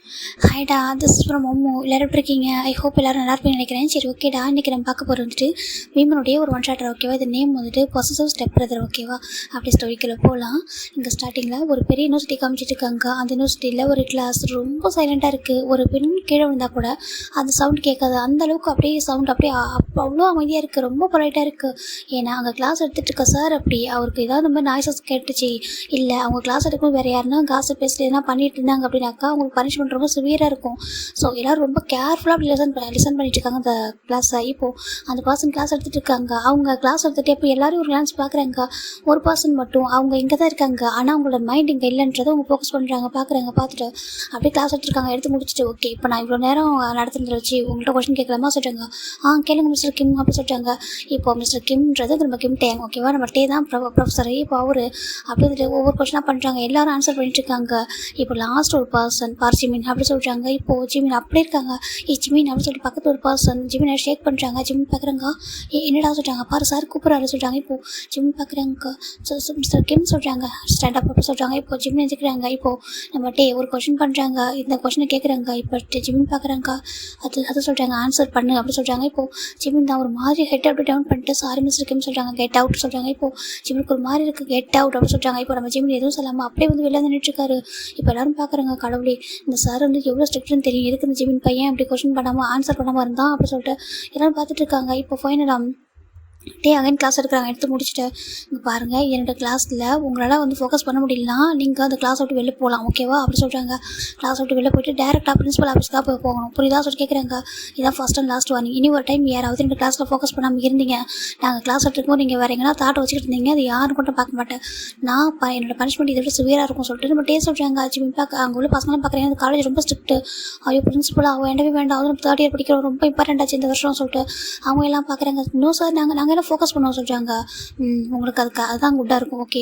ஹாய்டா, this is from momo. எல்லோரும் எப்படி இருக்கீங்க? ஐ ஹோப் எல்லோரும் நல்லா இருப்பீங்கன்னு நினைக்கிறேன். சரி, ஓகேடா, இன்றைக்கி நம்ம பார்க்க போகிறது வந்துட்டு வீமனுடைய ஒரு ஒன் ஷாட்டர். ஓகேவா? இது நேம் வந்துட்டு பொசசிவ் ஸ்டெப் பிரதர். ஓகேவா? அப்படி ஸ்டோரிக்குள்ளே போகலாம். இங்கே ஸ்டார்டிங்கில் ஒரு பெரிய யூனிவர்சிட்டி காமிச்சிட்டு இருக்காங்க. அந்த யூனிவர்சிட்டியில் ஒரு கிளாஸ் ரொம்ப சைலண்ட்டாக இருக்குது. ஒரு பெண் கீழே விழுந்தால் கூட அந்த சவுண்ட் கேட்காது. அந்தளவுக்கு அப்படியே சவுண்ட் அப்படியே அவ்வளோ அமைதியாக இருக்குது. ரொம்ப பொலைட்டாக இருக்குது. ஏன்னா அங்கே கிளாஸ் எடுத்துகிட்டு இருக்க சார் அப்படி அவருக்கு ஏதாவது இந்த மாதிரி நாய்ஸஸ் கேட்டுச்சு, இல்லை அவங்க கிளாஸ் எடுக்கும் வேறு யாருன்னா காசு பேசிட்டு எதனா பண்ணிட்டு இருந்தாங்க அப்படின்னாக்கா அவங்களுக்கு பனிஷ்மெண்ட் ரொம்ப சிவியராக இருக்கும். ஸோ எல்லோரும் ரொம்ப கேர்ஃபுல்லாக அப்படி லிசன் பண்ணிட்டு இருக்காங்க அந்த கிளாஸை. இப்போது அந்த பர்சன் கிளாஸ் எடுத்துகிட்டு இருக்காங்க. அவங்க கிளாஸ் எடுத்துகிட்டு இப்போ எல்லோரும் ஒரு கிளாஸ் பார்க்குறாங்க. ஒரு பர்சன் மட்டும் அவங்க இங்கே தான் இருக்காங்க, ஆனால் அவங்களோட மைண்ட் இங்கே இல்லைன்றதை அவங்க ஃபோக்கஸ் பண்ணுறாங்க. பார்த்துட்டு அப்படியே கிளாஸ் எடுத்துருக்காங்க. எடுத்து முடிச்சுட்டு ஓகே, இப்போ நான் இவ்வளோ நேரம் நடத்துனதை வச்சு உங்கள்கிட்ட கொஸ்டின் கேட்கலாமா சொல்கிறாங்க. கேளுங்க மிஸ்டர் கிம் அப்படி சொல்லிட்டாங்க. இப்போ மிஸ்டர் கிம்ன்றது நம்ம கிம் டேங். ஓகேவா? நம்ம டே தான் ப்ரொஃபஸர். இப்போ அவர் அப்படி வந்துட்டு ஒவ்வொரு கொஸ்டினாக பண்ணுறாங்க. எல்லோரும் ஆன்சர் பண்ணிட்டு இருக்காங்க. இப்போ லாஸ்ட் ஒரு பர்சன் ஜிமின் அப்படி சொல்கிறாங்க. இப்போது ஜிமின் அப்படி இருக்காங்க. ஜிமின் அப்படி சொல்லிட்டு பக்கத்து ஒரு பர்சன் ஜிமினை ஷேக் பண்ணுறாங்க. ஜிமின் பார்க்குறாங்க. என்னடா சொல்கிறாங்க பாரு, சார் கூப்பிட்றாரு சொல்கிறாங்க. இப்போது ஜிமின் பார்க்குறாங்க. மிஸ்டர் கிம் சொல்கிறாங்க ஸ்டாண்ட் அப் அப்படி சொல்கிறாங்க. இப்போ ஜிமின் எழுதிக்கிறாங்க. இப்போது நம்ம டே ஒரு கொஷின் பண்ணுறாங்க. இந்த கொஷினை கேட்குறாங்க. இப்போ ஜிமின் பார்க்குறாங்க. அது சொல்கிறாங்க ஆன்சர் பண்ணு அப்படி சொல்கிறாங்க. இப்போது ஜிமின் தான் ஒரு மாதிரி ஹெட் அப்படி டவுன் பண்ணிட்டு சாரி மிஸ்டர் கிம் சொல்கிறாங்க. கெட் அவுட் சொல்கிறாங்க. இப்போது ஜிமினுக்கு ஒரு மாதிரி இருக்குது. கெட் அவுட் அப்படி சொல்கிறாங்க. இப்போ நம்ம ஜிமின் எதுவும் சொல்லாமல் அப்படியே வந்து வெளில நின்றுட்டுருக்காரு. இப்போ எல்லோரும் பார்க்குறாங்க. கடவுளே, இந்த சார் வந்து எவ்வளோ ஸ்ட்ரிக்ட்னு தெரியும். எதுக்கு இந்த ஜிமின் பையன் அப்படி கொஸ்டின் பண்ணாமல் ஆன்சர் பண்ணாமல் இருந்தான் அப்படி சொல்லிட்டு எல்லோரும் பார்த்துட்டு இருக்காங்க. இப்போ ஃபைனலாக டே அகைன் கிளாஸ் எடுக்கிறாங்க. எடுத்து முடிச்சுட்டு இங்கே பாருங்கள், என்னோடய கிளாஸில் உங்களால் வந்து ஃபோக்கஸ் பண்ண முடியலனா நீங்கள் அந்த கிளாஸ் விட்டு வெளில போகலாம். ஓகேவா? அப்படி சொல்கிறாங்க. கிளாஸ் விட்டு வெளில போய்ட்டு டேரெக்டாக பிரின்சிபல் ஆஃபீஸ்க்காக போகணும். புரியுதா சொல்லி கேட்குறாங்க. இதான் ஃபஸ்ட் அண்ட் லாஸ்ட் வார்னிங். இனி ஒரு டைம் யாராவது இந்த கிளாஸில் ஃபோக்கஸ் பண்ணாமல் இருந்தீங்க, நாங்கள் கிளாஸ் எடுத்துக்கும் நீங்கள் வேறு எங்கன்னா தாட்டை வச்சுக்கிட்டு இருந்தீங்க, அது யாரும் கூட பார்க்க மாட்டேன். நான் என்னோட பனிஷ்மெண்ட் இதை விட சிவியராக இருக்கும் சொல்லிட்டு நம்ம டே சொல்கிறாங்க. ஜிமின் அங்கே உள்ள பசங்களாம் பார்க்குறேன். அந்த காலேஜ் ரொம்ப ஸ்ட்ரிக்ட்டு. ஐயோ பிரின்சிபலாக வேண்டவே வேண்டாம், அது நம்ம தேர்ட் இயர் படிக்கிறோம், ரொம்ப இம்பார்ட்டன்ட் ஆச்சு இந்த வருஷம் சொல்லிட்டு அவங்க எல்லாம் பார்க்குறாங்க. இன்னும் சார் நாங்கள் எல்லாம் ஃபோக்கஸ் பண்ணுவோம் சொல்கிறாங்க. உங்களுக்கு அதுதான் குட்டாக இருக்கும். ஓகே,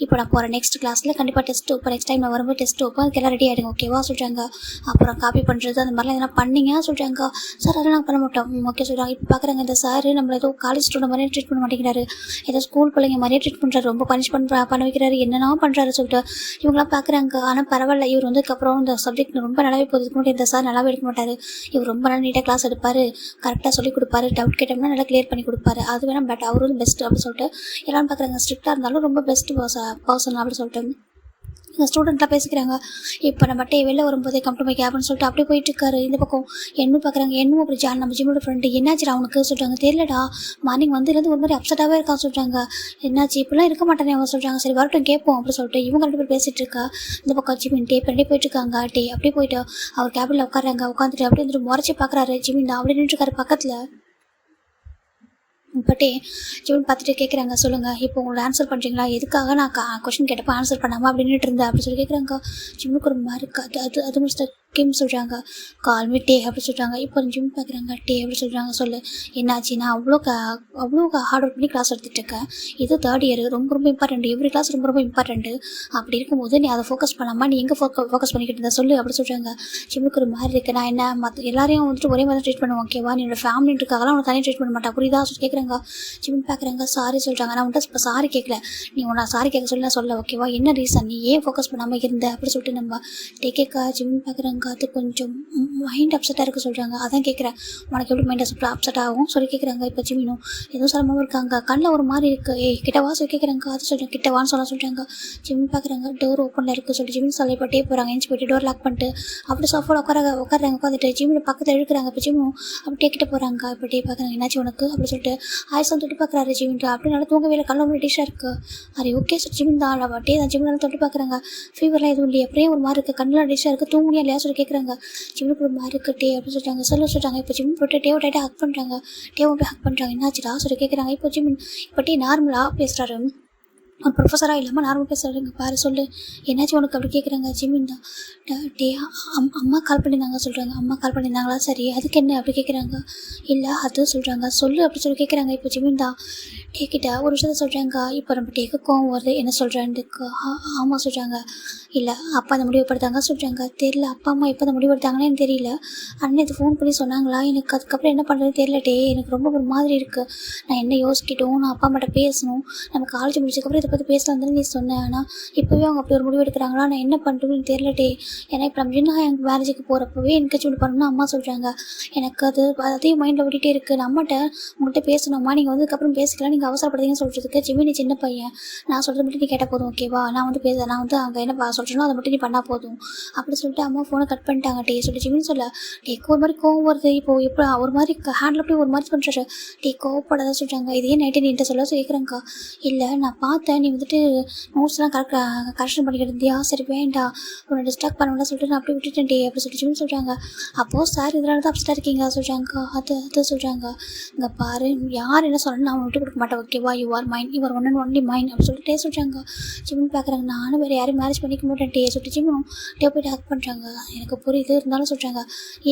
இப்போ நான் போகிறேன் நெக்ஸ்ட் கிளாஸில் கண்டிப்பாக டெஸ்ட் வைப்பேன். நெக்ஸ்ட் டைம் நான் வரும்போது டெஸ்ட் வைப்பேன், அதுக்கு எல்லாம் ரெடி ஆகிடுங்க. ஓகேவா சொல்கிறாங்க. அப்புறம் காப்பி பண்ணுறது அந்த மாதிரிலாம் எதனா பண்ணிங்க சொல்கிறாங்க. சார் அதெல்லாம் நாங்கள் பண்ண மாட்டோம். ஓகே சொல்கிறாங்க. இப்போ பார்க்குறாங்க இந்த சார் நம்மளை ஏதோ காலேஜ் ஸ்டூடெண்ட் மாதிரியே ட்ரீட் பண்ண மாட்டேங்கிறாரு, ஏதோ ஸ்கூல் பிள்ளைங்க மாதிரியே ட்ரீட் பண்ணுறாரு, ரொம்ப பனிஷ் பண்ண வைக்கிறாரு, என்னென்னா பண்ணுறாரு சொல்லிட்டு இவங்களாம் பார்க்குறாங்க. ஆனால் பரவாயில்ல, இவர் அதுக்கப்புறம் இந்த சப்ஜெக்ட் ரொம்ப நல்லாவே போகிறதுக்கு முன்னாடி இந்த சார் நல்லாவே எடுக்க மாட்டார். இவர் ரொம்ப நல்லா நீட்டாக கிளாஸ் எடுப்பார், கரெக்டாக சொல்லிக் கொடுப்பாரு, டவுட் கேட்டோம்னா நல்லா கிளியர் பண்ணி கொடுப்பாரு. அது வேணால் பட் அவர் வந்து பெஸ்ட் அப்படி சொல்லிட்டு எல்லாரும் பார்க்குறாங்க. ஸ்ட்ரிக்டாக இருந்தாலும் ரொம்ப பெஸ்ட் பர்சன் அப்படி சொல்லிட்டு இந்த ஸ்டூடெண்ட்லாம் பேசிக்கிறாங்க. இப்போ நம்ம வெளில வரும்போதே கம் டு மை கேப்னு சொல்லிட்டு அப்படியே போயிட்டுருக்காரு. இந்த பக்கம் என்னும் பார்க்குறாங்க. என்னும் அப்படி நம்ம ஜிம்மோட ஃப்ரெண்டு என்னாச்சு அவனுக்கு சொல்கிறாங்க. தெரியலடா, மார்னிங் வந்து ஒரு மாதிரி அப்செட்டாகவே இருக்கான்னு சொல்கிறாங்க. என்னாச்சு இப்படிலாம் இருக்க மாட்டேனே அவங்க சொல்கிறாங்க. சரி வரட்டும் கேட்போம் அப்படி சொல்லிட்டு இவங்க ரெண்டு பேர் பேசிகிட்டு இருக்கா. இந்த பக்கம் ஜிமின் டே பண்ணி போயிட்டுருக்காங்க. அப்படியே போயிட்டு அவர் கேபினில் உட்காந்துட்டு அப்படியே வந்துட்டு முறைச்சி பார்க்குறாரு. ஜிமின் அப்படியே நின்றுருக்காரு பக்கத்தில். பட்டே ஜிமின் பார்த்துட்டு கேட்குறாங்க. சொல்லுங்கள், இப்போ உங்களை ஆன்சர் பண்ணுறீங்களா? எதுக்காக நான் கொஷின் கேட்டப்போ ஆன்சர் பண்ணாமல் அப்படின்ட்டு இருந்தேன் அப்படி சொல்லி கேட்குறாங்க. ஜிம்முக்கு ஒரு மாதிரி அது மிஸ்டர் கிம் சொல்கிறாங்க. கால்மி டே அப்படி சொல்கிறாங்க. இப்போ ஜிம் பார்க்குறாங்க. டே அப்படி சொல்கிறாங்க. சொல்லு என்னாச்சு? நான் அவ்வளோ ஹார்ட் ஒர்க் பண்ணி கிளாஸ் எடுத்துகிட்டு இருக்கேன். இது தேர்ட் இயர், ரொம்ப இம்பார்ட்டன்ட். எவ்ரி கிளாஸ் ரொம்ப இம்பார்ட்டன்ட்டு. அப்படி இருக்கும்போது நீ அதை ஃபோக்கஸ் பண்ணாமல் நீ எங்கே ஃபோக்கஸ் பண்ணிக்கிட்டு இருந்தா சொல்லு அப்படி சொல்கிறாங்க. ஜிம்முக்கு ஒரு மாதிரி இருக்குது. நான் என்ன மற்ற எல்லாரையும் வந்துட்டு ஒரே மாதிரி ட்ரீட் பண்ணுவேன். ஓகேவா? நீ என்னோட ஃபேமிலின்றக்காகலாம் அவனை தனியாக ட்ரீட் பண்ண மாட்டேன். புரியுதா சொல்லி கேட்குறாங்க. ஜிமின் பார்க்குறாங்க. சாரி சொல்கிறாங்க. நான் வந்துட்டு இப்போ சாரி கேட்கல, நீ உன்னை சாரி கேட்க சொல்ல. ஓகேவா? என்ன ரீசன், நீ ஏன் ஃபோக்கஸ் பண்ணாமல் இருந்த அப்படி சொல்லிட்டு நம்ம கேட்க ஜிமின் பார்க்குறாங்க. அது கொஞ்சம் மைண்ட் அப்செட்டாக இருக்குது சொல்கிறாங்க. அதான் கேட்குறேன், உனக்கு எப்படி மைண்ட் அப்செட் ஆகும் சொல்லி கேட்குறாங்க. இப்போ ஜிமினும் எதுவும் சொல்லாமல் இருக்காங்க. கண்ணில் ஒரு மாதிரி இருக்குது. கிட்டவா சொல்லி கேட்குறாங்க. அது சொல்கிறேன் கிட்டவான்னு சொல்கிறாங்க. ஜிமின் பார்க்குறாங்க. டோர் ஓப்பனில் இருக்குது சொல்லிட்டு ஜிமின் சொல்லப்பட்டே போகிறாங்க. எஞ்சி போய்ட்டு டோர் லாக் பண்ணிட்டு அப்படி சோஃபாவில் உட்காந்துட்டு ஜிமினை பக்கத்தில் இழுக்கிறாங்க. இப்போ ஜிமும் அப்படியே கிட்ட போகிறாங்க. இப்படியே பார்க்குறாங்க. என்னாச்சு உனக்கு அப்படி சொல்லிட்டு ஆயிரம் தொட்டு பார்க்குறாரு. ஜிமின் அப்படி நல்லா தூங்க வேலை கல்ல ஒரு டிஷ்ஷாக இருக்குது. அது ஓகே சார் ஜிமின் தான் அப்படியே தான் ஜிமின் தொட்டு பார்க்குறாங்க. ஃபீவர்லாம் எதுவும் இல்லையா? அப்படியே ஒரு மாதிரி இருக்குது, கண்ணில் டிஷ்ஷாக இருக்குது, தூங்குனியா இல்லையா சொல்லி கேட்குறாங்க. ஜிம்முக்கு ஒரு மாதிரி இருக்குது டே அப்படின்னு சொல்லிட்டாங்க. சொல்கிறாங்க. இப்போ ஜிம் போட்டு டேவை டைட்டாக ஹக் பண்ணுறாங்க. போய் ஹக் பண்ணுறாங்க. என்னாச்சுடா சொல்லி கேட்குறாங்க. இப்போ ஜிமின் இப்போ டே நார்மலாக பேசுகிறாரு, ஒரு ப்ரொஃபஸராக இல்லாமல் நார்மல் பேசுகிறாருங்க பாரு சொல்லு என்னாச்சும் உனக்கு அப்படி கேட்குறாங்க. ஜிமின் தான் டே அம்மா கால் பண்ணியிருந்தாங்க சொல்கிறாங்க. அம்மா கால் பண்ணியிருந்தாங்களா? சரி அதுக்கு என்ன அப்படி கேட்குறாங்க. இல்லை அது சொல்கிறாங்க. சொல்லு அப்படி சொல்லி கேட்குறாங்க. இப்போ ஜிமின் தான் டேக்கிட்ட ஒரு விஷயத்த சொல்கிறாங்க. இப்போ நம்ம டேக்கு கோவம் வருது. என்ன சொல்கிறான்ட்டு ஆமாம் சொல்கிறாங்க. இல்லை அப்பா அந்த முடிவு படுத்தாங்க சொல்கிறாங்க. தெரியல அப்பா அம்மா எப்போ அந்த முடிவு எடுத்தாங்கன்னு எனக்கு தெரியல. அண்ணன் இது ஃபோன் பண்ணி சொன்னாங்களா? எனக்கு அதுக்கப்புறம் என்ன பண்ணுறது தெரியல டே, எனக்கு ரொம்ப ஒரு மாதிரி இருக்குது. நான் என்ன யோசிக்கிட்டோம், நான் அப்பா அம்மாட்ட பேசணும், நம்ம காலேஜ் முடிச்சதுக்கப்புறம் இதை பற்றி பேசலாம் தானே நீ சொன்னேன். ஆனால் இப்போவே அவங்க அப்படி ஒரு முடிவு எடுக்கிறாங்களா, நான் என்ன பண்ணுறதுன்னு தெரியலட்டே. ஏன்னா இப்போ நம்ம இன்னும் எங்கள் மேரேஜுக்கு போகிறப்பவே என்கரேஜ்மெண்ட் பண்ணணும்னு அம்மா சொல்கிறாங்க. எனக்கு அதையும் மைண்டில் ஓட்டிகிட்டே இருக்குது. நான் அம்மாட்ட உங்கள்கிட்ட பேசணும்மா, நீங்கள் வந்ததுக்கப்புறம் பேசிக்கலாம், நீங்கள் அவசரப்படுறீங்கன்னு சொல்கிறதுக்கு ஜிம்மி நீ சின்ன பையன், நான் சொல்கிறது மட்டும் நீ கேட்டால் போதும் ஓகேவா, நான் வந்து அங்கே என்ன சொல்கிறேனோ அதை மட்டும் நீ பண்ணால் போதும் அப்படி சொல்லிட்டு அம்மா ஃபோனை கட் பண்ணிட்டாங்க. சொல்லி ஜிம்மின்னு சொல்ல டேக்கு ஒரு மாதிரி கோவம் வருது. இப்போ எப்படி ஒரு மாதிரி ஹேண்டில் அப்படியே ஒரு மாதிரி பண்ணுறாரு. கோவப்படாத சொல்கிறாங்க. இதையே நைட்டு நீ சொல்ல கேட்குறேங்க்கா. இல்லை நான் பார்த்தேன், நீ வந்துட்டு நோட்ஸ்லாம் கரெக்ஷன் பண்ணிக்கிட்டு இருந்தியா, சரி வேண்டாம் உன்னை டிஸ்ட்ராக்ட் பண்ண சொல்லிட்டு நான் அப்படியே விட்டுட்டேன் அப்படி சொல்லிட்டு சொல்கிறாங்க. அப்போது சார் இதனால தான் அப்செட்டாக இருக்கீங்க சொல்கிறாங்க. அது சொல்கிறாங்க. இங்கே பாரு, யார் என்ன சொல்லணும் நான் விட்டு கொடுக்க மாட்டேன் ஓகேவா, you are mind, you are one and only mind அப்படி சொல்லிட்டு சொல்கிறாங்க. ஜிம்மின் பார்க்குறாங்க. நானும் வேறு யாரையும் மேரேஜ் பண்ணிக்க மாட்டேன் சொல்லிட்டு ஜிம்மும் போய்ட்டு ஹக் பண்ணுறாங்க. எனக்கு புரியுது, இருந்தாலும் சொல்கிறாங்க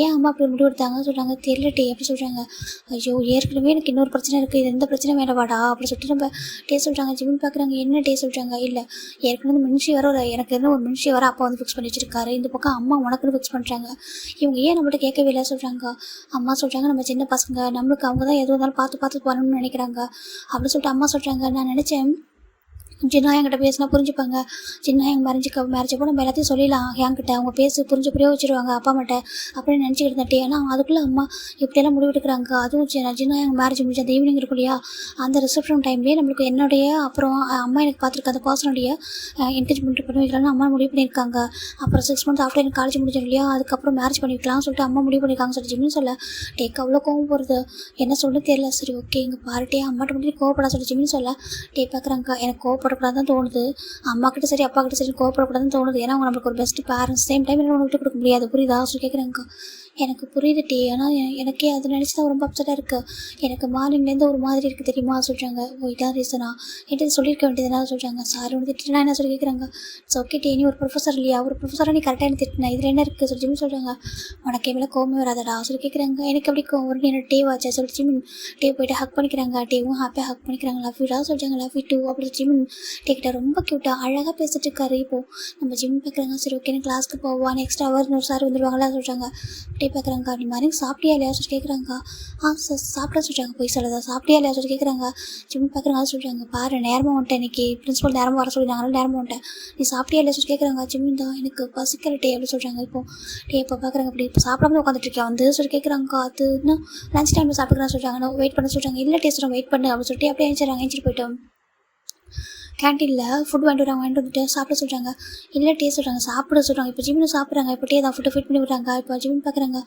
ஏன் அம்மா அப்படி முடிவு எடுத்தாங்கன்னு சொல்கிறாங்க. தெரியல அப்படி சொல்கிறாங்க. ஐயோ ஏற்கனவே எனக்கு இன்னொரு பிரச்சனை இருக்குது, இது எந்த பிரச்சனை வேண்டாவாடா அப்படி சொல்லிட்டு நம்ம சொல்கிறாங்க. ஜிம்மின் பார்க்குறாங்க. என்ன சொல்கிறாங்க. இல்லை ஏற்கனவே மின்ஷி வர எனக்கு என்ன ஒரு மின்ஷி வர அப்பா வந்து ஃபிக்ஸ் பண்ணி வச்சிருக்காரு, இந்த பக்கம் அம்மா உனக்குன்னு ஃபிக்ஸ் பண்ணுறாங்க. இவங்க ஏன் நம்மகிட்ட கேட்கவே இல்லை சொல்கிறாங்க. அம்மா சொல்கிறாங்க நம்ம சின்ன பசங்க, நம்மளுக்கு அவங்க தான் எதுவும் இருந்தாலும் பார்த்து வரணும்னு நினைக்கிறாங்க அப்படின்னு சொல்லிட்டு அம்மா சொல்கிறாங்க. நான் நினச்சேன் சின்ன என்கிட்ட பேசினா புரிஞ்சுப்பாங்க, சின்ன எங்கள் மேரேஜப்போ நம்ம எல்லாத்தையும் சொல்லிடலாம் என்கிட்ட, அவங்க புரிஞ்சு புரிய வச்சுருவாங்க அப்பா அம்மாட்ட அப்படின்னு நினச்சிக்கிட்டு இருந்தேன். ஏன்னா அதுக்குள்ளே அம்மா இப்படியெல்லாம் முடிவெடுக்கிறாங்க. அதுவும் சின்ன எங்கள் மேரேஜ் முடிஞ்சு அந்த ஈவினிங் இருக்கும் இல்லையா, அந்த ரிசப்ஷன் டைம்லேயே நம்மளுக்கு என்னுடைய அப்புறம் அம்மா எனக்கு பார்த்துருக்க அந்த பர்சனுடைய என்கரேஜ்மெண்ட் பண்ணி வைக்கலாம்னு அம்மா முடிவு பண்ணியிருக்காங்க. அப்புறம் 6 months ஆஃப்டர் எனக்கு காலேஜ் முடிஞ்சோம் இல்லையா, அதுக்கப்புறம் மேரேஜ் பண்ணிக்கலாம்னு சொல்லிட்டு அம்மா முடிவு பண்ணியிருக்காங்க சொல்லிட்டு சொல்ல அவ்வளோ கோவம் போகிறது. என்ன சொல்ல தெரியல. சரி ஓகே இங்கே பாருட்டே அம்மாட்ட மட்டும் கோவப்பட சொல்லிச்சுன்னு சொல்ல பார்க்குறாங்க. எனக்கு கோவப்படக்கூடாதுன்னு தோணுது, அம்மா கிட்ட சரி அப்பா கிட்ட சரி கோவப்படக்கூடாதுன்னு தோணுது. ஏன்னா அவங்க நம்மளுக்கு ஒரு பெஸ்ட் பேரண்ட்ஸ், சேம் டைம் என்ன விட்டு கொடுக்க முடியாது, புரியுதா சொல்லி கேட்குறாங்க. எனக்கு புரியுது ஆனால் எனக்கே அதை நினச்சி தான் ரொம்ப அப்செட்டாக இருக்குது. எனக்கு மார்னிங்லேருந்து ஒரு மாதிரி இருக்குது தெரியுமா சொல்கிறாங்க. இதான் ரீசனா என்கிட்ட சொல்லியிருக்க வேண்டியதுனா சொல்கிறாங்க. சார் வந்து திட்டினா என்ன சொல்லி கேட்குறாங்க. ஸோ ஓகே நீ ஒரு ப்ரொஃபஸர் இல்லையா, ஒரு ப்ரொஃபஸராக நீ கரெக்டாக என்ன திட்டினா இதில் என்ன இருக்குது சொல்லி சொல்கிறாங்க. உனக்கு எவ்வளோ கோவமே வராதடா சொல்லி கேட்குறாங்க. எனக்கு எப்படி கோவம் வரும், என்னோட டேவாச்சா சொல்லி ஜிமின் போய்ட்டு ஹக் பண்ணிக்கிறாங்க. டேவும் ஹாப்பியாக ஹக் பண்ணிக்கிறாங்க. லவ் யூடா சொல்கிறாங்க. லவ் யூ டூ அப்படி ஜிமின் கிட்ட ரொம்ப க்யூட்டாக அழகாக பேசிட்டு இருக்காரு. இப்போது நம்ம ஜிம் பார்க்குறாங்க. சரி ஓகே எனக்கு கிளாஸ்க்கு போவோம், நெக்ஸ்ட் ஹவர் இன்னொரு சார் வந்துடுவாங்களா சொல்கிறாங்க. பார்க்குறாங்க. அப்படி மாதிரி சாப்பிட்டியா இல்லையா சொல்லி கேட்குறாங்க. சாப்பிட்டா சொல்கிறாங்க. போய் சொல்லதா சாப்பிட்டியா இல்லையா சொல்லி கேட்குறாங்க. ஜிம் பார்க்குறாங்க. அதை சொல்கிறாங்க. பாரு நேரமாக வந்துட்டேன், இன்றைக்கி பிரின்ஸிபல் நேரமாக வர சொல்லியிருந்தாங்க, நேரமாக வந்துட்டேன், நீ சாப்பிட்டியா இல்லையா சொல்லி கேட்குறாங்க. ஜிம்மின் தான் எனக்கு பசிக்கலட்டே அப்படி சொல்கிறாங்க. இப்போ பார்க்குறாங்க. அப்படி இப்போ சாப்பிடாம உட்காந்துட்ருக்கேன் வந்து சொல்லி கேட்குறாங்க. அது இன்னும் லஞ்ச் டைமில் சாப்பிட்டுக்கிறான்னு சொல்கிறாங்க. வெயிட் பண்ண சொல்கிறாங்க. இல்லை டேஸ்ட் வெயிட் பண்ணு அப்படின்னு சொல்லிட்டு அப்படியே எழுந்திரிச்சிட்டு போயிட்டோம். கேன்டீனில் ஃபுட் வாங்கிட்டு வந்துட்டு சாப்பிட சொல்கிறாங்க. இல்லை சொல்கிறாங்க. சாப்பிட சொல்கிறாங்க. இப்போ ஜிம்மில் சாப்பிட்றாங்க. இப்போ தான் ஃபுட்டை ஃபிட் பண்ணி விட்றாங்க. இப்போ ஜிம்மின் பார்க்குறாங்க.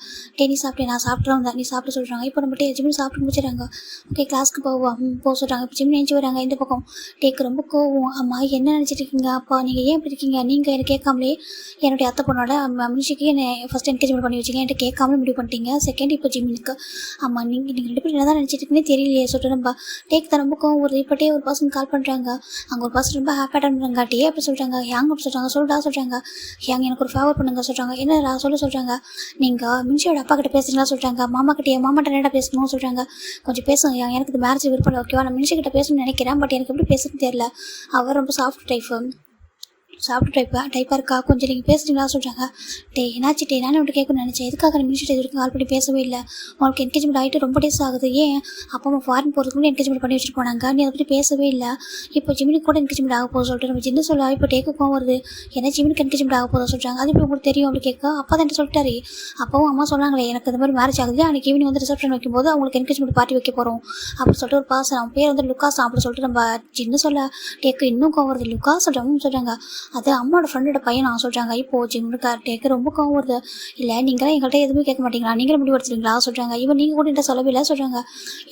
நீ சாப்பிட்டேன், நான் சாப்பிட்றோம் தான், நீ சாப்பிட சொல்கிறாங்க. இப்போ நம்ம ஜிம்மில் சாப்பிட்டு முடிச்சிடறாங்க. ஓகே கிளாஸ்க்கு போக சொல்கிறாங்க. இப்போ ஜிம் நினச்சி வராங்க. இந்த பக்கம் ரொம்ப கோவம். அம்மா என்ன நினச்சிட்டு இருக்கீங்க, அப்பா நீங்கள் ஏன் இப்படி இருக்கீங்க, நீங்கள் எனக்கு கேட்காமலே என்னுடைய அத்தை பொண்ணோட மனுஷிக்கு என்னை ஃபஸ்ட் என்கரேஜ்மெண்ட் பண்ணி வச்சிங்க, என்கிட்ட கேட்காமலே முடிவு பண்ணிட்டீங்க. செகண்ட் இப்போ ஜிம்மினுக்கு அம்மா நீங்கள் 2 பேரும் என்ன தான் நினச்சிட்டு இருக்கீங்கன்னு தெரியலையே சொல்லிட்டு நம்ம தான் ரொம்ப கோவம் வருது. இப்போட்டே ஒரு பர்சன் கால் பண்ணுறாங்க. அங்கே ஒரு பர்சன் ரொம்ப ஹாப்பியாக பண்ணுறாங்காட்டியே அப்படி சொல்கிறாங்க. ஹேங் அப்படி சொல்கிறாங்க. சொல்லிட்டா சொல்கிறாங்க. ஹேங் எனக்கு ஒரு ஃபேவர் பண்ணுங்க சொல்கிறாங்க. என்ன சொல்கிறாங்க. நீங்கள் மின்ஷியோட அப்பா கிட்ட பேசுறீங்களா சொல்கிறாங்க. மாமாட்ட நேராக பேசணும்னு சொல்கிறாங்க. கொஞ்சம் பேசுங்க, எனக்கு இந்த மேரேஜ் விருப்பம் ஓகேவா, நான் மின்ஷி கிட்ட பேசணும்னு நினைக்கிறேன், பட் எனக்கு எப்படி பேசுன்னு தெரியல, அவர் ரொம்ப சாஃப்ட் டைப்பாக இருக்கா, கொஞ்சம் நீங்கள் பேசுகிறீங்களா சொல்கிறாங்க. என்னாச்சு நானே உன்ட்டு கேட்கணும்னு நினச்சேன், எதுக்காக மினிஸ்டர் வரைக்கும் கால் பண்ணி பேசவே இல்லை, உங்களுக்கு என்கேஜ்மெண்ட் ஆகிட்டு ரொம்ப டேஸ் ஆகுது, ஏன் அப்பா அம்மா ஃபாரின் போகிறதுக்கு என்கேஜ்மெண்ட் பண்ணி வச்சுட்டு போனாங்க, நீ அதை பற்றி பேசவே இல்லை, இப்போ ஜிமினுக்கு கூட என்கேஜ்மெண்ட் ஆக போகுது சொல்லிட்டு நம்ம சின்ன சொல்ல இப்போ டேக்கும் வருது, ஏன்னா ஜிமினுக்கு என்கேஜ்மெண்ட் ஆக போதும் சொல்கிறாங்க. அது இப்போ உங்களுக்கு தெரியும் அப்படி கேட்க அப்பா தான் சொல்லிட்டாரு. அப்பாவும் அம்மா சொன்னாங்களே எனக்கு இந்த மாதிரி மேரேஜ் ஆகுது, அன்றைக்கி ஈவினிங் வந்து ரிசப்ஷன் வைக்கும்போது அவங்களுக்கு என்கேஜ்மெண்ட் பார்ட்டி வைக்க போகிறோம் அப்படின்னு சொல்லிட்டு ஒரு பாசம், அவன் பேர் வந்து லுக்காஸ் அப்படி சொல்லிட்டு நம்ம சின்ன சொல்ல டேக்கு இன்னும் கோவம் வருது. லுக்காஸ் சொல்கிறாங்க. அது அம்மாவோட ஃப்ரெண்டோட பையன் நான் சொல்கிறாங்க. இப்போ ஜிம்முக்கார்ட்டேக்கு ரொம்ப கோவம் வருது. இல்லை நீங்களாம் எங்கள்கிட்ட எதுவுமே கேட்க மாட்டீங்களா, நீங்களும் முடிவு எடுத்துருங்களா சொல்கிறாங்க. இவன் நீங்கள் கூட என்கிட்ட சொல்லவே இல்லை சொல்கிறாங்க.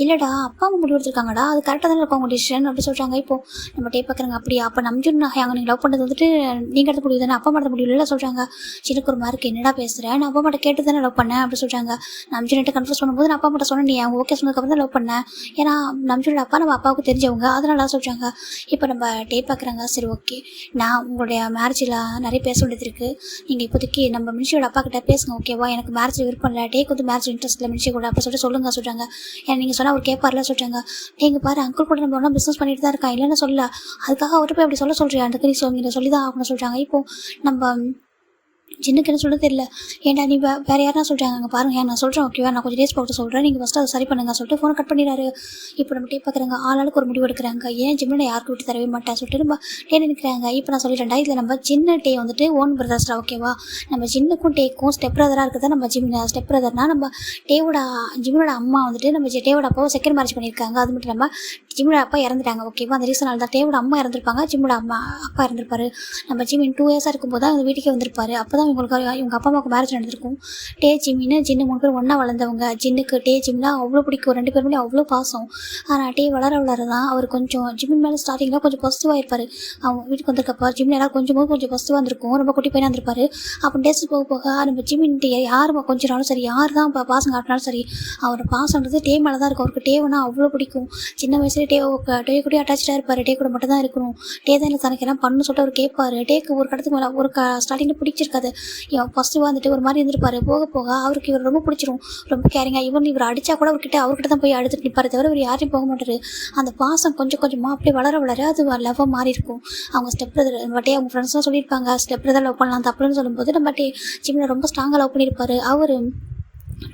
இல்லைடா அப்பா அம்மா முடிவு எடுத்துருக்காங்கடா, அது கரெக்டாக தானே இருக்கும் உங்கள் டிசிஷன் அப்படி சொல்கிறாங்க. இப்போ நம்ம பார்க்குறாங்க. அப்படியா அப்போ நம்பிச்சுன்னு அங்கே நீங்கள் லவ் பண்ணது வந்துட்டு நீங்கள் எடுத்த முடிவு தானே, அப்பா அம்மா முடிவு இல்லை சொல்கிறாங்க. சின்னக்கு ஒரு மார்க்கு என்னடா பேசுகிறேன், நான் அப்பா அம்மாட்ட கேட்டு தானே லவ் பண்ணேன் அப்படி சொல்கிறாங்க. நம்பிச்சுன்ட்டு கன்ஃபியூஸ் பண்ணும்போது நான் அப்பா அம்மாட்ட சொன்னேன், நீ அவங்க ஓகே சொன்னதுக்கப்புறம் தான் லவ் பண்ணேன், ஏன்னா நம்பிச்சுட அப்பா நம்ம அப்பாவுக்கு தெரிஞ்சவங்க அதனால சொல்கிறாங்க. இப்போ நம்ம பார்க்குறாங்க. சரி ஓகே நான் உங்களுடைய மேரேஜில் நிறைய பேச வேண்டியது இருக்குது, நீங்கள் இப்போதைக்கு நம்ம மினிஷியோட அப்பா கிட்ட பேசுங்க ஓகேவா, எனக்கு மேரேஜ் விருப்பம் இல்லை, டேக்கு வந்து மேரேஜ் இன்ட்ரெஸ்ட் இல்லை மினிஷி கூட அப்படி சொல்லிட்டு சொல்கிறாங்க. ஏன்னா நீங்கள் சொன்னால் அவர் கேட்பார்ல சொல்கிறாங்க. நீங்கள் பாரு அங்கிள் கூட நம்ம ஒன்றா பிஸ்னஸ் பண்ணிட்டு தான் இருக்கா, இல்லைன்னு சொல்ல அதுக்காக அவர்கிட்ட போய் அப்படி சொல்ல சொல்கிறேன், அதுக்கு நீ சொல்லி தான் ஆகணும் சொல்கிறாங்க. இப்போது நம்ம ஜின்னுக்கு என்ன சொல்ல தெரியல. ஏன்டா நீ வேறு யாரா சொல்கிறாங்க, அங்கே பாருங்க நான் சொல்கிறேன் ஓகேவா, நான் கொஞ்சம் டேஸ் போட்டு சொல்கிறேன், நீங்கள் ஃபஸ்ட்டு அதை சரி பண்ணுங்க சொல்லிட்டு ஃபோனை கட் பண்ணிடுறாரு. இப்போ நம்ம டே பார்க்குறாங்க, ஆளாளுக்கு ஒரு முடிவு எடுக்கிறாங்க. ஏன் ஜிம்மில் நான் யாருக்கு விட்டு தரவே மாட்டேன் சொல்லிட்டு நம்ம டே நினைக்கிறாங்க. இப்போ நான் சொல்லிட்டேன்டா, இதில் நம்ம சின்ன டே வந்துட்டு ஓன் பிரதர்ஸ்டா ஓகேவா. நம்ம ஜின்னுக்கும் டேக்கும் ஸ்டெப் பிரதராக இருக்கிறதா நம்ம ஸ்டெப் பிரதர்னா நம்ம டேவோட ஜிம்மினோட அம்மா வந்துட்டு நம்ம டேவோட அப்பாவை செகண்ட் மேரேஜ் பண்ணியிருக்காங்க. அது மட்டும் இல்லாமல் ஜிம்மோட அப்பா இறந்துட்டாங்க ஓகேவா. அந்த ரீசனால் தான் டேவோட அம்மா இறந்துருப்பாங்க, ஜிம்மோட அப்பா இறந்துருப்பாரு. நம்ம ஜிம்மின் 2 இயர்ஸாக இருக்கும்போது தான் அந்த வீட்டுக்கே வந்திருப்பாரு. அப்போ தான் இவங்க அப்பா அம்மாவுக்கு மேரேஜ் நடந்திருக்கும். டே ஜிம்மின்னு ஜின்னு 3 பேர் ஒன்றா வளர்ந்தவங்க. ஜின்னுக்கு டே ஜிம்னா அவ்வளோ பிடிக்கும், 2 பேர் மேலே அவ்வளோ பாசம். ஆனால் டே வளர தான் அவர் கொஞ்சம் ஜிம்மின் மேலே ஸ்டார்டிங்கில் கொஞ்சம் பாசிட்டிவாக இருப்பார். அவங்க வீட்டுக்கு வந்திருக்கப்பா ஜிம்மில் எல்லாரும் கொஞ்சம் பாசிட்டிவாக இருந்திருக்கும், ரொம்ப குட்டி பையனாக இருந்திருப்பார். அப்போ டேஸ்ட் போக போக நம்ம ஜிம்மின்ட்டு யார் கொஞ்சம் நாளும் சரி, யார் தான் பாசம் காட்டினாலும் சரி, அவரோட பாசம்ன்றது டே மேலே தான் இருக்கும். அவருக்கு டேவுனா அவ்வளோ பிடிக்கும். சின்ன வயசுலேயே டே கூட அட்டாச்சாக இருப்பார். டே கூட மட்டும் தான் இருக்கணும், டே தான் எனக்கு தனக்கெல்லாம் பண்ணு சொல்லிட்டு அவர் கேட்பார். டேக்கு ஒரு கடத்துக்கு மேலே ஒரு ஸ்டார்டிங்கில் பிடிச்சிருக்காது. ஃபஸ்ட்டு வந்துட்டு ஒரு மாதிரி இருந்திருப்பாரு. போக போக அவருக்கு இவர் ரொம்ப பிடிச்சிரும், ரொம்ப கேரிங்காக. இவர் அடித்தா கூட அவர்கிட்ட தான் போய் அடுத்துட்டு நிற்பாரு, தவிர இவர் யாரையும் போக மாட்டார். அந்த பாசம் கொஞ்சம் கொஞ்சமாக அப்படியே வளர அது லவ்வாக மாறி இருக்கும். அவங்க ஸ்டெப் பிரதர் பட்டே அவங்க ஃப்ரெண்ட்ஸ்லாம் சொல்லியிருப்பாங்க ஸ்டெப் பிரதர் லவ் பண்ணலாம் தப்புன்னு சொல்லும்போது நம்ம ஜிம்மில் ரொம்ப ஸ்ட்ராங்காக லவ் பண்ணியிருப்பார். அவர்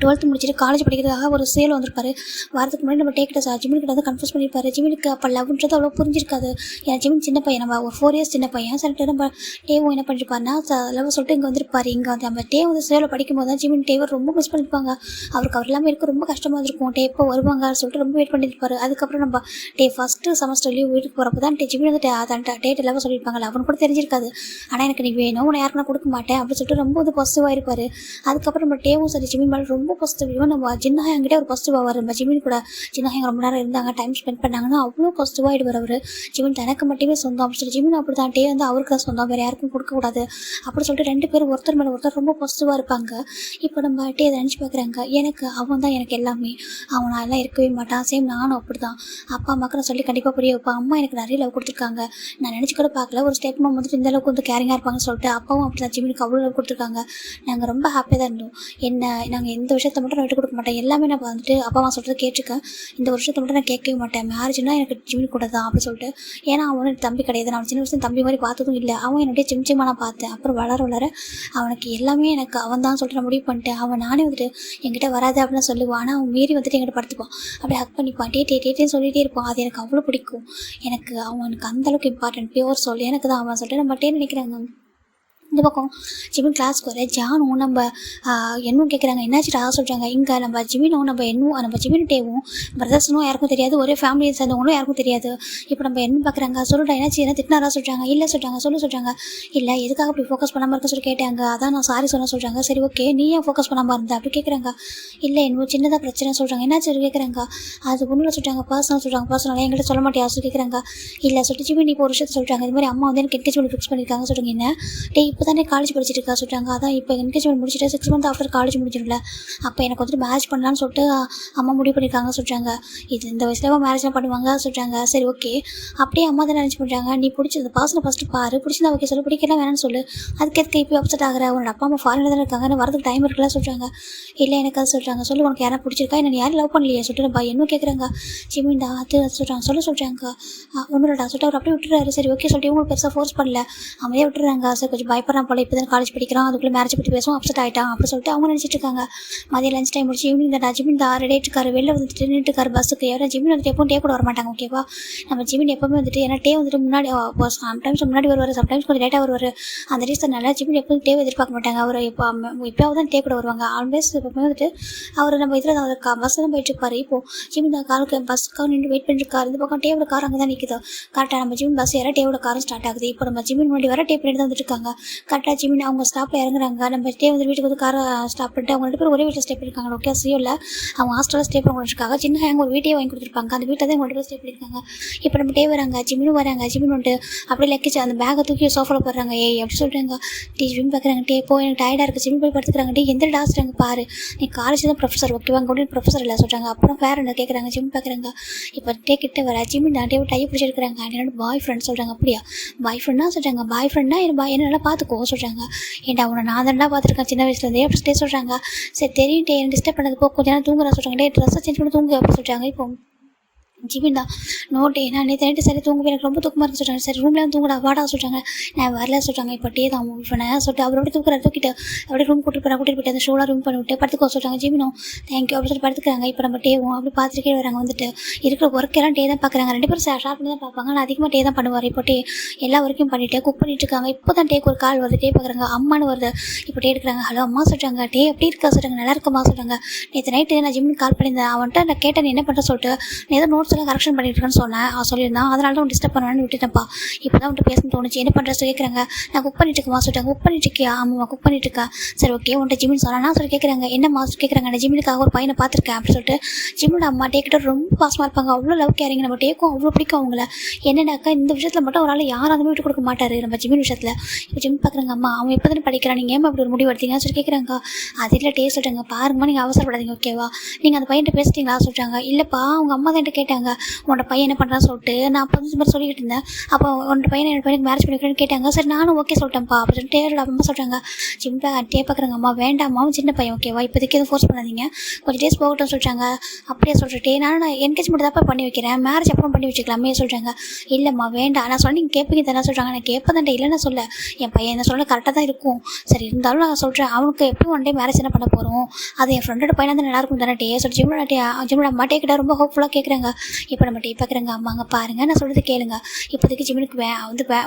12th முடிச்சுட்டு காலேஜ் படிக்கிறதுக்காக ஒரு சேல் வந்திருப்பாரு. வரதுக்கு முன்னாடி நம்ம டேக்கிட்ட ஜிம்மின்கிட்ட வந்து கன்ஃபியூஸ் பண்ணியிருப்பாரு. ஜிம்மினுக்கு அப்போ லவ்ன்றது அவ்வளோ புரிஞ்சிருக்காது. ஏன்னா ஜிம்மின் சின்ன பையன், நம்ம ஒரு 4 இயர்ஸ் சின்ன பையன். சொல்லிட்டு நம்ம டேவும் என்ன பண்ணிருப்பாருன்னா லவ் சொல்லிட்டு இங்கே வந்திருப்பாரு. இங்கே வந்து நம்ம டே வந்து சேலை படிக்கும்போது தான் ஜிம்மின் டேவர் ரொம்ப மிஸ் பண்ணியிருப்பாங்க. அவருக்கு அவர் எல்லாமே இருக்க ரொம்ப கஷ்டமாக இருக்கும். டே எப்போ வருவாங்க சொல்லிட்டு ரொம்ப வெயிட் பண்ணியிருப்பாரு. அதுக்கப்புறம் நம்ம டே ஃபஸ்ட்டு செமஸ்டர் லீவ் வீட்டுக்கு போகிறப்ப தான் ஜிம்மின் வந்து டேட் லவ் சொல்லியிருப்பாங்க. அவனு கூட தெரிஞ்சிருக்காது. ஆனால் எனக்கு நீ வேணும், உன்னை யாருக்குன்னா கொடுக்க மாட்டேன் அப்படின்னு சொல்லிட்டு ரொம்ப வந்து பாசிட்டிவாக இருப்பார். அதுக்கப்புறம் நம்ம டேவும் சரி ஜிம்மின் மேலே ரொம்ப பாசிட்டிவ். நம்ம ஜின்னாகிட்ட ஒரு பாசிட்டிவ் ஆவார். நம்ம ஜிம்மின் கூட ஜின்னாக ரொம்ப நேரம் இருந்தாங்க, டைம் ஸ்பெண்ட் பண்ணாங்கன்னா அவ்வளோ பாசிட்டிவ் ஆகிடுவார் அவர். ஜிம்மின் தனக்கு மட்டுமே சொந்தம் அப்படின்னு சொல்லி ஜிம்மின் அப்படி தான் டே வந்து அவருக்கு தான் சொந்தம், வேறு யாருக்கும் கொடுக்கக்கூடாது அப்படி சொல்லிட்டு 2 பேரும் ஒருத்தர் மேலே ஒருத்தர் ரொம்ப பாசிட்டிவாக இருப்பாங்க. இப்போ நம்ம டே அதை நினச்சி பார்க்குறாங்க, எனக்கு அவன் தான் எனக்கு எல்லாமே, அவன் நான் எல்லாம் இருக்கவே மாட்டான். சேம் நானும் அப்படி தான். அப்பா அம்மாவுக்கு நான் சொல்லி கண்டிப்பாக புரிய வைப்பேன். அம்மா எனக்கு நிறைய லவ் கொடுத்துருக்காங்க, நான் நினச்சி கூட பார்க்கல ஒரு ஸ்டெப் அம்மா வந்துட்டு இந்த அளவுக்கு வந்து கேரிங்காக இருப்பாங்கன்னு சொல்லிட்டு. அப்பாவும் அப்படி தான் ஜிம்மினுக்கு அவ்வளோ லவ் கொடுத்துருக்காங்க. நாங்கள் ரொம்ப ஹாப்பியாக தான் இருந்தோம். நாங்கள் எந்த விஷயத்தை மட்டும் நான் விட்டு கொடுக்க மாட்டேன், எல்லாமே நான் வந்துட்டு அப்பா அம்மா சொல்கிறது கேட்டிருக்கேன். இந்த வருஷத்தை மட்டும் நான் கேட்கவே மாட்டேன். மேரேஜ்னா எனக்கு ஜிம்மின் கூட தான் அப்படி சொல்லிட்டு. ஏன்னா அவன் எனக்கு தம்பி கிடையாது, நான் சின்ன வயசுல தம்பி மாதிரி பார்த்ததும் இல்லை. அவன் என்னுடைய சிம்மா நான் பார்த்தேன். அப்புறம் வளர அவனுக்கு எல்லாமே எனக்கு அவன் தான் சொல்லிட்டு நான் முடிவு பண்ணிட்டேன். அவன் நானே வந்துட்டு என்கிட்ட வராது அப்படின்னு சொல்லுவான். ஆனால் அவன் மீறி வந்துட்டு என்கிட்ட படுத்துப்பான், அப்படியே ஹக் பண்ணிப்பான், டேட்டேன்னு சொல்லிகிட்டே இருப்பான். அது எனக்கு அவ்வளோ பிடிக்கும். அவனுக்கு அந்தளவுக்கு இம்பார்ட்டன்ட், பியூர் சொல் எனக்கு தான் அவன் சொல்லிட்டு நம்ம நினைக்கிறாங்க. இந்த பக்கம் ஜிம்மின் கிளாஸ்க்கு வர ஜானும் நம்ம என்னும் கேட்குறாங்க, என்னாச்சுடா சொல்கிறாங்க. இங்கே நம்ம ஜிம்மினும் நம்ம ஜிம்மின் டேவும் பிரதர்ஸ்னும் யாருக்கும் தெரியாது, ஒரே ஃபேமிலியை சேர்ந்தவங்களும் யாருக்கும் தெரியாது. இப்போ நம்ம என்ன பார்க்குறாங்க, சொல்லிட்டா என்னாச்சு, என்ன திட்டினாரா சொல்கிறாங்க. இல்லை சொல்கிறாங்க, சொல்கிறாங்க. இல்லை எதுக்காக அப்படி ஃபோக்கஸ் பண்ணாமல் இருக்க சொல்லி கேட்டாங்க. அதான் நான் சாரி சொல்கிறாங்க. சரி ஓகே, நீ ஏன் ஃபோக்கஸ் பண்ணாமல் இருந்த அப்படி கேட்குறாங்க. இல்லை இன்னும் சின்னதாக பிரச்சனை சொல்கிறாங்க. என்னாச்சு சொல்லி கேட்குறாங்க. அது ஒன்றும் சொல்கிறாங்க, பர்சனலாக என்கிட்ட சொல்ல மாட்டியா சொல்லி கேட்குறாங்க. இல்லை சொல்லிட்டு ஜிம்மின் இப்போ ஒரு விஷயத்தை சொல்கிறாங்க, இது மாதிரி அம்மா வந்து எனக்கு என்கேஜ்மெண்ட் ஃபிக்ஸ் பண்ணியிருக்காங்க சொல்கிறாங்க. என்ன டே இப்போ தானே காலேஜ் படிச்சுட்டு இருக்கா சொல்கிறாங்க. அதான் இப்போ என்கேஜ்மெண்ட் முடிச்சுட்டு 6 months ஆஃப்டர் காலேஜ் முடிஞ்சிடல, அப்போ எனக்கு வந்துட்டு மேரேஜ் பண்ணலான்னு சொல்லிட்டு அம்மா முடிவு பண்ணியிருக்காங்க சொல்கிறாங்க. இது இந்த வயசுல மேரேஜ்லாம் பண்ணுவாங்க சொல்கிறாங்க. சரி ஓகே, அப்படியே அம்மா தான் நினச்சி பண்ணுறாங்க. நீ பிடிச்சது பாசனை ஃபஸ்ட்டு பாரு, பிடிச்சிருந்தா ஓகே சொல்லு, பிடிக்கலாம் வேணான்னு சொல்லு, அதுக்கேற்க இப்போ அப்செட் ஆகிற உன்னோட அப்பா அம்மா ஃபாரினில் தானே இருக்காங்க, வரதுக்கு டைம் இருக்கலாம் சொல்கிறாங்க. இல்லை எனக்கு அது சொல்கிறாங்க. சொல்லு உனக்கு யாரும் பிடிச்சிருக்கா, என்ன யாரும் லவ் பண்ணலையே சொல்லிட்டு நம்ம என்ன கேட்குறாங்க. ஜிம்மின்டா அது சொல்கிறாங்க. சொல்கிறாங்க. ஒன்றுடா சொல்லிட்டு அவர் அப்படியே விட்டுறாரு. சரி ஓகே சொல்லிட்டு இவங்களுக்கு பெருசாக ஃபோர்ஸ் பண்ணல, அமைதியாக விட்டுறாங்க. சார் கொஞ்சம் பயப்படுறான் போல, இப்போ தான் காலேஜ் படிக்கிறான், அதுக்குள்ளே மேரேஜ் பற்றி பேசுவோம், அப்செட் ஆகிட்டான் அப்படி சொல்லிட்டு அவங்க நினச்சிட்டு இருக்காங்க. மதியம் லஞ்ச் டைம் முடிச்சு ஈவினிங் தான் ஜிம்மின் ரெடி ஆகிட்டுருக்காரு, வெளில வந்துட்டு நின்றுட்டுருக்காரு பஸ்ஸுக்கு. ஏன்னா ஜிம்மின் வந்துட்டு எப்பவும் டே கூட வர மாட்டாங்க ஓகேவா. நம்ம ஜிம்மின் எப்பவுமே வந்துட்டு ஏன்னா டே வந்துட்டு முன்னாடி சம்டைம்ஸ் முன்னாடி வருவார், சம்டைம்ஸ் கொஞ்சம் லேட்டாக வருவார். அந்த ரீசன்னால ஜிம்மின் எப்போதும் டே எதிர்பார்க்க மாட்டாங்க. அவர் எப்போயாவது தான் டே கூட வருவாங்க. ஆல்வேஸ் எப்பவுமே வந்துட்டு அவர் நம்ம இதில் பஸ்ஸில் தான் போயிட்டு இருப்பார். இப்போது ஜிம்மின் காருக்கு பஸ்ஸுக்காக நின்று வெயிட் பண்ணிருக்காரு. இந்த பக்கம் டேவோட கார் அங்கே தான் நிற்குது. கரெக்டாக நம்ம ஜிம்மின் பஸ் ஏற டேவோட காரும் ஸ்டார்ட் ஆகுது. இப்போ நம்ம ஜிம்மின் முன்னாடி வர டே பண்ணிட்டு தான் வந்துட்டு இருக்காங்க. கரெக்டாக ஜிம்மின் அவங்க ஸ்டாப்பில் இறங்குறாங்க. நம்ம டே வந்து வீட்டுக்கு வந்து காரை ஸ்டாப் பண்ணிட்டு அவங்க 2 பேரும் ஒரே வீட்டில் ஸ்டே பண்ணியிருக்காங்க. ஓகே இல்லை அவங்க ஹாஸ்டலில் ஸ்டே பண்ணிருக்காங்க. சின்ன அவங்க ஒரு வீட்டையே வாங்கி கொடுத்துருப்பாங்க. அந்த வீட்டில் தான் அவங்க 2 பேரும் ஸ்டே பண்ணியிருக்காங்க. இப்போ நம்ம டே வராங்க, ஜிம்மினும் வராங்க. ஜிம்மின் வந்துட்டு அப்படியே லக்கேஜ் அந்த பேக்கை தூக்கி சோஃபாவில் போடுறாங்க. அப்படி சொல்கிறாங்க. ஜிம்மின் பார்க்குறாங்க. டே போய் எனக்கு டயர்டாக இருக்குது, ஜிம்மின் போய் படுத்துக்கிறாங்க. டே எந்த டாஸ்ட்டாங்க பாரு, நீ காலேஜ் தான் ப்ரொஃபஸர் ஓகேவா, அங்கே கூட ப்ரொஃபஸர் இல்லை சொல்கிறாங்க. அப்புறம் வேறு என்ன கேட்குறாங்க. ஜிம்மின் பார்க்குறாங்க. இப்போ டே கிட்ட வர ஜிம்மின் டே டையை பிடிச்சிருக்கிறாங்க. என்னோட பாய் ஃப்ரெண்ட் சொல்கிறாங்க. அப்படியா பாய் ஃப்ரெண்டாக சொல்கிறாங்க. பாய் ஃப்ரெண்டா என்ன நல்லா பார்த்துக்கோ சொல்கிறாங்க. ஏன்டா அவனை நான் தானடா பார்த்துருக்கேன் சின்ன வயசுலேருந்தே அப்படி ஸ்டே சொல்கிறாங்க. சரி தெரியும் டே டிஸ்டர்ப் பண்ணது போ, கொஞ்சம் நேரம் தூங்குறா சொல்கிறாங்க. டே ட்ரெஸ்ஸை சேஞ்ச் பண்ணி தூங்கு அப்படி சொல்கிறாங்க. இப்போ ஜிமின் தான் நோட்டே நான் நேற்று நைட்டு சரி தூங்குவேன், எனக்கு ரொம்ப தூக்கமாக இருக்கு சொல்கிறாங்க. சரி ரூம்ல வந்து தூங்கடா வாடா சொல்கிறாங்க. நான் வரல சொல்கிறாங்க. இப்போ டே தான் இப்போ நான் சொல்லிட்டு அவரோட தூக்கிட்டு அப்படியே ரூம் கூட்டிட்டு போயிட்டு அந்த ஷோலாம் ரூம் பண்ணி விட்டு படுத்துக்கோ சொல்கிறாங்க. ஜிமினும் தேங்க்யூ அப்படி சொல்லி படுத்துக்கிறாங்க. இப்போ நம்ம டேவும் அப்படி பார்த்துருக்கே வராங்க. வந்துட்டு இருக்கிற ஒர்க்கெல்லாம் டே தான் பார்க்குறாங்க. 2 பேரும் ஷார்ட் பண்ணி தான் பார்ப்பாங்க. நான் அதிகமாக டே தான் பண்ணுவார். இப்போ டே எல்லா ஒர்க்கையும் பண்ணிவிட்டு குக் பண்ணிட்டு இருக்காங்க. இப்போ தான் டேக்கு ஒரு கால் வருது. டே பார்க்குறாங்க, அம்மானு வருது. இப்போ டே எடுக்கிறாங்க. ஹலோ அம்மா சொல்கிறாங்க. டே எப்படி இருக்கா சொல்கிறாங்க. நல்லா இருக்கம்மா சொல்கிறாங்க. நேற்று நைட்டு நான் ஜிம்முக்கு கால் பண்ணியிருந்தேன், அவன்கிட்ட நான் கேட்டேன் நீ என்ன பண்ணுற சொல்லிட்டு, நீ ஏதோ நோட்ஸ் எல்லாம் கரெக்ஷன் பண்ணிட்டு இருக்கேன்னு சொன்னேன். அவன் சொல்லியிருந்தான், அதனால தான் டிஸ்டர்ப் பண்ணுவேன்னு விட்டுட்டேன்ப்பா. இப்போ தான் உன்ட்டு பேசணும்னு தோணுச்சு. என்ன பண்ணுறது கேட்குறாங்க. நான் குக் பண்ணிட்டு இருக்கேன் சொல்லிட்டாங்க. குக் பண்ணிட்டு இருக்கியா? ஆமாம் குக் பண்ணிட்டு இருக்கா. சரி ஓகே உன்ட்ட ஜிம்மின்னு சொன்னா சொல்லி கேட்குறாங்க. என்ன மாஸ்டர் கேட்குறாங்க. நான் ஜிம்முக்காக ஒரு பையனை பார்த்துருக்கேன் அப்படின்னு சொல்லிட்டு ஜிம்மோட அம்மா டேக்கிட்ட ரொம்ப பாசமாக இருப்பாங்க. அவ்வளோ லவ் கேரிங்க. நம்ம டேக்கும் அவ்வளோ பிடிக்கும் அவங்கள. என்னடாக்கா இந்த விஷயத்தில் மட்டும் ஒரு ஆள் யாராலுமே விட்டு கொடுக்க மாட்டார் நம்ம ஜிம்மின் விஷயத்தில். இப்போ ஜிம் பார்க்குறாங்க. அம்மா அவன் எப்போ தானே படிக்கிறான், நீங்கள் ஏன் அப்படி ஒரு முடிவு எடுத்தீங்கன்னு சொல்லி கேட்குறாங்க. அது இல்லை டே சொல்கிறாங்க. பாருங்கம்மா நீங்கள் அவசரப்படாதீங்க ஓகேவா, நீங்கள் அந்த பையன்ட்ட பேசிட்டீங்களா சொல்கிறாங்க. இல்லைப்பா அவங்க அம்மா தான் கேட்டாங்க உன்னோட பையன் என்ன பண்ணுறான்னு சொல்லிட்டு. நான் அப்போ இந்த மாதிரி சொல்லிக்கிட்டு இருந்தேன். அப்போ உன்னோட பையனை என்னோட பையனுக்கு மேரேஜ் பண்ணிக்கிறேன்னு கேட்டாங்க. சரி நானும் ஓகே சொல்லிட்டேன்ப்பா அப்படின்னு சொல்லிட்டு டேரோட அம்மா சொல்கிறாங்க. ஜிம் டே பார்க்குறாங்க. அம்மா வேண்டாம்மா அவன் சின்ன பையன் ஓகேவா, இப்போதைக்கு எதுவும் ஃபோர்ஸ் பண்ணாதீங்க, கொஞ்சம் டேஸ் போகட்டும் சொல்கிறாங்க. அப்படியே சொல்லிட்டு நான் என்கேஜ்மெண்ட் தான் பண்ணி வைக்கிறேன், மேரேஜ் அப்புறம் பண்ணி வச்சுக்கலாமே சொல்கிறாங்க. இல்லைம்மா வேண்டாம் நான் சொன்ன நீங்கள் கேட்பீங்க தானே சொல்கிறாங்க. நான் கேட்பதான் இல்லைன்னு சொல்ல, என் பையன் என்ன சொல்ல கரெக்டாக தான் இருக்கும். சரி இருந்தாலும் நான் சொல்கிறேன் அவனுக்கு எப்பயும் ஒன் டே மேரேஜ் என்ன பண்ண போகிறோம், அது என் ஃப்ரெண்டோட பையனாக தான் நல்லாயிருக்கும் தானே டே சொல்லி ஜிம்மோட அம்மா டே கிட்ட ரொம்ப ஹோப்ஃபுல்லாக கேட்குறாங்க. இப்போ நம்ம டே பார்க்குறாங்க. அம்மாங்க பாருங்கள் நான் சொல்கிறது கேளுங்க, இப்போதைக்கு ஜிம்முக்கு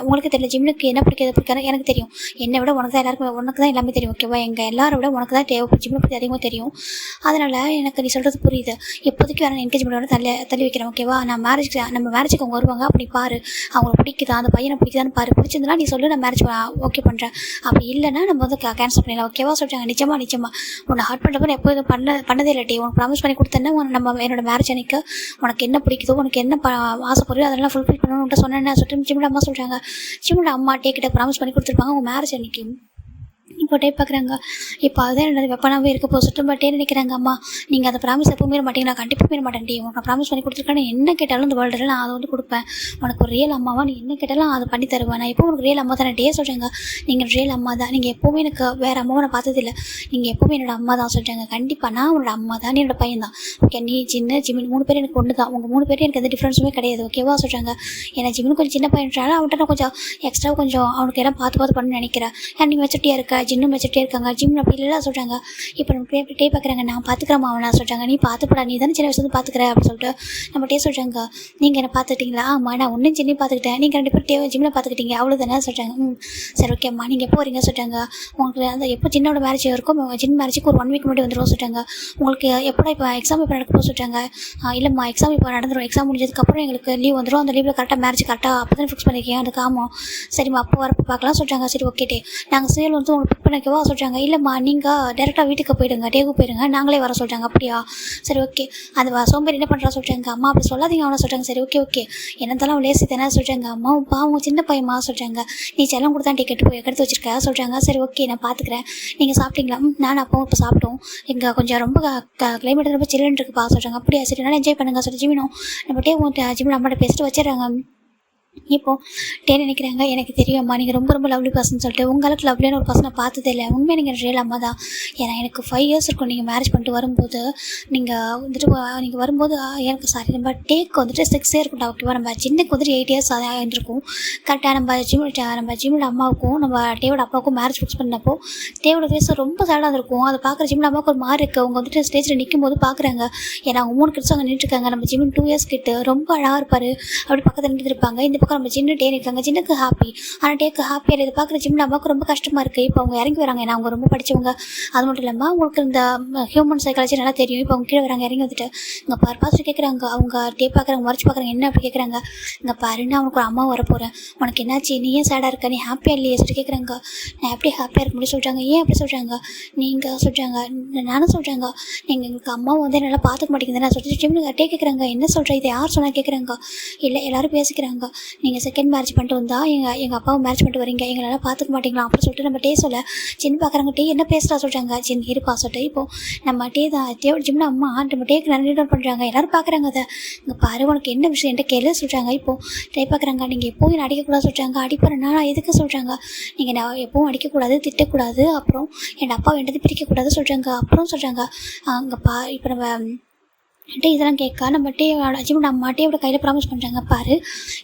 உங்களுக்கு தெரியல ஜிம்முக்கு என்ன பிடிக்காது எனக்கு தெரியும். என்னை விட உனக்கு தான் எல்லாருக்கும் உனக்கு தான் எல்லாமே தெரியும் ஓகேவா, எங்கள் எல்லாரை விட உனக்கு தான் ஜிம்மை பற்றி அதிகமாக தெரியும். அதனால் எனக்கு நீ சொல்கிறது புரியுது. இப்போதைக்கு வேறு என்கேஜ்மெண்ட்டோட தள்ளி வைக்கிறேன் ஓகேவா. நம்ம மேரேஜுக்கு அவங்க வருவாங்க, அப்படி பாரு அவங்களை பிடிக்குதா அந்த பையனை பிடிக்குதான்னு பாரு, பிடிச்சிருந்தா நீ சொல்லு நான் மேரேஜ் ஓகே பண்ணுறேன், அப்படி இல்லைன்னா நம்ம வந்து கேன்சல் பண்ணிடலாம் ஓகேவா சொல்கிறாங்க. நிச்சயமாக உன்னை ஹர்ட் பண்ணுறப்ப எப்போ இது பண்ணதே இல்லாட்டி உனக்கு ப்ராமிஸ் பண்ணி கொடுத்தேன்னா நம்ம என்னோட மேரேஜ் அன்னைக்கு உனக்கு என்ன பிடிக்குதோ உனக்கு என்ன ஆசைப்படுறோ அதெல்லாம் ஃபுல்ஃபில் பண்ணணும்னு சொன்னேன்னு சொல்லிட்டு ஜிம்மோட அம்மா சொல்கிறாங்க. ஜிம்மோட அம்மா டேக்கிட்ட ப்ராமிஸ் பண்ணி கொடுத்துருப்பாங்க உங்கள் மேரேஜ் அன்னைக்கு. இப்போ டே பார்க்குறாங்க. இப்போ அதுதான் என்னோட வெப்பனாகவே இருக்க போக சுட்டு பட்டே நினைக்கிறாங்க. அம்மா நீங்கள் அதை ப்ராமிஸ் எப்போ மீற மாட்டீங்க, நான் கண்டிப்பாக மீற மாட்டேன் டி, உனக்கு ப்ராமிஸ் பண்ணி கொடுத்துருக்கேன், என்ன கேட்டாலும் இந்த வேர்ல்டில் நான் அதை வந்து கொடுப்பேன், உனக்கு ஒரு ரியல் அம்மாவா நீ என்ன கேட்டாலும் அதை பண்ணி தருவேன், நான் எப்போ உனக்கு ரியல் அம்மா தானே டே சொல்கிறாங்க. நீங்கள் ரியல் அம்மா தான், நீங்கள் எப்போவுமே எனக்கு வேறு அம்மாவை நான் பார்த்ததில்லை, நீங்கள் எப்போவுமே என்னோட அம்மா தான் சொல்கிறாங்க. கண்டிப்பாக நான் உன்னோட அம்மா தான், நீ என்னோட பையன் தான் ஓகே, நீ சின்ன ஜிமின் 3 பேர் எனக்கு ஒன்று தான், உங்கள் 3 பேரும் எனக்கு எந்த டிஃப்ரென்ஸுமே கிடையாது ஓகேவா சொல்கிறாங்க. ஏன்னா ஜிமின் கொஞ்சம் சின்ன பையன்றாலும் அவன்கிட்ட நான் கொஞ்சம் எக்ஸ்ட்ரா கொஞ்சம் அவனுக்கு எல்லாம் பார்த்து பண்ணணும்னு நினைக்கிறேன். ஏன்னா நீ மெச்சூரிட்டியாக இருக்கா, ஜின்னும் மெச்சூரிட்டியாக இருக்காங்க, ஜிம் அப்படி இல்லை சொல்கிறாங்க. இப்போ நம்ம டே பார்க்குறாங்க. நான் பார்த்துக்கிறேம்மா அவனா சொல்கிறாங்க. நீ பார்த்துப்படா நீ தானே சின்ன வயசுல பார்த்துக்கிற அப்படின்னு சொல்லிட்டு நம்ம டே சொல்கிறாங்க. நீங்கள் என்ன பார்த்துக்கிட்டீங்களா? ஆமாம் நான் ஒன்றும் சின்ன பார்த்துக்கிட்டேன், நீங்கள் 2 பேர் ஜிம்மில் பார்த்துக்கிட்டீங்க அவ்வளோ தானே சொல்கிறாங்க. சரி ஓகேம்மா நீங்கள் எப்போ வரீங்க சொல்கிறாங்க. உங்களுக்கு அந்த எப்போ சின்னோட மேரேஜ் இருக்கும், ஜிம் மேரேஜுக்கு ஒரு 1 வீக் முன்னாடி வந்துடும் சொல்கிறாங்க. உங்களுக்கு எப்போ இப்போ எக்ஸாம் இப்போ நடக்க போக சொல்கிறாங்க. இல்லைம்மா எக்ஸாம் இப்போ நடந்துடும், எக்ஸாம் முடிஞ்சதுக்கப்புறம் எங்களுக்கு லீவ் வந்துடும், அந்த லீவில் கரெக்டாக மேரேஜ் கரெக்டாக அப்போ தான் ஃபிக்ஸ் பண்ணியிருக்கேன் அதுக்கு. ஆமாம் சரிம்மா அப்போ வரப்போ பார்க்கலாம் சொல்கிறாங்க. சரி ஓகே டே நாங்கள் சீரியல் வந்து உங்களுக்கு பிக் பண்ணிக்கவா சொல்கிறாங்க. இல்லைம்மா நீங்கள் டேரெக்டாக வீட்டுக்கு போயிடுங்க, டேக்கு போயிடுங்க, நாங்களே வர சொல்கிறாங்க. அப்படியா சரி ஓகே. அந்த சோம்பேறி என்ன பண்ணுறா சொல்கிறாங்க. அம்மா அப்படி சொல்லாதீங்க அவனை சொல்கிறாங்க. சரி ஓகே என்னந்தாலும் அவன் லேசி தானே சொல்கிறாங்க. அம்மா பாவம் சின்ன பையமா சொல்கிறாங்க. நீ செல்லம் கொடுத்தா டிக்கெட்டு போய் எடுத்து வச்சிருக்க சொல்கிறாங்க. சரி ஓகே நான் பார்த்துக்கிறேன். நீங்கள் சாப்பிட்டீங்களா? நானும் அப்பவும் இப்போ சாப்பிட்டோம், இங்கே கொஞ்சம் ரொம்ப கிளைமேட் ரொம்ப சில்லுன்னு இருக்குப்பா சொல்கிறாங்க. அப்படியா சரி நல்லா என்ஜாய் பண்ணுங்க சொல்லி ஜிமினும் நம்ம டே ஜிமின் அம்மாட்ட பேசிட்டு வச்சிடறாங்க. இப்போது டே நினைக்கிறாங்க. எனக்கு தெரியும் அம்மா நீங்கள் ரொம்ப லவ்லி பர்சன் சொல்லிட்டு, உங்களுக்கு லவ்லியான ஒரு பர்சனை பார்த்ததே இல்லை, உண்மையாக நீங்கள் ரியல் அம்மா தான். ஏன்னா எனக்கு 5 இயர்ஸ் இருக்கும் நீங்கள் மேரேஜ் பண்ணிட்டு வரும்போது, நீங்கள் வரும்போது எனக்கு சாரி நம்ம டேக்கு வந்துட்டு 6 இயர் இருக்கும்டா ஓகேவா, நம்ம சின்னக்கு வந்துட்டு 8 இயர்ஸ் அதான் இருந்திருக்கும் கரெக்டாக. நம்ம ஜிம்மோட அம்மாவுக்கும் நம்ம டேவோட அப்பாவுக்கும் மேரேஜ் ஃபிக்ஸ் பண்ணப்போ டேவோட ஃபேஸ் ரொம்ப சேடாக இருக்கும். அதை பார்க்குற ஜிம்மோட அம்மாவுக்கு ஒரு மாதிரி இருக்குது. அவங்க வந்துட்டு ஸ்டேஜில் நிற்கும் போது பார்க்குறாங்க. ஏன்னா அவங்க 3 கிட்ஸ் அங்கே நின்றுருக்காங்க. நம்ம ஜிம்மின் 2 இயர்ஸ் கிட்ட ரொம்ப அழகாக இருப்பார், அப்படி பக்கத்தில் நின்றுட்டு இருப்பாங்க. இந்த பக்கம் நம்ம சின்ன டே இருக்காங்க. சின்னக்கு ஹாப்பி, ஆனால் டேக்கு ஹாப்பியாக இதை பார்க்குற ஜிம்மில் அம்மாவுக்கு ரொம்ப கஷ்டமாக இருக்குது. இப்போ அவங்க இறங்கி வராங்க, ஏன்னா அவங்க ரொம்ப படித்தவங்க. அது மட்டும் இல்லாமல் அவங்களுக்கு இந்த ஹியூமன் சைக்காலஜி நல்லா தெரியும். இப்போ அவங்க கீழே வராங்க, இறங்கி வந்துட்டு இங்கே பாரு பார்த்துட்டு கேட்குறாங்க. அவங்க டே பார்க்குறாங்க, மறைச்சு பார்க்குறாங்க. என்ன அப்படி கேட்குறாங்க. இங்கே பாருன்னா அவனுக்கு ஒரு அம்மா வரப்போகிறேன், உனக்கு என்னாச்சு, நீ ஏன் சேடாக இருக்க, நீ ஹாப்பியாக இல்லையே சொல்லிட்டு கேட்குறாங்க. நான் எப்படி ஹாப்பியாக இருக்க முடியும் சொல்கிறாங்க. ஏன் அப்படி சொல்கிறாங்க. நீங்கள் சொல்கிறாங்க நானும் சொல்கிறாங்க. நீங்கள் எங்களுக்கு அம்மாவை வந்து நல்லா பார்த்துக்க மாட்டேங்குது நான் சொல்லிட்டு ஜிம்மில் டே கேட்குறாங்க. என்ன சொல்கிறேன் இதை யார் சொன்னால் கேட்குறாங்க. இல்லை எல்லோரும் பேசிக்கிறாங்க. நீங்கள் செகண்ட் மேரேஜ் பண்ணிட்டு வந்தால் எங்கள் அப்பாவை மேரேஜ் பண்ணிட்டு வரீங்க, எங்களால் பார்த்துக்க மாட்டீங்களா அப்படின்னு சொல்லிட்டு நம்ம டே சொல்ல சின்ன பார்க்குறாங்க. டே என்ன பேசுகிறா சொல்கிறாங்க. சின்ன இருப்பா சொல்லிட்டு இப்போது நம்ம டே தான் ஜிம்மில் அம்மா நம்ம டேக்கு நிறைய பண்ணுறாங்க. எல்லோரும் பார்க்குறாங்க. அதை இங்கே பாரு உனக்கு என்ன விஷயம் என்கிட்ட கேளு சொல்கிறாங்க. இப்போது டே பார்க்குறாங்க. நீங்கள் எப்போவும் என்ன அடிக்கக்கூடாது சொல்கிறாங்க. அடிப்பறேன்னா நான் எதுக்கு சொல்கிறாங்க. நீங்கள் நான் எப்பவும் அடிக்கக்கூடாது, திட்டக்கூடாது, அப்புறம் என் அப்பா வேண்டது பிரிக்கக்கூடாது சொல்கிறாங்க. அப்புறம் சொல்கிறாங்க அங்கே இப்போ நம்ம இதெல்லாம் கேட்க நம்ம அஜிமோட அம்மா டேவோட கையில் ப்ராமிஸ் பண்ணுறாங்க, பாரு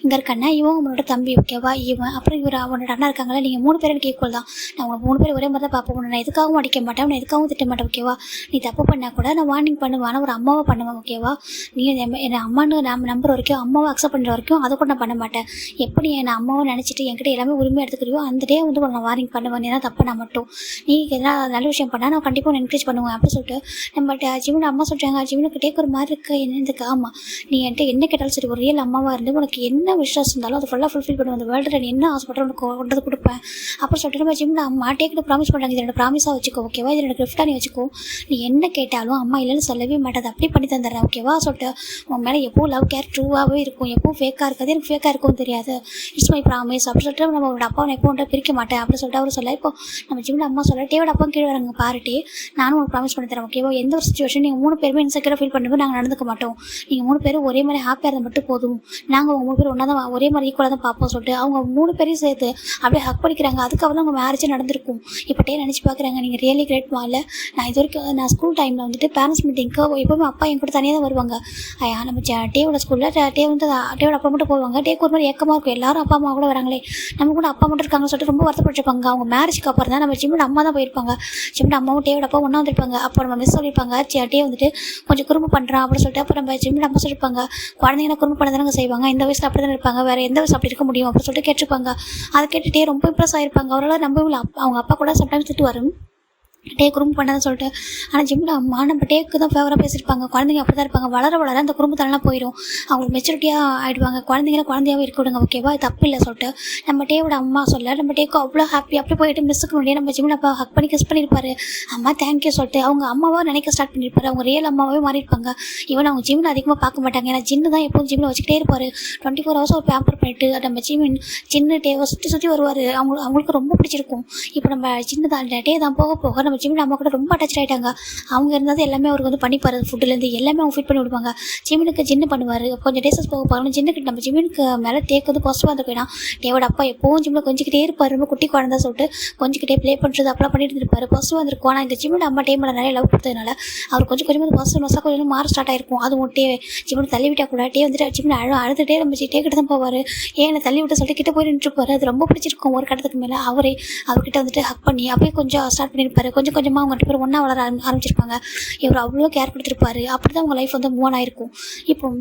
இங்கே இருக்கண்ணா இவன் உங்களோட தம்பி ஓகேவா, இவன் அப்புறம் இவர் அவனோட அண்ணா இருக்காங்களா, நீங்கள் 3 பேரும் எனக்கு ஈக்குவல் தான், நான் உங்களை 3 பேர் ஒரே மாதிரி தான் பார்ப்போம், நான் எதுக்காகவும் அடிக்க மாட்டேன், நான் எதுக்காகவும் திட்ட மாட்டேன் ஓகேவா, நீ தப்பு பண்ணால் கூட நான் வார்னிங் பண்ணுவேன், ஆனால் ஒரு அம்மாவை பண்ணுவேன் ஓகேவா, நீ என்னை அம்மானு நான் நம்புற வரைக்கும், அம்மாவை அக்செப்ட் பண்ணுற வரைக்கும் அதை கூட நான் பண்ண மாட்டேன், எப்படி என்னை அம்மாவை நினச்சிட்டு என்கிட்ட எல்லாமே உரிமையாக எடுத்துக்கிறியோ அந்த டே வந்து நான் வார்னிங் பண்ணுவேன், ஏன்னா தப்பு நான் மட்டும் நீ எதனா நல்ல விஷயம் பண்ணால் நான் கண்டிப்பாக என்கரேஜ் பண்ணுவேன் அப்படின்னு சொல்லிட்டு நம்ம ஜிவனோட அம்மா சொல்கிறாங்க. ஜிவனுக்கு டேக்கு ஒரு மாதிரி இருக்குது என்னதுக்கு, ஆமாம் நீ என்கிட்ட என்ன கேட்டாலும் சரி, ஒரு ரியல் அம்மாவாக இருந்து உனக்கு என்ன விஷயம் இருந்தாலும் அதை ஃபுல்லாக ஃபுல்ஃபில் பண்ணுவேன், அந்த வேர்ல்டில் நீ என்ன ஆசைப்பட்ற உனக்கு கொண்டது கொடுப்பேன் அப்படின்னு சொல்லிட்டு நம்ம ஜிம்ல அம்மா டேக்கிட்ட ப்ராமிஸ் பண்ணுறாங்க, இது என்னோட ப்ராமிஸாக வச்சுக்கோ ஓகேவா, இது என்னோட கிஃப்டாக நீ வச்சுக்கோ, நீ என்ன கேட்டாலும் அம்மா இல்லைன்னு சொல்லவே மாட்டாது, அப்படி பண்ணி தந்துடுறேன் ஓகேவா சொல்லிட்டு உன் மேலே எப்போ லவ் கேர் ட்ரூவாகவே இருக்கும், எப்போ ஃபேக்காக இருக்காது, எனக்கு ஃபேக்காக இருக்கும் தெரியாது, இட்ஸ் மை ப்ராமிஸ் அப்படின்னு சொல்லிட்டு நம்மளோட அப்பாவை நான் எப்போ பிரிக்க மாட்டேன் அப்படின்னு சொல்லிட்டு அவர் சொல்ல. இப்போ நம்ம ஜிம்ல அம்மா சொல்ல டேவோட அப்பா கீழே வராங்க, பாருட்டே நானும் உனக்கு ப்ராமிஸ் பண்ணி தரேன் ஓகேவா, எந்த ஒரு சுச்சுவேஷன் நீங்கள் 3 பேருமே இன்செக்யூராக ஃபீல் பண்ணும்போது நாங்கள் நடந்துக்க மாட்டோம், நீங்கள் 3 பேரும் ஒரே மாதிரி ஹாப்பியாக இருந்தால் மட்டும் போதும், நாங்கள் உங்கள் 3 பேர் ஒன்றா தான் ஒரே மாதிரி ஈக்குவலாக தான் பார்ப்போம் சொல்லிட்டு அவங்க 3 பேரையும் சேர்த்து அப்படியே ஹக் பண்ணிக்கிறாங்க. அதுக்கப்புறம் அவங்க மேரேஜே நடந்திருக்கும். இப்போட்டே நினச்சி பார்க்குறாங்க, நீங்கள் ரியலி கிரேட் மால. நான் இது வரைக்கும் நான் ஸ்கூல் டைமில் வந்துட்டு பேரண்ட்ஸ் மீட்டிங்க்கு எப்போவுமே அப்பா என் கூட தனியாக தான் வருவாங்க. நம்ம டேவோட ஸ்கூலில் டே வந்து டேவோட அப்பா மட்டும் போவாங்க. டேக்கு ஒரு மாதிரி ஏக்கமாக இருக்கும், எல்லாரும் அப்பா அம்மா கூட வராங்களே, நம்ம கூட அப்பா மட்டும் இருக்காங்கன்னு சொல்லிட்டு ரொம்ப வருத்தப்பட்டிருப்பாங்க. அவங்க மேரேஜ்க்கு அப்புறம் தான் நம்ம ஜிம்மோட அம்மா தான் போயிருப்பாங்க. ஜிம்மோட அம்மாவும் டேவோட அப்பா ஒன்றா வந்திருப்பாங்க. அப்போ நம்ம மிஸ் சொல்லியிருப்பாங்க, டே வந்துட்டு கொஞ்சம் குறும்பு பண்ணுறான் அப்படின்னு சொல்லிட்டு. அப்போ நம்ம ஜிம்மோட அம்மா சொல்லியிருப்பாங்க, குழந்தைங்க குறும்பு பண்ண தானே செய்வாங்க, இந்த வயசில் அப்படி தானே இருப்பாங்க, வேறு எந்த வயசு அப்படி இருக்க முடியும் அப்படின்னு சொல்லிட்டு கேட்டிருப்பாங்க. அதை கேட்டுகிட்டே ரொம்ப இம்ப்ரெஸ் ஆகிருப்பாங்க. அவரால் நம்பவே அவங்க அப்பா கூட சம்டைம்ஸ் திட்டு வரும், டே குறும்பு பண்ணான்னு சொல்லிட்டு. ஆனால் ஜிம்மில் அம்மா நம்ம டேக்கு தான் ஃபேவராக பேசியிருப்பாங்க. குழந்தைங்க அப்படி தான் இருப்பாங்க, வளர வளர அந்த குறும்புத்தனம்லாம் போயிடும், அவங்களுக்கு மெச்சூரிட்டியாக ஆகிடுவாங்க, குழந்தையாகவே இருக்க விடுங்க ஓகேவா, இது தப்பு இல்லை சொல்லிட்டு நம்ம டேவோட அம்மா சொல்ல. நம்ம டேக்கு அவ்வளோ ஹாப்பி, அப்படி போயிட்டு மிஸ்ஸுக்கு முன்னாடியே நம்ம ஜிம்மில் அப்பா ஹக் பண்ணி கிஸ் பண்ணியிருப்பாரு. அம்மா தேங்க்யூ சொல்லிட்டு அவங்க அம்மாவாக நினைக்க ஸ்டார்ட் பண்ணியிருப்பாரு. அவங்க ரியல் அம்மாவே மாறியிருப்பாங்க. ஈவன் அவங்க ஜிம்மில் அதிகமாக பார்க்க மாட்டாங்க, ஏன்னா ஜின்னு தான் எப்போவும் ஜிம்மில் வச்சுக்கிட்டே இருப்பார். 24 ஹவர்ஸ் ஒரு பேப்பர் பண்ணிட்டு நம்ம ஜின்னு டேவை சுற்றி வருவார். அவங்களுக்கு ரொம்ப பிடிச்சிருக்கும். இப்போ நம்ம ஜின்னு தான் டே தான் போக போக நம்ம ஜிம்மில் அம்மா கூட ரொம்ப அட்டாச் ஆகிட்டாங்க. அவங்க இருந்தது எல்லாமே அவருக்கு வந்து பண்ணிப்பாரு, ஃபுட்டுலேருந்து எல்லாமே அவங்க ஃபிட் பண்ணி விடுவாங்க. ஜிம்முனுக்கு ஜின்னு பண்ணுவார். கொஞ்சம் டேஸஸ் போக போகணும் ஜின்னுக்கு நம்ம ஜிம்முனுக்கு மேலே டேக்கு வந்து பாசிட்டிவாக இருந்த போயினா டேவோட அப்பா எப்போவும் ஜிம்மில் கொஞ்சிக்கிட்டே இருப்பார். ரொம்ப குட்டி குழந்தை சொல்லிட்டு கொஞ்சிக்கிட்டே ப்ளே பண்ணுறது அப்பெல்லாம் பண்ணிட்டு இருப்பார், பாசிட்டிவாக இருந்திருக்கும். ஆனால் இந்த ஜிம்மோட அம்மா டைமில் நிறைய லவ் கொடுத்ததுனால அவர் கொஞ்சம் கொஞ்சமாக பாசிட்டிவ்னஸாக கொஞ்சம் மாற ஸ்டார்ட் ஆகிருக்கும். அது டே ஜிம்மில் தள்ளி விட்டால் கூட டே வந்துட்டு ஜிம்மில் அழுதுகிட்டே நம்ம டே கிட்ட தான் போவார். ஏன் தள்ளி விட்டு சொல்லிட்டு கிட்ட போய் நின்றுப்பார். அது ரொம்ப பிடிச்சிருக்கும். ஒரு கட்டத்துக்கு மேலே அவர்கிட்ட வந்துட்டு ஹக் பண்ணி அப்படியே கொஞ்சம் ஸ்டார்ட் பண்ணியிருப்பார். கொஞ்சம் கொஞ்சமாக அவங்க 2 பேரும் ஒன்றா வளர ஆரம்பிச்சிருப்பாங்க. இவர் அவ்வளோ கேர் கொடுத்துருப்பாரு. அப்படி தான் அவங்க லைஃப் வந்து மூவ் ஆன் ஆகிருக்கும். இப்போ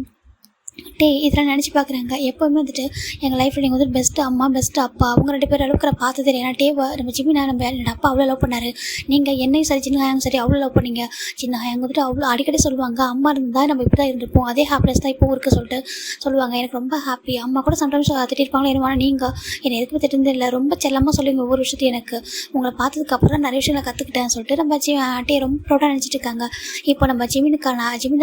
இதெல்லாம் நினச்சி பார்க்குறாங்க. எப்போவுமே வந்துட்டு எங்கள் லைஃப்பில் நீங்கள் வந்து பெஸ்ட்டு அம்மா பெஸ்ட்டு அப்பா அவங்க 2 பேர் அளவுக்கு நான் பார்த்தது இல்லை. ஏன்னா டேவை நம்ம ஜிமினா நம்ம என்னோட அப்பா அவ்வளோ லவ் பண்ணார். நீங்கள் என்னையும் சரி சின்ன ஹாயாங்க சரி அவ்வளோ லவ் பண்ணீங்க. சின்ன ஹாயாங்க வந்துட்டு அவ்வளோ அடிக்கடி சொல்லுவாங்க, அம்மா இருந்தால் நம்ம இப்படி தான் இருந்திருப்போம், அதே ஹாப்பினஸ் தான் இப்போ இருக்குது சொல்லிட்டு சொல்லுவாங்க. எனக்கு ரொம்ப ஹாப்பி. அம்மா கூட சம்டைம்ஸ் திட்டிருப்பாங்களே என்ன, நீங்கள் என்னை எதுக்குமே திட்டிருந்தே இல்லை, ரொம்ப செல்லமாக சொல்லுவீங்க ஒவ்வொரு விஷயத்தையும். எனக்கு உங்களை பார்த்ததுக்கப்புறம் தான் நிறைய விஷயங்களை கற்றுக்கிட்டேன் சொல்லிட்டு நம்ம டே ரொம்ப ப்ரௌடாக நினச்சிட்டு இருக்காங்க. இப்போ நம்ம ஜிமின்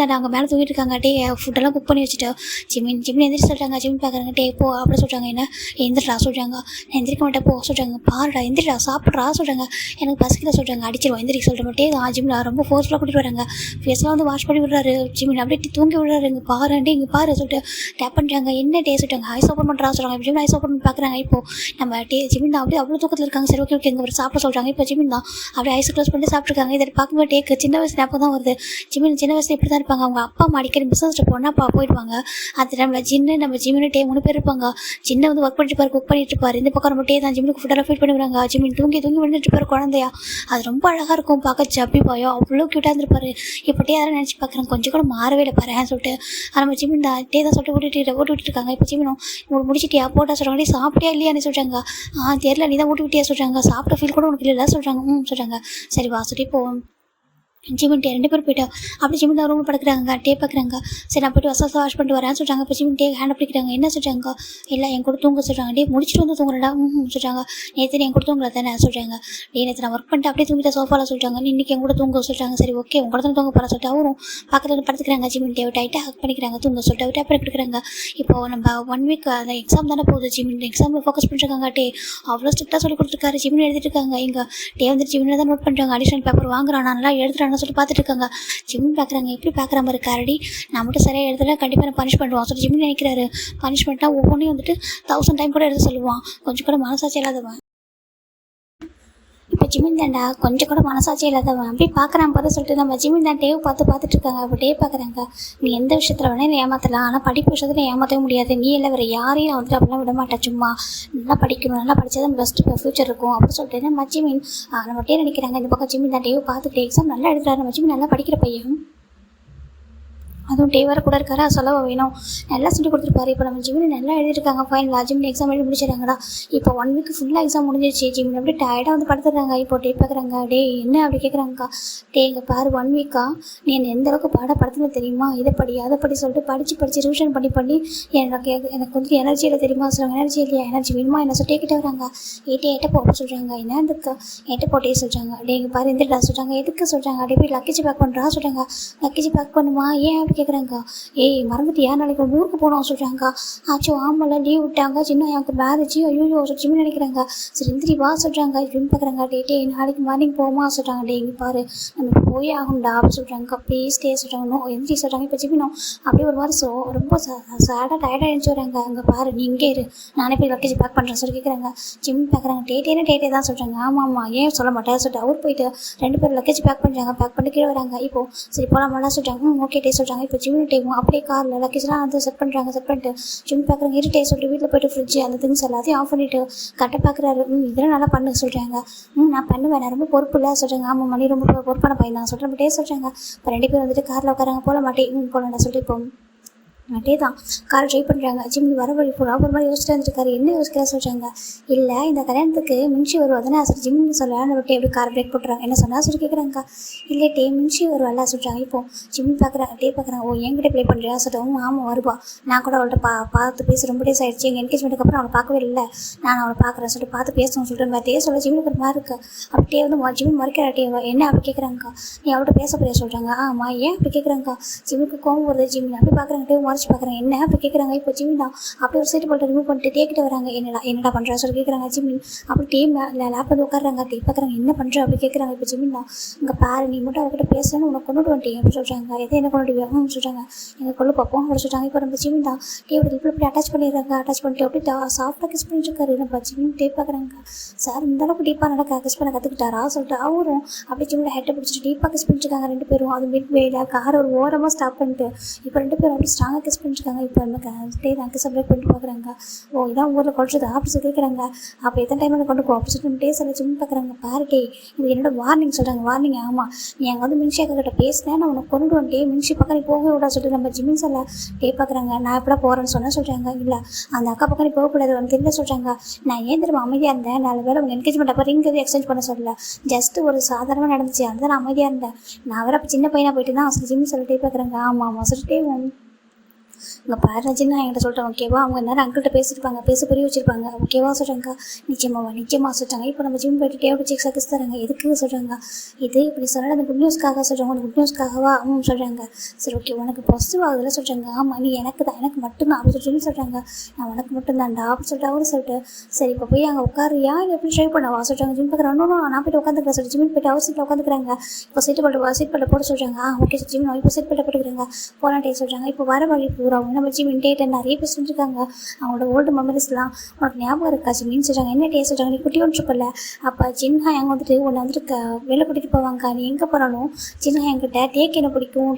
தான் அவங்க மேலே தூங்கிட்டு இருக்காங்க. டே ஃபுட்டெல்லாம் குக் பண்ணி வச்சுட்டு ஜிமின் எந்திரிச்சு சொல்கிறாங்க. ஜிமின் பார்க்குறாங்க, டே போ அப்படி சொல்கிறாங்க. என்ன எந்திரா சொல்கிறாங்க. நான் எந்திரிக்க மாட்டேன் போ சொல்கிறாங்க. பாருடா எந்திரிடா சாப்பிட்றா சொல்கிறாங்க. எனக்கு பசிக்கல சொல்கிறாங்க. அடிச்சிருவோம் எந்திரிக்க சொல்கிற டே ஜிமின் ரொம்ப ஃபோர்ஸ்ஃபுல்லாக கூட்டிட்டு வராங்க. ஃபேஸ்லாம் வந்து வாஷ் பண்ணி விடுறாரு. ஜிமின் அப்படியே தூங்கி விடுறாரு. இங்கே பாருண்டே இங்கே பாரு சொல்லிட்டு டேப் பண்ணுறாங்க. என்ன டே சொல்கிறாங்க. ஐஸ் ஓப்பன் பண்ணுறா சொல்கிறாங்க. ஜிமின் ஐஸ் ஓப்பன் பண்ணி பார்க்குறாங்க. இப்போ நம்ம ஜிமின் தான் அப்படியே அவ்வளோ தூக்கத்தில் இருக்காங்க. சரி ஓகே இங்கே ஒரு சாப்பிட சொல்கிறாங்க. இப்போ ஜிமின் தான் அப்படியே ஐஸ் க்ளோஸ் பண்ணி சாப்பிட்ருக்காங்க. இதை பார்க்கும்போது டேக்கு சின்ன வயசு ஞாபகம் தான் வருது. ஜிமின் சின்ன வயசுல இப்படி தான் இருப்பாங்க. அவங்க அப்பா அம்மா அடிக்கடி பிஸ்னஸ் போனால் போயிடுவாங்க. அது நம்ம நம்ம ஜிமின் டே 3 பேர் இருப்பாங்க. ஜின்னை வந்து ஒர்க் பண்ணிட்டு இருப்பாரு, குக் பண்ணிட்டு இருப்பாரு. இந்த பக்கம் நம்ம டே தான் ஜிமினுக்கு ஃபுட்டெல்லாம் ஃபீட் பண்ணி விடுறாங்க. ஜிமின் தூங்கி விழுந்துட்டு இருப்பாரு குழந்தையா. அது ரொம்ப அழகாக இருக்கும் பார்க்க. ஜப்பி பாயோ அவ்வளோ க்யூட்டாக இருந்திருப்பாரு. இப்போ டே அதெல்லாம் நினச்சி பார்க்குறாங்க. கொஞ்சம் கூட மாறவே இல்லை பாரு சொல்லிட்டு நம்ம ஜிமின் தான் டே தான் சொல்லிட்டு ஓட்டி விட்டு இருக்காங்க. இப்போ ஜிமினும் முடிச்சிட்டியா போட்டா சொல்கிறாங்க. டே சாப்பிட்டியா இல்லையான்னு சொல்கிறாங்க. தெரியல நீ தான் ஊட்டி விட்டியா சொல்கிறாங்க. சாப்பிட்ட ஃபீல் கூட உனக்கு இல்லை சொல்கிறாங்க. சொல்கிறாங்க சரி வா சொல்லி இப்போ ஜிமின் டே 2 பேர் போய்ட்டா. அப்படி ஜிமின் ரூமில் படுக்கிறாங்க. டே பார்க்குறாங்க. சரி நான் போய்ட்டு வசதி வாஷ் பண்ணிட்டு வரேன்னு சொல்கிறாங்க. இப்போ ஜிமின் டே ஹேண்ட் பிடிக்கிறாங்க. என்ன சொல்கிறாங்க. இல்லை என் கூட தூங்க சொல்கிறாங்க. டே முடிச்சுட்டு வந்து தூங்குறடா சொல்கிறாங்க. நேற்று என் கூட தூங்கல தானே சொல்கிறாங்க. டே நேற்று நான் ஒர்க் பண்ணிட்டு அப்படியே தூங்கிட்ட சோஃபாவில் சொல்கிறாங்க. இன்றைக்கி என் கூட தூங்க சொல்கிறாங்க. சரி ஓகே உங்களை தான் தூங்க போகிற சொல்லிட்டு அவரும் பக்கத்தில் வந்து படுத்துக்கிறாங்க. ஜிமின் டே டைட்டாக ஹக் பண்ணிக்கிறாங்க. தூங்க சொல்லிட்டு டேப் பண்ணி கொடுக்குறாங்க. இப்போ நம்ம 1 வீக் அந்த எக்ஸாம் தானே போகுது. ஜிமின் எக்ஸாமில் ஃபோக்கஸ் பண்ணிருக்காங்க. டே அவ்வளோ ஸ்ட்ரிக்டாக சொல்லி கொடுத்துருக்காரு. ஜிமின் எழுதிட்டு இருக்காங்க. இங்கே டே வந்து ஜிமினில் தான் நோட் பண்ணுறாங்க. அடிஷனல் பேப்பர் வாங்குறான் நல்லா எழுதுறான்னு சொல்லிட்டு பார்த்துட்டு இருக்காங்க. ஜிமின் பார்க்குறாங்க. எப்படி பார்க்குற மாதிரி காரடி நான் மட்டும் சரியாக எழுதல கண்டிப்பாக நான் பனிஷ் பண்ணுவான் சொல்லிட்டு ஜிமின் நினைக்கிறாரு. பனிஷ்மெண்ட்டாக ஒவ்வொன்றையும் வந்துட்டு 1000 டைம் கூட எழுத சொல்லுவான். கொஞ்சம் கூட மனசாட்சி இல்லாதவன். இப்போ ஜிமின் தாண்டா கொஞ்சம் கூட மனசாட்சியே இல்லாதவன் அப்படி பார்க்குறான் போது சொல்லிட்டு நம்ம ஜிமின் தான் டேவ் பார்த்துட்டு இருக்காங்க. அப்போ டேவ் பார்க்குறாங்க, நீ எந்த விஷயத்தில் வேணா நீ ஏமாற்றலாம், ஆனால் படிப்பு விஷயத்தில் ஏமாற்றவே முடியாது, நீ இல்லை வேறு யாரையும் நான் வந்துட்டு அப்படிலாம் விட மாட்டேன், சும்மா நல்லா படிக்கணும், நல்லா படித்தா தான் பெஸ்ட்டு ஃபியூச்சர் இருக்கும் அப்படின்னு சொல்லிட்டு நம்ம ஜிமின் நம்ம டே நினைக்கிறாங்க. இந்த பக்கம் ஜிமின் தான் டேவ் பார்த்துட்டு எக்ஸாம் நல்லா எழுதுறாரு. நம்ம ஜிமின் நல்லா படிக்கிற பையன், அதுவும் டேவரை கூட இருக்காரா, சொல்லவா வேணும், நல்லா சொல்லி கொடுத்துருப்பாரு. இப்போ நம்ம ஜிமின் நல்லா எழுதிருக்காங்க ஃபைனலாக. ஜிமின் எக்ஸாம் எழுதி முடிச்சிடறாங்கடா. இப்போ 1 வீக் ஃபுல்லாக எக்ஸாம் முடிஞ்சிருச்சு. ஜிமின் அப்படியே டயர்டாக வந்து படுத்துடுறாங்க. இப்போ டே பார்க்குறாங்க, டே என்ன அப்படி கேட்குறாங்கக்கா. டே இங்கே பாரு, 1 வீக்கா நீ என்ன எந்த அளவுக்கு பாடப்படுத்துன்னு தெரியுமா, இதை படி சொல்லிட்டு படித்து ரிவிஷன் பண்ணி எனக்கு வந்து எனர்ஜியில் தெரியுமா சொல்லுவாங்க. எனர்ஜி இல்லையா, எனர்ஜி வேணுமா என்ன சொல்லி கேட்டு வராங்க. ஏட்ட போக சொல்கிறாங்க. என்ன இதுக்கு ஏட்ட போட்டே சொல்கிறாங்க. டே இங்கே பாரு எந்திரடா சொல்கிறாங்க. எதுக்கு சொல்கிறாங்க. அப்படியே போய் லக்கேஜ் பேக் பண்ணுறா சொல்கிறாங்க. லக்கேஜ் பேக் பண்ணுமா, ஏன் அப்படி கேட்குறாங்க. ஏய் மறந்துட்டியா, நாளைக்கு ஊருக்கு போனோம் சொல்கிறாங்க. ஆச்சோ ஆமாம்ல, லீவ் விட்டாங்க, சின்ன எனக்கு மேரேஜ், ஐயோ ஜிமின் நினைக்கிறாங்க. சரி எந்திரி வா சொல்கிறாங்க. இப்படின்னு பார்க்குறாங்க. டே நாளைக்கு மார்னிங் போமா சொல்கிறாங்க. டே இங்கே பாரு நம்ம போய் ஆகும்டா அப்படி சொல்கிறாங்க. ப்ளீஸ் டே சொல்கிறாங்க. நோ எந்திரி சொல்கிறாங்க. இப்போ ஜிமினோ அப்படியே ஒரு மாதிரி ரொம்ப சேடாக டயர்டாக எழுந்துச்சு வராங்க. அங்கே பாரு நீ இங்கே இரு, நானே போய் லக்கேஜ் பேக் பண்ணுறேன் சொல்லி கேட்குறாங்க. ஜிமின் பார்க்குறாங்க. டேட்டே தான் சொல்கிறாங்க. ஆமாம் ஏன் சொல்ல மாட்டேன் சொல்லிட்டு அவர் போயிட்டு 2 பேரும் லக்கேஜ் பேக் பண்ணுறாங்க. பேக் பண்ணி கீழே வராங்க. இப்போ சரி போகலாமெல்லாம் சொல்கிறாங்க. ஓகே டே சொல்கிறாங்க. இப்போ ஜிமின் டேவும் அப்படியே காரில் லக்கேஜ்லாம் வந்து செட் பண்ணிட்டு ஜிம் பார்க்குறாங்க. இருட்டே சொல்லிட்டு வீட்டில் போய்ட்டு ஃப்ரிட்ஜ் அந்த திங்ஸ் எல்லாத்தையும் ஆஃப் பண்ணிவிட்டு கரெக்டாக பார்க்குறாரு. இதெல்லாம் நல்லா பண்ண சொல்கிறாங்க. நான் பண்ணுவேன், நான் ரொம்ப பொறுப்பு இல்லை சொல்கிறாங்க. ஆமாம் மணி ரொம்ப பொறுப்பான பையன் தான் சொல்கிறேன். டே சொல்கிறாங்க. இப்போ 2 பேர் வந்துட்டு காரில் உட்காராங்க. போல மாட்டேன் போகலண்டா சொல்லிட்டு இப்போ டே தான் காரை ட்ரை பண்ணுறாங்க. ஜிம் வர வழி போகிறா ஒரு மாதிரி யோசிச்சுட்டு வந்துருக்காரு. என்ன யோசிக்கிறா சொல்கிறாங்க. இல்லை இந்த கல்யாணத்துக்கு மின்சி வருவாதானே சரி ஜிம்னு சொல்லலான்னு விட்டு எப்படி கார் பிரேக் போட்டுறாங்க. என்ன சொன்னா சொல்லி கேட்குறாங்க. இல்லை டே மின்சி வருவாள்ல சொல்கிறாங்க. இப்போ ஜிம் பார்க்குறாங்க. டே பார்க்குறாங்க. ஓ என்கிட்ட ப்ளே பண்ணுறியா சொல்லிட்டு ஆமாம் வருவா, நான் கூட அவள்கிட்ட பார்த்து பேசி ரொம்ப டேஸ் ஆகிடுச்சு. எங்கள் என்கேஜ்மெண்ட்டுக்கு அப்புறம் அவளை பார்க்கவே இல்லை, நான் அவளை பார்க்குறேன் சொல்லிட்டு பார்த்து பேசணும்னு சொல்லிட்டு டே சொல்ல ஜிம்முக்கு ஒரு மாதிரி இருக்குது. அப்படியே வந்து ஜிம் மறைக்கிறா. டே என்ன அப்படி கேட்குறாங்கக்கா. நீ அவள்கிட்ட பேச போறியா சொல்கிறாங்க. ஆமாம் ஏன் அப்படி கேட்குறாங்கக்கா. ஜிம்முக்கு கோவம் வருது. ஜிம் அப்படி பார்க்குறாங்க. டே பார்க்குறேன். என்ன அப்படி கேட்குறாங்க. இப்போ ஜிமின் தான் அப்படியே ஒரு சைட்டு போட்டு ரிமூவ் பண்ணிட்டு டேக்கிட்ட வராங்க. என்னடா பண்ணுறா சொல்லி கேட்குறாங்க. ஜிமின் அப்படி டீம் லேப் வந்து உட்காடுறாங்க. டே பார்க்குறாங்க. என்ன பண்ணுற அப்படி கேட்குறாங்க. இப்போ ஜிமின் தான் இங்கே பாரு நீ மட்டும் அவர்கிட்ட பேசணும்னு உனக்கு கொண்டுட்டு வந்துட்டேன் அப்படி சொல்கிறாங்க. எதை என்ன கொண்டுட்டு வரணும்னு சொல்கிறாங்க. எங்கள் கொண்டு பார்ப்போம் அப்படி சொல்கிறாங்க. இப்போ நம்ம ஜிமின் தான் டேவோட இப்படி அட்டாச் பண்ணிடுறாங்க. அட்டாச் பண்ணிட்டு அப்படி சாஃப்டாக கிஸ் பண்ணிட்டு இருக்காரு. நம்ம ஜிமின் டே பார்க்குறாங்க. சார் இந்த அளவுக்கு டீப்பாக நடக்க கிஸ் பண்ண கற்றுக்கிட்டாரா சொல்லிட்டு அவரும் அப்படியே ஜிமின் ஹெட்டை பிடிச்சிட்டு டீப்பாக கிஸ் பண்ணிட்டுருக்காங்க 2 பேரும். அது மிட் வேல கார் ஒரு ஓரமாக ஸ்டாப் பண்ணிட்டு இப்போ 2 பேரும் அப்படி ஸ்ட்ராங்காக கிஸ் பண்ணிட்டுருக்காங்க. இப்போ நம்ம டே தான் கிஸ் அப்டேட் பண்ணிட்டு பார்க்குறாங்க. ஓ இதான் ஊரில் கொள்றது அப்படி சொல்லி கேட்குறாங்க. அப்போ எத்தனை டைம் கொண்டு போ அப்படி சொல்லிட்டு டே சொல்ல ஜிம் பார்க்குறாங்க. பாரு டே இது என்னோட வார்னிங் சொல்கிறாங்க. வார்னிங் ஆமாம் நீ அங்கே வந்து மின்ஷி அக்கா கிட்ட பேசினேன், நான் உனக்கு கொண்டு வந்துட்டே மின்ஷி பக்கம் நீ போக விட சொல்லிட்டு நம்ம ஜிமின் சொல்ல டே பார்க்குறாங்க. நான் எப்படா போகிறேன்னு சொன்னால் சொல்கிறாங்க. இல்லை அந்த அக்கா பக்கம் நீ போகக்கூடாது உனக்கு தெரியல சொல்கிறாங்க. நான் ஏன் திரும்ப அமைதியாக இருந்தேன், 4 பேர் அவங்க என்கேஜ்மெண்ட் அப்போ ரிங் எதுவும் எக்ஸ்சேஞ்ச் பண்ண சொல்லல, ஜஸ்ட் ஒரு சாதாரணமாக நடந்துச்சு, அதுதான் நான் அமைதியாக இருந்தேன். நான் வேறு அப்போ சின்ன பையனாக போயிட்டு தான் ஜிமின் சொல்லிட்டே பார்க்குறாங்க. ஆமாம் சொல்லிட்டே இங்கே பாரஜின்னு நான் என்கிட்ட சொல்லிட்டேன். ஓகேவா அவங்க நேரம் அங்கிட்ட பேசியிருப்பாங்க, பேச புரிய வச்சுருப்பாங்க. ஓகேவா சொல்கிறாங்க. நிச்சயமாக சொல்கிறாங்க. இப்போ நம்ம ஜிம் போய்ட்டு டேவோட செக் சர்க்கஸ் தராங்க. எதுக்கு சொல்கிறாங்க. இது இப்படி சொல்ல அந்த குட் நியூஸ்க்காக சொல்கிறாங்க. உனக்கு குட் நியூஸ்க்காகவா சொல்கிறாங்க. சரி ஓகே உனக்கு பாசிட்டிவ் ஆகுதுல சொல்கிறாங்க. ஆமாம் நீ எனக்கு தான் எனக்கு மட்டும்தான் அப்படி சொல்லி சொல்கிறாங்க. நான் உனக்கு மட்டும்தான்டா அப்படி சொல்லிட்டு அவரு சொல்லிட்டு சரி இப்போ போய் அங்கே உட்காரியா இல்லை எப்படி ட்ரை பண்ணவா சொல்கிறாங்க. ஜிம் பார்க்குறேன். நான் போய்ட்டு உட்காந்துக்கிறேன் சொல்லி ஜிம் போய்ட்டு அவர் சீட்டில் உட்காந்துக்கிறாங்க. இப்போ சீட் பெல்ட் போட சொல்கிறாங்க. ஓகே ஜிம் இப்போ சீட் பெல்ட் போட்டுக்கிறாங்க. போன டே சொல்கிறாங்க. இப்போ வர வழி பூரா நம்ம ஜிமின் டேட்டை நிறைய பேர் செஞ்சுருக்காங்க. அவங்களோட ஓல்டு மெமரிஸ்லாம் உனக்கு ஞாபகம் இருக்கா ஜிமின்னு சொல்கிறாங்க. என்ன டே சொல்கிறாங்க. நீ குட்டி ஒன்று இருக்கல அப்போ சின்ன எங்கே வந்துட்டு உன்னை வந்துட்டு வெளில கூட்டிகிட்டு போவாங்க. நீ எங்கே போனாலும் சின்ன என்கிட்ட டேக் என்ன பிடிக்கும்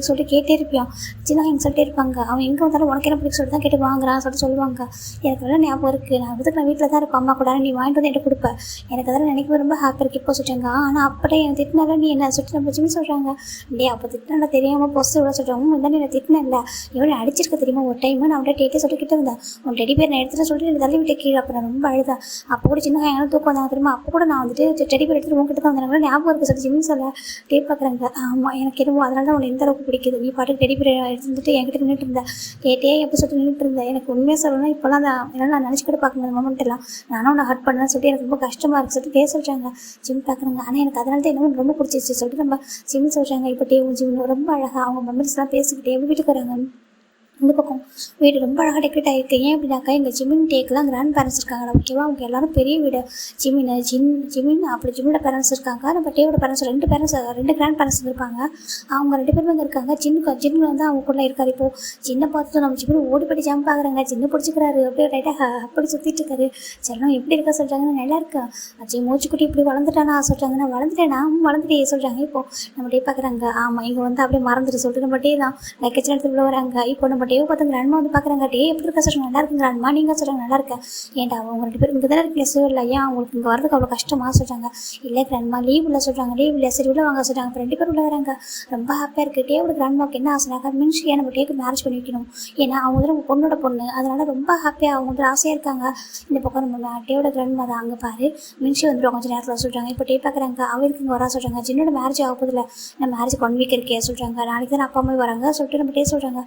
சொல்லிட்டு கேட்டே இருப்பியான். சின்ன எங்க சொல்லிட்டே இருப்பாங்க. அவன் எங்கே வந்தாலும் உனக்கு என்ன பிடிக்கும் சொல்லிட்டு தான் கேட்டு வாங்குறான்னு சொல்லிட்டு சொல்லுவாங்க. எனக்கு வேலை ஞாபகம் இருக்குது. நான் வீட்டில் தான் இருப்பேன் அம்மா கூட, நீ வாங்கிட்டு வந்து என்கிட்ட கொடுப்பேன். எனக்கு அதெல்லாம் நினைக்க ரொம்ப ஹாப்பி இருக்கு இப்போ சொல்கிறாங்க. ஆனால் அப்படியே என்னை திட்டினால நீ என்ன சொல்லிட்டு நம்ம ஜிமின் சொல்கிறாங்க. டே அப்போ திட்டினா தெரியாமல் பொஸ்ட் இவ்வளோ சொல்கிறாங்க. இல்லை என்னை திட்டின இல்லை எவ்வளோ அடிச்சிருக்க தெரியுமா ஒரு டைம். நான் அவன்கிட்ட டேட்டே சொல்லிக்கிட்டே இருந்தேன். உன் டெடி பேர் நான் எடுத்துகிட்டு சொல்லிட்டு எனக்கு தள்ளி விட்டு கீழே. அப்போ நான் ரொம்ப அழுதேன். அப்போ கூட சின்ன எங்களை தூக்கம் வந்தாங்க தெரியுமா. அப்போ கூட நான் வந்துட்டு டெடி பேர் எடுத்துகிட்டு உங்ககிட்ட தான் வந்தாங்க. ஞாபகம் இருக்குது சொல்லி ஜிமின் சொல்ல டே பார்க்குறாங்க. ஆமாம் எனக்கு என்னமோ அதனால தான் உன்னை எந்த அளவுக்கு பிடிக்குது. நீ பாட்டுக்கு டெடி பேர் எடுத்துட்டு என்கிட்ட நின்றுட்டு இருந்தேன். டேட்டே எப்போ சொல்லிட்டு நின்றுட்டு இருந்தேன். எனக்கு உண்மையாக சொல்லணும்னா இப்போலாம் என்னால் நான் நினச்சி கூட பார்க்க முடியாது மொமெண்ட் எல்லாம். நானும் உன்னை ஹர்ட் பண்ணேன்னு சொல்லிட்டு எனக்கு ரொம்ப கஷ்டமாக இருக்குது சொல்லிட்டு டே சொல்கிறாங்க. ஜிம் பார்க்குறாங்க. ஆனால் எனக்கு அதனால தான் என்னமோ ரொம்ப பிடிச்சிச்சு சொல்லிட்டு நம்ம ஜிம் சொல்கிறாங்க. இப்போ டே ஜிம் ரொம்ப அழகாக அவங்க மெமரிஸ்லாம் பேசிக்கிட்டே வீட்டுக்கு வராங்க. இந்த பக்கம் வீடு ரொம்ப அழகாக டெக்கரேட் ஆகிருக்கு. ஏன் அப்படின்னாக்கா எங்கள் ஜிமின் டேக்கெலாம் கிராண்ட் பேரண்ட்ஸ் இருக்காங்க ஓகேவா. அவங்க எல்லாரும் பெரிய வீடு. ஜிமின் அப்படி ஜிம்மோட பேரண்ட்ஸ் இருக்காங்க. நம்ம டேவோட பேரண்ட்ஸ் ரெண்டு கிராண்ட் பேரண்ட்ஸ் இருப்பாங்க. அவங்க 2 பேரும் இங்கே இருக்காங்க. ஜின்னு வந்து அவங்க கூட இருக்காரு. இப்போது ஜின்னை பார்த்துட்டு நம்ம ஜிம்மின் ஓடி போய் ஜம்ப் ஆகுறாங்க. ஜின்னு பிடிச்சிக்கிறாரு. அப்படியே ரைட்டாக அப்படி சுற்றிட்டு இருக்காரு. செல்லம் எப்படி இருக்கா சொல்கிறாங்கன்னா நல்லா இருக்கா. அஜய் மூச்சுக்குட்டி இப்படி வளர்ந்துட்டானா சொல்கிறாங்கன்னா வளர்ந்துட்டேனா வளர்ந்துட்டே சொல்கிறாங்க. இப்போது நம்ம டே பார்க்குறாங்க. ஆமாம் இங்கே வந்து அப்படியே மறந்துட்டு சொல்லிட்டு நம்ம டே தான் லக்கேஜ் எடுத்துகிட்டு வராங்க. இப்போ நம்ம டேவை பார்த்து கிராண்ட்மா வந்து பார்க்குறாங்க. டே எப்படி இருக்கா சொல்கிறாங்க நல்லா இருக்கு கிராண்ட்மா. நீங்கள் சொல்கிறாங்க நல்லா இருக்கேன். ஏன்டா அவங்க 2 பேரும் இங்கே தானே இருக்கீங்க சார் இல்லை ஏன் அவங்களுக்கு இங்கே வரதுக்கு அவ்வளோ கஷ்டமாக சொல்கிறாங்க. இல்லை கிராண்ட்மா லீவ் இல்லை சொல்கிறாங்க. லீவ் இல்லை சரி உள்ள வாங்க சொல்கிறாங்க. இப்போ 2 பேர் உள்ள வராங்க. ரொம்ப ஹாப்பியாக இருக்குது. டேவோட கிராண்ட்மாவுக்கு என்ன ஆசைனாக்கா மின்ஷியை நம்ம டேக்கு மேரேஜ் பண்ணி வைக்கணும். ஏன்னா அவங்க வந்து நம்ம பொண்ணோட பொண்ணு. அதனால ரொம்ப ஹாப்பியாக அவங்க வந்து ஆசையாக இருக்காங்க. இந்த பக்கம் நம்ம டேவோட கிராண்ட்மா தான் அங்கே பாரு மின்ஷி வந்துடும் கொஞ்சம் நேரத்தில் சொல்கிறாங்க. இப்போ டே பார்க்குறாங்க. அவருக்கு இங்கே வரா சொல்கிறாங்க. ஜின்னோட மேரேஜ் ஆக போதில்லை நம்ம மேரேஜ் 1 வீக் இருக்கே சொல்கிறாங்க. நாளைக்கு தான் அப்பா அம்மா வராங்க சொல்லிட்டு நம்ம டே சொல்கிறாங்க.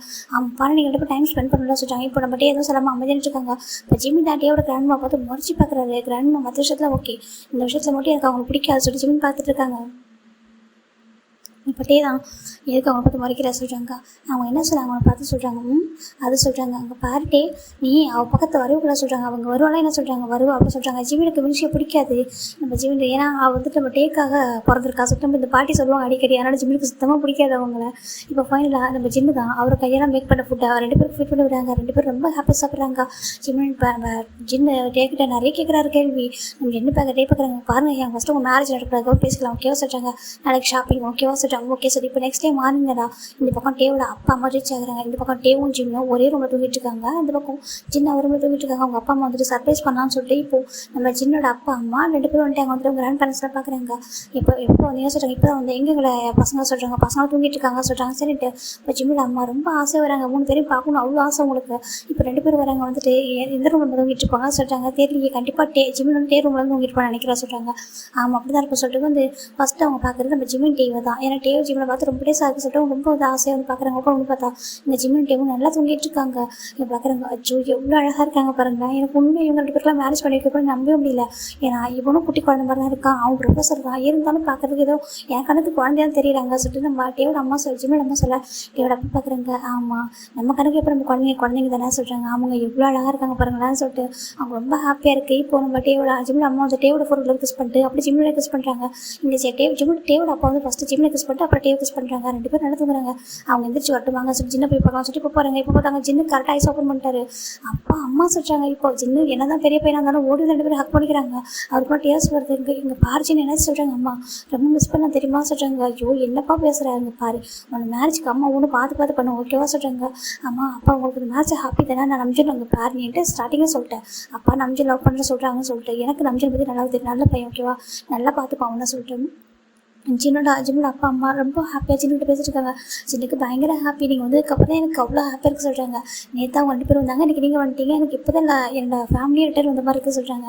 பாரு நீங்கள் 2 பேர் டைம் ஸ்பெண்ட் பண்ணலாம் சொல்கிறாங்க. இப்போ நம்ம டே எதுவும் சொல்லாமல் அமைதிட்டு இருக்காங்க. இப்போ ஜிம்மி தான் டேவோட கிராண்ட்மா பார்த்து முறைச்சி பார்க்குறாரு. கிராண்ட்மா மற்ற விஷயத்தில் ஓகே இந்த விஷயத்தில் மட்டும் எனக்கு அவங்களுக்கு பிடிக்காது சொல்லிட்டு ஜிம்மி பார்த்துட்டு இருக்காங்க. இப்போ டே தான் எதுக்கு அவங்க பார்த்து மறைக்கிறா சொல்கிறாங்க. அவங்க என்ன சொல்கிறாங்க அவனை பார்த்து சொல்கிறாங்க அது சொல்கிறாங்க. அங்கே பாருட்டே நீ அவள் பக்கத்தில் வருவக்குள்ள சொல்கிறாங்க. அவங்க வருவாலாம் என்ன சொல்கிறாங்க வருவா அப்படி சொல்கிறாங்க. ஜிமினுக்கு மின்ஷியை பிடிக்காது நம்ம ஜிமின். ஏன்னா அவள் வந்துட்டு நம்ம டேக்காக பிறந்திருக்கா சுத்தம் இந்த பாட்டி சொல்லுவாங்க அடிக்கடி. அதனால் ஜிமினுக்கு சுத்தமாக பிடிக்காது அவங்கள. இப்போ ஃபைனலாக நம்ம ஜிம்மு தான் அவர் கையெல்லாம் மேக் பண்ண ஃபுட்டை 2 பேருக்கு ஃபிட் பண்ணி விடுறாங்க. 2 பேரும் ரொம்ப ஹாப்பியாக சாப்பிட்றாங்க. ஜிமின் ஜின்னு டேக்கிட்ட நிறைய கேட்குறாரு கேள்வி. நம்ம என்ன பார்க்க டே பார்க்குறாங்க. பாருங்கள் என் ஃபஸ்ட்டு உங்கள் மேரேஜ் நடக்கிறாங்க பேசிக்கலாம் ஓகேவா சொல்கிறாங்க. நாளைக்கு ஷாப்பிங் ஓகேவா சொல்கிறாங்க. ஓகே சரி இப்போ நெக்ஸ்ட் டைம் மார்னிங்கடா இந்த பக்கம் டேவோட அப்பா அம்மா ரீச் ஆகுறாங்க. இந்த பக்கம் டேவும் ஜிம்மும் ஒரே ரூமில் தூங்கிட்டு இருக்காங்க. இந்த பக்கம் ஜின்ன ஒரு ரூமில் தூங்கிட்டு இருக்காங்க. அவங்க அப்பா அம்மா வந்துட்டு சர்ப்ரைஸ் பண்ணலான்னு சொல்லிட்டு இப்போ நம்ம ஜின்னோட அப்பா அம்மா 2 பேரும் வந்துட்டு அங்கே வந்துட்டு அவங்க கிராண்ட் பேரண்ட்ஸ்லாம் பார்க்குறாங்க. எப்போ வந்து சொல்கிறாங்க இப்போ தான் வந்து எங்களை பசங்க சொல்கிறாங்க பசங்க தூங்கிட்டு இருக்காங்க சொல்கிறாங்க. சரிட்டு இப்போ ஜிம்மோட அம்மா ரொம்ப ஆசை வராங்க. 3 பேரையும் பார்க்கணும் அவ்வளோ ஆசை உங்களுக்கு. இப்போ 2 பேர் வராங்க வந்துட்டு எந்த ரூமில் தூங்கிட்டு இருப்பாங்க சொல்கிறாங்க. தெரியல கண்டிப்பாக ஜிம்மில் வந்து ரூமில் வந்து தூங்கிட்டு இருப்பான்னு நினைக்கிறா சொல்கிறாங்க. ஆமாம் அப்படி தான் இருக்கும் சொல்லிட்டு வந்து ஃபஸ்ட்டு அவங்க பார்க்குறது நம்ம ஜிம்மின் டேவை தான். ஏன்னா டேவ் ஜிம்மில் பார்த்து ரொம்ப டேஸ் ஆகுது சொல்லிட்டு ரொம்ப வந்து ஆசையாக வந்து பார்க்குறாங்க. அப்புறம் வந்து பார்த்தா இந்த ஜிம்மின் டேவும் நல்லா தூங்கிட்டு இருக்காங்க. இங்கே பார்க்குறாங்க அச்சோ எவ்வளோ அழகாக இருக்காங்க பாருங்களேன். எனக்கு உண்மை இவங்க 2 பேருக்குலாம் மேரேஜ் பண்ணியிருக்க நம்பவே முடியல. ஏன்னா இவனும் குட்டி குழந்தை மாதிரி தான் இருக்கான். அவங்க ப்ரொஃபஸர் தான் இருந்தாலும் பார்க்குறதுக்கு ஏதோ என் கணக்கு குழந்தையான்னு தெரியறாங்க சொல்லிட்டு நம்ம டேவோட அம்மா ஜிம்மின் அம்மா சொல்ல டேவோட அப்பா பார்க்குறாங்க. ஆமாம் நம்ம கணக்கு எப்போ நம்ம குழந்தைங்க தானே சொல்கிறாங்க. அவங்க எவ்வளோ அழகாக இருக்காங்க பாருங்களேன்னு சொல்லிட்டு அவங்க ரொம்ப ஹாப்பியாக இருக்குது. இப்போ நம்ம டேவோட ஜிம்மின் அம்மா வந்து டேவோட ஃபோட்டோவில் கிஸ் பண்ணிட்டு அப்படி ஜிம்மில் கிஸ் பண்ணுறாங்க. இங்கே டேவோட அப்பா வந்து ஃபஸ்ட்டு ஜிம்மில் கிஸ் பண்ணிட்டு அப்புறம் டேவ் கிஸ் பண்ணுறாங்க. 2 பேரும் நல்லா தூங்குறாங்க. அவங்க எந்திரிச்சு வரட்டுவாங்க சொல்லி ஜின்ன போய் பார்க்கலாம் சொல்லிட்டு இப்போ போகிறாங்க. இப்போ பார்த்தாங்க ஜின்னு கரெக்டாக ஐஸ் ஓப்பன் பண்ணிட்டாரு. அப்பா அம்மா சொல்கிறாங்க. இப்போ ஜின்னு என்ன தான் பெரிய பையனாக இருந்தாலும் ஓடி 2 பேரும் ஹக் பண்ணிக்கிறாங்க. அவருக்குள்ள டேஸ் வருது. இங்கே பாரு ஜின்னு என்ன சொல்கிறாங்க. அம்மா ரொம்ப மிஸ் பண்ண தெரியுமா சொல்கிறாங்க. ஐயோ என்னப்பா பேசுகிறாங்க பாரு உன்னை மேரேஜ்க்கு அம்மா ஒன்று பார்த்து பண்ண ஓகேவா சொல்கிறாங்க. அம்மா அப்பா உங்களுக்கு மேட்ச் ஹாப்பி தானே நான் நம்ஜன் அங்கே பாருன்ட்டு ஸ்டார்டிங்கே சொல்லிட்டேன். அப்பா நம்ஜன் லவ் பண்ணுற சொல்கிறாங்கன்னு சொல்லிட்டு எனக்கு நம்ஜன் பற்றி நல்லா தெரியும் நல்ல பையன் ஓகேவா நல்லா பார்த்துப்பாங்கன்னு சொல்லிட்டு ஜின்னோட அப்பா அம்மா ரொம்ப ஹாப்பியாக ஜின்னுக்கிட்ட பேசிட்டு இருக்காங்க. ஜின்னுக்கு பயங்கர ஹாப்பி. நீங்கள் வந்ததுக்கப்புறம் தான் எனக்கு அவ்வளோ ஹாப்பியாக இருக்குது சொல்கிறாங்க. நேற்று அவங்க 2 பேர் வந்தாங்க இன்றைக்கி நீங்கள் வந்துட்டீங்க. எனக்கு இப்போ தான் என்னோடய ஃபேமிலியை ரிட்டர்ன் வந்த மாதிரி இருக்குது சொல்கிறாங்க.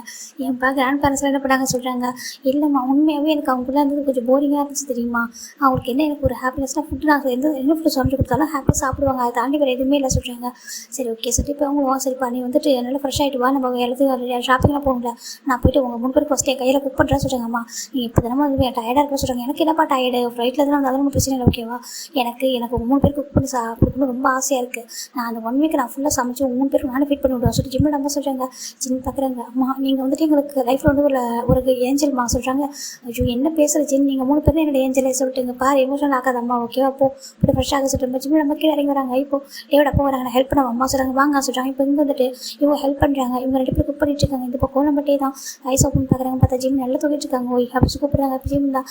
என்ப்பா கிராண்ட் பேரண்ட்ஸ்லாம் என்ன பண்ணாங்க சொல்கிறாங்க. இல்லைம்மா உண்மையாகவே எனக்கு அவங்களாம் இருந்தது கொஞ்சம் போரிங்காக இருந்துச்சு தெரியுமா. அவங்களுக்கு என்ன எனக்கு ஒரு ஹாப்பினஸ்னால் ஃபுட்டு நான் என்ன ஃபுட்டு சமைச்சு கொடுத்தாலும் ஹாப்பியாக சாப்பிடுவாங்க. அதை தாண்டி வேறு எதுவுமே இல்லை சொல்கிறாங்க. சரி ஓகே சரி இப்போ அவங்களும் சரிப்பா நீ வந்துட்டு நல்லா ஃப்ரெஷ் ஆகிட்டு வா நம்ம எல்லாத்துக்கும் ஷாப்பிங்லாம் போகணும்ல நான் போய்ட்டு உங்கள் 3 பேருக்கு ஃபஸ்ட்டு என் கையில் குக் பண்ணுறேன்னு சொல்கிறாங்க. அம்மா நீங்கள் இப்போ தானே வந்து டயர்டாக இருக்க சொல்கிறாங்க. எனக்கு என்னப்பா டயர்டு ஃப்ளைட்டில் தான் வந்தாலும் ஒன்றும் பிரச்சனை இல்லை ஓகேவா. எனக்கு 3 பேருக்கு குக் பண்ணி கொடுக்கணும் ரொம்ப ஆசையாக இருக்குது. நான் அந்த 1 வீக் நான் ஃபுல்லாக சமைச்சு 3 பேருக்கு நானும் ஃபீட் பண்ணி விடுவேன் சொல்லிட்டு ஜிம்மோட அம்மா சொல்கிறாங்க. ஜின் பார்க்குறாங்க. அம்மா நீங்கள் வந்துட்டு எங்களுக்கு லைஃப்பில் வந்து ஒரு ஏஞ்சல்மா சொல்கிறாங்க. ஐயோ என்ன பேசுகிற ஜின் நீங்கள் 3 பேர் தான் என்னோட ஏஞ்சலே சொல்லிட்டு இங்கே பாரு எமோஷனல் ஆகாத அம்மா ஓகேவா. அப்போ இப்படி ஃப்ரெஷ்ஷாக சொல்லிட்டு ஜிம்மோட அம்மா கீழே இறங்கி வராங்க. இப்போ டேவோட அப்பா வராங்க ஹெல்ப் பண்ண அம்மா சொல்கிறாங்க வாங்க சொல்கிறாங்க. இப்போ இங்கே வந்துட்டு இவங்க ஹெல்ப் பண்ணுறாங்க. இவங்க 2 பேர் குக் பண்ணிட்டு இருக்காங்க. இந்த பக்கம் நம்ம டே தான் ஐஸ் ஓப்பன் பார்க்குறாங்க. பார்த்தா ஜிம் நல்லா தூக்கிட்டு இருக்காங்க. ஓய் அப்படி கூப்பிட்றாங்க. இப்போ ஜிம் தான்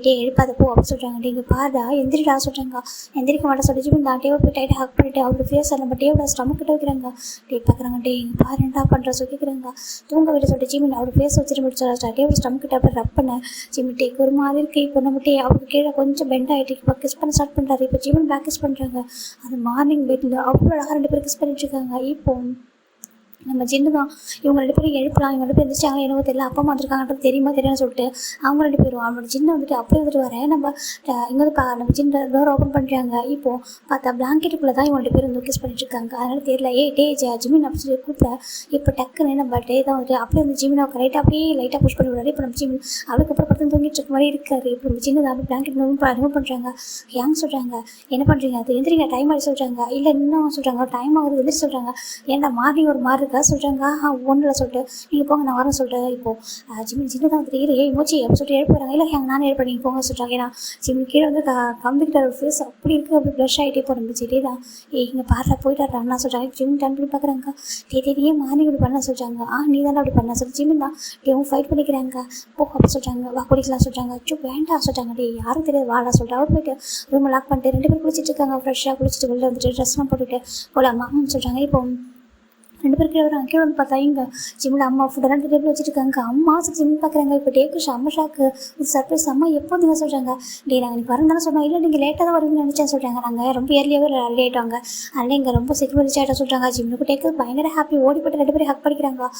டே எழுப்பாத போ அப்படி சொல்கிறாங்க. நீங்கள் பாருடா எந்திரிடா சொல்கிறாங்க. எந்திரிக்க மாட்டேன் சொல்லி ஜிம் தான் டேவை போய் டைட்டு ஹக் பண்ணிட்டு அவரோட ஃபேஸ் நம்ம டேவோட ஸ்டமக் கிட்ட வைக்கிறாங்க. டே பார்க்குறாங்க. டே இங்கே பாரு என்ன பண்ணுற சொல்லிக்கிறாங்க. தூங்க விட சொல்லிட்டு ஜிமின் அவரோட ஃபேஸ் வச்சுட்டு முடிச்சா டேவோட ஸ்டமக் கிட்ட அப்படி ரப் பண்ண ஜிமின் டேக்கு ஒரு மாதிரி இருக்குது. இப்போ நம்ம டே அவருக்கு கீழே கொஞ்சம் பெண்ட் ஆகிட்டு இப்போ கிஸ் பண்ண ஸ்டார்ட் பண்ணுறாரு. இப்போ ஜிமின் பேக் கிஸ் பண்ணுறாங்க. அது மார்னிங் பெட்டில் அவ்வளோ அழகாக 2 பேர் கிஸ் பண்ணிட்டு இருக்காங்க. இப்போ நம்ம ஜின்னு தான் இவங்க 2 பேரும் எழுப்பலாம். இவங்க 2 பேரும் எந்திரிச்சாங்களா என்னவோ தெரியல. அப்பா அம்மா வந்திருக்காங்கன்றது தெரியுமா தெரியாதுன்னு சொல்லிட்டு அவங்க 2 பேரும் அவனோட ஜின்னை வந்துட்டு அப்படியே வந்துட்டு வரேன். நம்ம இங்கே வந்து நம்ம ஜின்ன டோர் ஓப்பன் பண்ணுறாங்க. இப்போது பார்த்தா பிளாங்கெட்டுக்குள்ளே தான் இவங்க 2 பேரும் வந்து கிஸ் பண்ணிட்டு இருக்காங்க. அதனால தெரியல டே ஜிமின் அப்படி சொல்லி கூப்பிட்டேன். இப்போ டக்குன்னு நம்ம டே தான் வந்துட்டு அப்படியே வந்து ஜிமினை ரைட்டாக அப்படியே லைட்டாக புஷ் பண்ணி விடாரு. இப்போ நம்ம ஜிமின் அதுக்கப்புறம் படுத்து தூங்கிட்டு இருக்க மாதிரி இருக்காரு. இப்போ நம்ம ஜின்னு தான் அப்படி பிளாங்கெட் ரிமூவ் பண்ணுறாங்க. ஏங்க சொல்கிறாங்க என்ன பண்ணுறீங்க அது எந்திரிங்க டைம் ஆகி சொல்கிறாங்க. இல்லை இன்னும் சொல்கிறாங்க டைம் ஆகுது எந்திரிச்சு சொல்கிறாங்க. ஏன்டா மார்னிங் ஒரு மாதிரி இருக்கா சொல்கிறாங்க. ஒன்றில் சொல்லிட்டு நீங்கள் போங்க நான் வரேன் சொல்லிட்டு இப்போது ஜின்னு தான் வந்துட்டு மூச்சு அப்படி சொல்லிட்டு எழுப்புறாங்க. இல்லை நானே எழுப்ப நீங்கள் போங்க சொல்கிறாங்க. ஏன்னா ஜிம்மி கீழே வந்து கம்பிக்கிட்ட ஒரு ஃபேஸ் அப்படி இருக்குது அப்படி ப்ளஷ் ஆகிட்டே போகிற செடி தான் இங்கே பாரு போயிட்டாரு அண்ணா சொல்கிறாங்க. ஜிம்மி டன் பண்ணி பார்க்குறாங்க. டே மார்னிங் இப்படி பண்ண சொல்கிறாங்க. நீ தானே அப்படி பண்ண சொல்லி ஜிம்மி தான் அவங்க ஃபைட் பண்ணிக்கிறாங்க. அப்படி சொல்கிறாங்க. வா குடிக்கலாம் சொல்கிறாங்க. வேண்டாம் சொல்கிறாங்க. யாரும் தெரியாது வாடா சொல்லிட்டு அவர் போயிட்டு ரூமை லாக் பண்ணிட்டு 2 பேரும் குளிச்சிட்டு இருக்காங்க. ஃப்ரெஷ்ஷாக குளிச்சுட்டு வெளில வந்துட்டு ட்ரெஸ்லாம் போட்டுட்டு போகலாமா சொல்கிறாங்க. இப்போ 2 பேர் கீழே வராங்க. கீழே வந்து பார்த்தா இங்கே ஜிம்மில் அம்மா ஃபுட்டெல்லாம் டேபிள் வச்சுருக்காங்க. அம்மா ஜிம்மி பார்க்குறாங்க. இப்போ டேக்கு செம்ம ஷாக்கு இது சர்ப்ரைஸ். அம்மா எப்போ நீங்கள் சொல்கிறாங்க. நாங்கள் நீங்கள் வரந்தானே சொன்னோம். இல்லை நீங்கள் லேட்டாக தான் வருவீங்கன்னு நினச்சேன் சொல்கிறாங்க. நாங்கள் ரொம்ப ஏர்லியாகவே ரெடி ஆகிட்டாங்க. அதனால் இங்கே ரொம்ப சீக்கிரம் ரீச் ஆகிட்டா சொல்கிறாங்க. ஜிம்முக்கு டேக்கு பயங்கர ஹாப்பி ஓடி போட்டு 2 பேரும் ஹக் பண்ணிக்கிறாங்க.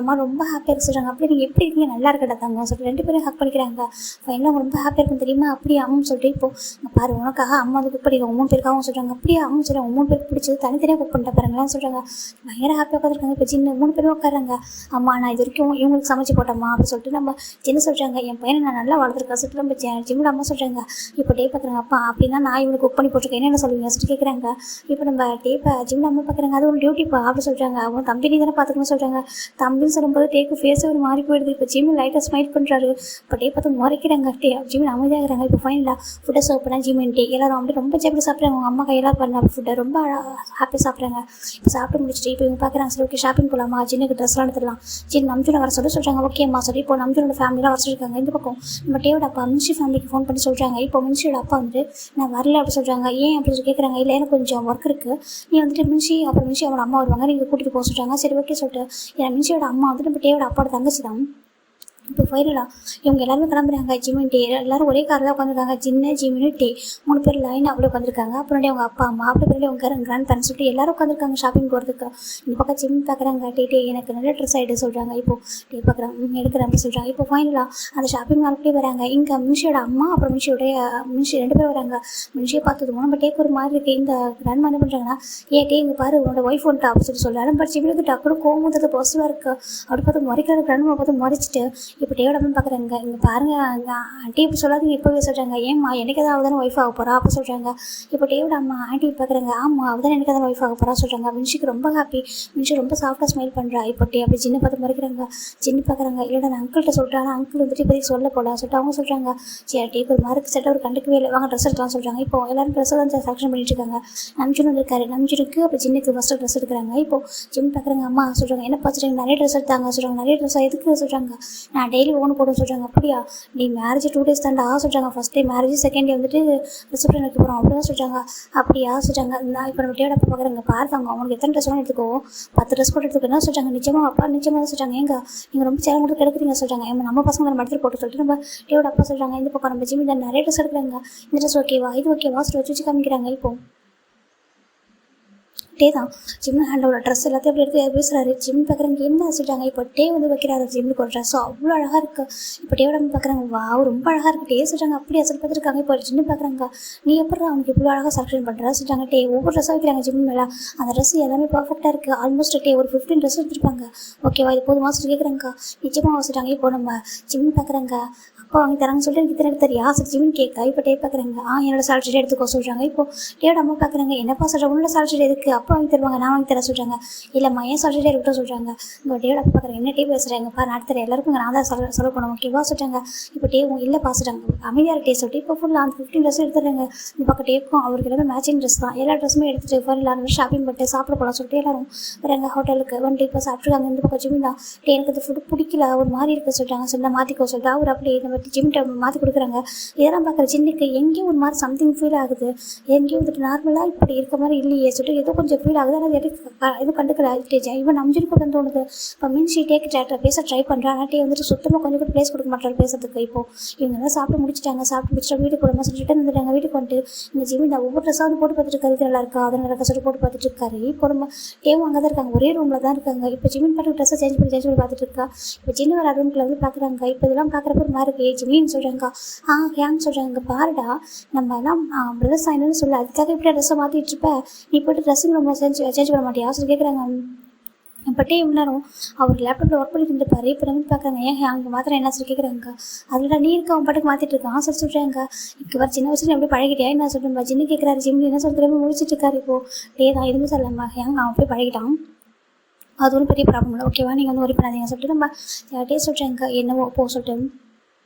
அம்மா ரொம்ப ஹாப்பியாக இருக்கு சொல்கிறாங்க. அப்படி நீங்கள் எப்படி இருக்கீங்க நல்லா இருக்கட்டாங்க சொல்லிட்டு 2 பேரும் ஹக் பண்ணிக்கிறாங்க. ஃபைனலாக ரொம்ப ஹாப்பியாக இருக்கும் தெரியுமா அப்படியே அம்மா சொல்லிட்டு இப்போது பாரு உனக்காக அம்மா வந்து குக் பண்ணிடுவாங்க 3 பேருக்காகவும் சொல்கிறாங்க. அப்படியே அம்மா சொல்கிறாங்க 3 பேருக்கு பிடிச்சது தனித்தனியாக குக் பண்ணிட்ட பாருங்களான்னு சொல்கிறாங்க. பயங்கர ஹாப்பியாக உட்காந்துருக்காங்க. இப்போ சின்ன 3 பேரும் உட்காராங்க. அம்மா நான் இது வரைக்கும் இவங்களுக்கு சமைச்சு போட்டோம்மா அப்படின்னு சொல்லிட்டு நம்ம சின்ன சொல்கிறாங்க. என் பையனை நான் நல்லா வளர்த்துருக்கேன் சொல்லிட்டு நம்ம ஜிம்மில் அம்மா சொல்கிறாங்க. இப்போ டே பார்க்குறாங்க. அப்பா அப்படின்னா நான் இவங்களுக்கு குக் பண்ணி போட்டிருக்கேன் என்ன சொல்லுவீங்க சொல்லிட்டு கேட்குறாங்க. இப்போ நம்ம டேப்பை ஜிம்மில் அம்மா பார்க்குறாங்க. அது ஒரு டியூட்டிப்பா அப்படி சொல்கிறாங்க. அவங்க தம்பி நீ தானே பார்த்துக்கணும்னு சொல்கிறாங்க. தம்பின்னு சொல்லும்போது டேக்கு ஃபேஸே ஒரு மாறி போயிடுது. இப்போ ஜிம்மில் லைட்டாக ஸ்மைல் பண்ணுறாரு. இப்போ டே பார்த்து முறைக்கிறாங்க. ஜிம்மில் அமைதியாகிறாங்க. இப்போ ஃபைனலாக ஃபுட்டை சர்வ் பண்ணால் ஜிம்மின் டே எல்லாரும் அப்படி ரொம்ப ஜாப்பிட்டு சாப்பிட்றாங்க. அவங்க அம்மா கையெல்லாம் பண்ண ஃபுட்டை ரொம்ப ஹாப்பியாக சாப்பிட்றாங்க. இப்போ சாப்பிட்டு முடிச்சுட்டு இப்போ இவங்க பார்க்குறாங்க. சரி ஓகே ஷாப்பிங் போகலாமா ஜின்னுக்கு ட்ரெஸ்லாம் எடுத்துடலாம். ஜின் நம்ஜூனை வர சொல்கிறாங்க. ஓகேம்மா சொல்லி இப்போ நம்ஜூனோட ஃபேமிலியெலாம் வர சொல்லியிருக்காங்க. இந்த பக்கம் நம்ம டேவோட அப்பா மின்ஷி ஃபேமிலிக்கு ஃபோன் பண்ணி சொல்கிறாங்க. இப்போ மின்ஷியோட அப்பா வந்து நான் வரல அப்படி சொல்கிறாங்க. ஏன் அப்படி சொல்லி கேட்குறாங்க. இல்லை எனக்கு கொஞ்சம் ஒர்க் இருக்குது நீ வந்துட்டு மின்ஷி அப்புறம் மின்ஷி அவனோட அம்மா வருவாங்க நீங்கள் கூட்டிகிட்டு போக சொல்கிறாங்க. சரி ஓகே சொல்லிட்டு ஏன்னா மின்ஷியோட அம்மா வந்துட்டு நம்ம டேவோட அப்பாவோட தங்கச்சி தான். இப்போ ஃபைனலாக இவங்க எல்லாருமே கிளம்புறாங்க. ஜிம்மின் டே எல்லோரும் ஒரே காரில் தான் உட்காந்துருக்காங்க. ஜின்னு ஜிம்மினு டே 3 பேர் லைன் அப்படியே உட்காந்துருக்காங்க. அப்புறம் அவங்க அப்பா அம்மா அப்படி பின்னாடி அவங்க கிராண்ட் பேரண்ட்ஸ் சொல்லிட்டு எல்லாரும் உட்காந்துருக்காங்க ஷாப்பிங் போகிறதுக்கு. இந்த பக்கம் ஜிம் பார்க்குறாங்க. டே எனக்கு நல்ல ட்ரெஸ் ஆகிட்டு சொல்கிறாங்க. இப்போ டே பார்க்குறாங்க எடுக்கிறேன் அப்படி சொல்கிறாங்க. இப்போ ஃபைனலாக அந்த ஷாப்பிங் மால்கிட்டே வராங்க. இங்கே மின்ஷியோட அம்மா அப்புறம் மின்ஷி 2 பேர் வராங்க. மின்ஷியை பார்த்ததும் நம்ம டேக்கு ஒரு மாதிரி இருக்குது. இந்த கிராண்ட் என்ன பண்ணுறாங்கன்னா டே இங்கே பாரு உன்னோட ஒய்ஃப் வந்துட்டு அப்படி சொல்லி சொல்கிறாரு. பட் ஜிம்முக்கு டக்குனு கோவம் வந்து பாசிட்டிவாக இருக்குது. அப்படி பார்த்து முறைக்கிற கிராண்ட் பார்த்து முறைச்சிட்டு இப்போ டேவோட அம்மா பார்க்குறாங்க. இங்கே பாருங்கள் ஆண்டி இப்படி சொல்லாதீங்க இப்போவே சொல்கிறாங்க. ஏம்மா எனக்கு எதாவது அவதான ஒய்ஃப் ஆக போகிறா அப்போ சொல்கிறாங்க. இப்போ டேவோட அம்மா ஆண்டி பார்க்குறாங்க. ஆமாம் அவதான் எனக்கு எதாவது ஒய்ஃப் ஆக போகிறா சொல்கிறாங்க. மின்ஷிக்கு ரொம்ப ஹாப்பி. மின்ஷி ரொம்ப சாஃப்டாக ஸ்மைல் பண்ணுறா. இப்போ டே அப்படி ஜின்னு பார்த்து முறைக்கிறாங்க. ஜின்னு பார்க்குறாங்க. இல்லைடா நான் அங்கிள்கிட்ட சொல்கிறாங்க. அங்கிள் வந்துட்டு இப்போதைக்கு சொல்ல போகலாம் சொல்லிட்டு அவங்க சொல்கிறாங்க. சரி டேக்கு ஒரு மார்க் செட்டாக ஒரு கண்டுக்கவே இல்லை வாங்க ட்ரெஸ் எடுக்கலாம் சொல்கிறாங்க. இப்போ எல்லோரும் ட்ரெஸ்ஸை தான் செலக்ஷன் பண்ணிட்டு இருக்காங்க. நம்ஜூன் இருக்காரு. நம்ஜூனுக்கு அப்போ ஜின்னுக்கு ஃபஸ்ட்டு ட்ரெஸ் எடுக்கிறாங்க. இப்போ ஜிம் பார்க்குறாங்க. அம்மா சொல்கிறாங்க என்ன பார்த்துட்டு நிறைய ட்ரெஸ் எடுத்தாங்க சொல்கிறாங்க. நிறைய ட்ரெஸ் எதுக்கு சொல்கிறாங்க. நான் டெய்லி ஒன்று போடுன்னு சொல்கிறாங்க. அப்படியா நீ மேரேஜ் 2 days தாண்டா சொல்கிறாங்க. First day marriage second day வந்துட்டு ரிசப்ஷன் வைக்க போகிறோம் அப்படிதான் சொல்கிறாங்க. அப்படியா சொல்கிறாங்க. நான் இப்போ நம்ம டேவோட அப்பா பார்க்குறாங்க. பாருங்க அவங்களுக்கு எத்தனை ட்ரெஸ் வேணும் எடுத்துக்கோ 10 ட்ரெஸ் கூட எடுத்துக்கோ என்ன சொல்கிறாங்க. நிச்சயமாக அப்பா நிச்சயமாக சொல்கிறாங்க. நீங்கள் ரொம்ப சேலம் கொடுத்து எடுக்கிறீங்க சொல்கிறாங்க. நம்ம பசங்க நம்ம எடுத்துகிட்டு போட்டு சொல்லிட்டு நம்ம டேவோட அப்பா சொல்கிறாங்க. இந்த பக்கம் நம்ம ஜிம்மி தான் நிறைய ட்ரெஸ் எடுக்கிறாங்க. இந்த ட்ரெஸ் ஓகேவா இது ஓகேவா சொல்லி வச்சு காமிக்கிறாங்க. இப்போ டே தான் ஜிம்மு ஹேண்டோட ட்ரெஸ் எல்லாத்தையும் அப்படி எடுத்து பேசுகிறாரு. ஜிம் பார்க்குறாங்க என்ன சொல்லிட்டாங்க. இப்போ டே வந்து வைக்கிறாரு ஜிம்முக்கு ஒரு ட்ரெஸ்ஸோ அவ்வளோ அழகாக இருக்குது. இப்போ டேவோட பார்க்குறாங்க. வா ரொம்ப அழகாக இருக்குது டே சொல்கிறாங்க. அப்படி அசல் பார்த்துருக்காங்க. இப்போ ஜிம்மு பார்க்குறாங்க. நீ எப்படி அவனுக்கு இவ்வளோ அழகாக செலக்ஷன் பண்ணுறா சொல்லிட்டாங்க. டே ஒவ்வொரு ட்ரெஸ்ஸாக வைக்கிறாங்க ஜிம்மு மேலே. அந்த ட்ரெஸ் எல்லாமே பர்ஃபெக்டாக இருக்குது. ஆல்மோஸ்ட் டே ஒரு 15 ட்ரெஸ் எடுத்துருப்பாங்க. ஓகேவா இது போதுமா சொல்லி கேட்குறாங்க. நிச்சயமாக வச்சுட்டாங்க. இப்போ நம்ம ஜிம்மு பார்க்குறாங்க. அப்பா வாங்கி தராங்கன்னு சொல்லிட்டு எனக்கு இத்தனை தெரியா சரி ஜிம்மின் கேட்க. இப்போ டே பார்க்குறாங்க. என்னோட சேலரி எடுத்துக்கோ சொல்கிறாங்க. இப்போ டேவோட அம்மா பார்க்குறாங்க. என்னப்பா சொல்கிறாங்க உன்னோட சேலரி எதுக்கு அப்பா வாங்கி தருவாங்க நான் வாங்கி தர சொல்கிறாங்க. இல்லைம்மா ஏன் சேலரி இருக்கட்டும் சொல்கிறாங்க. இப்போ டேவோட அப்பா பார்க்குறாங்க. என்ன டே பேசுகிறாங்கப்பா நான் தர எல்லாருக்கும் நான் தான் செலவு பண்ணுவோம் ஓகேவா சொல்கிறாங்க. இப்போ டேவும் இல்லை பாசுறாங்க அமைதியாக டே சொல்லிட்டு இப்போ ஃபுல்லாக அந்த 15 ட்ரெஸ் எடுத்துடுறாங்க. இந்த பக்கம் டேக்கும் அவருக்கு எல்லாமே மேட்சிங் ட்ரெஸ் தான். எல்லா ட்ரெஸ்ஸுமே எடுத்துகிட்டு எல்லாரும் ஷாப்பிங் பண்ணிட்டு சாப்பிட போகலாம் சொல்லிட்டு எல்லாரும் வராங்க ஹோட்டலுக்கு வந்துட்டு இப்போ சாப்பிட்ருக்காங்க. இந்த பக்கம் ஜிம் தான் டே எனக்கு இந்த ஃபுட்டு பிடிக்கல ஒரு மாதிரி இருக்க சொல்கிறாங்க. சொல்லி மாற்றிக்கோ சொல்லிட்டு அவர் அப்படியே இந்த மாதிரி ஜிம்கிட்ட மாற்றி கொடுக்குறாங்க. இதெல்லாம் பார்க்குற ஜின்னுக்கு எங்கேயும் ஒரு மாதிரி சம்திங் ஃபீல் ஆகுது. எங்கேயும் வந்துட்டு நார்மலாக இப்படி இருக்க மாதிரி இல்லையே சொல்லிட்டு ஏதோ கொஞ்சம் கொஞ்சம் ஃபீல் ஆகுது. ஆனால் எதுவும் கண்டுக்கல இவன் நம்பிச்சிருக்கணும்னு தோணுது. இப்போ மின்ஷி டேக்கு பேச ட்ரை பண்ணுறான். ஆனால் வந்துட்டு சுத்தமாக கொஞ்சம் கூட ப்ளேஸ் கொடுக்க மாட்டாரு பேசுறதுக்கு. இப்போது இவங்க எல்லாம் சாப்பிட்டு முடிச்சுட்டு வீட்டுக்கு போகிற மாதிரி ரிட்டன் வந்துட்டாங்க. வீட்டுக்கு வந்துட்டு இந்த ஜிம்மி நான் ஒவ்வொரு ட்ரெஸ்ஸாக வந்து போட்டு பார்த்துட்டு இருக்காரு. இது நல்லா இருக்கா அதை நல்லா சொல்லி போட்டு பார்த்துட்டு இருக்காரு. இப்போ நம்ம டேவும் அங்கே தான் இருக்காங்க, ஒரே ரூமில் தான் இருக்காங்க. இப்போ ஜிமின் பாட்டு ட்ரெஸ்ஸை சேஞ்ச் பண்ணி பார்த்துட்டு இருக்கா. இப்போ ஜின்னு வர ரூமில் வந்து பார்க்குறாங்க. இப்போ இதெல்லாம் பார்க்குறப்ப ஒரு மாதிரி இருக்கு. ஜிமின்னு சொல்கிறாங்க. ஏன்னு சொல்கிறாங்க, பாருடா நம்ம எல்லாம் பிரதர்ஸ் ஆயினு சொல்லு, அதுக்காக இப்படி ட்ரெஸ்ஸை மாற்றிட்டு இருப்ப, நீ போய்ட்டு ட்ரெஸ்ஸிங் ரூமில் சேஞ்ச் பண்ண மாட்டியா சொல்லி கேட்குறாங்க. பட்டே இவ்வளோ நேரம் அவர் லேப்டாப்பில் ஒர்க் பண்ணிட்டு இருப்பாரு. இப்போ வந்து பார்க்குறாங்க, ஏன் அங்கே மாத்திரம் என்ன சொல்லி கேட்குறாங்க. அதில் நீ இருக்க அவன் பாட்டுக்கு மாற்றிட்டு இருக்கான் சொல்லி சொல்கிறாங்க. இப்போ வர சின்ன வயசுல எப்படி பழகிட்டியா என்ன சொல்கிறேன். ஜின்னு கேட்குறாரு. ஜிம்மி என்ன சொல்கிறேன் முடிச்சிட்டு இருக்காரு. இப்போது தான் எதுவுமே சொல்லலாமா, அவன் போய் பழகிட்டான், அது ஒன்றும் பெரிய ப்ராப்ளம் இல்லை, ஓகேவா, நீங்கள் வந்து ஒரி பண்ணாதீங்க சொல்லிட்டு நம்ம டே சொல்கிறாங்க. என்னவோ போ சொல்லிட்டு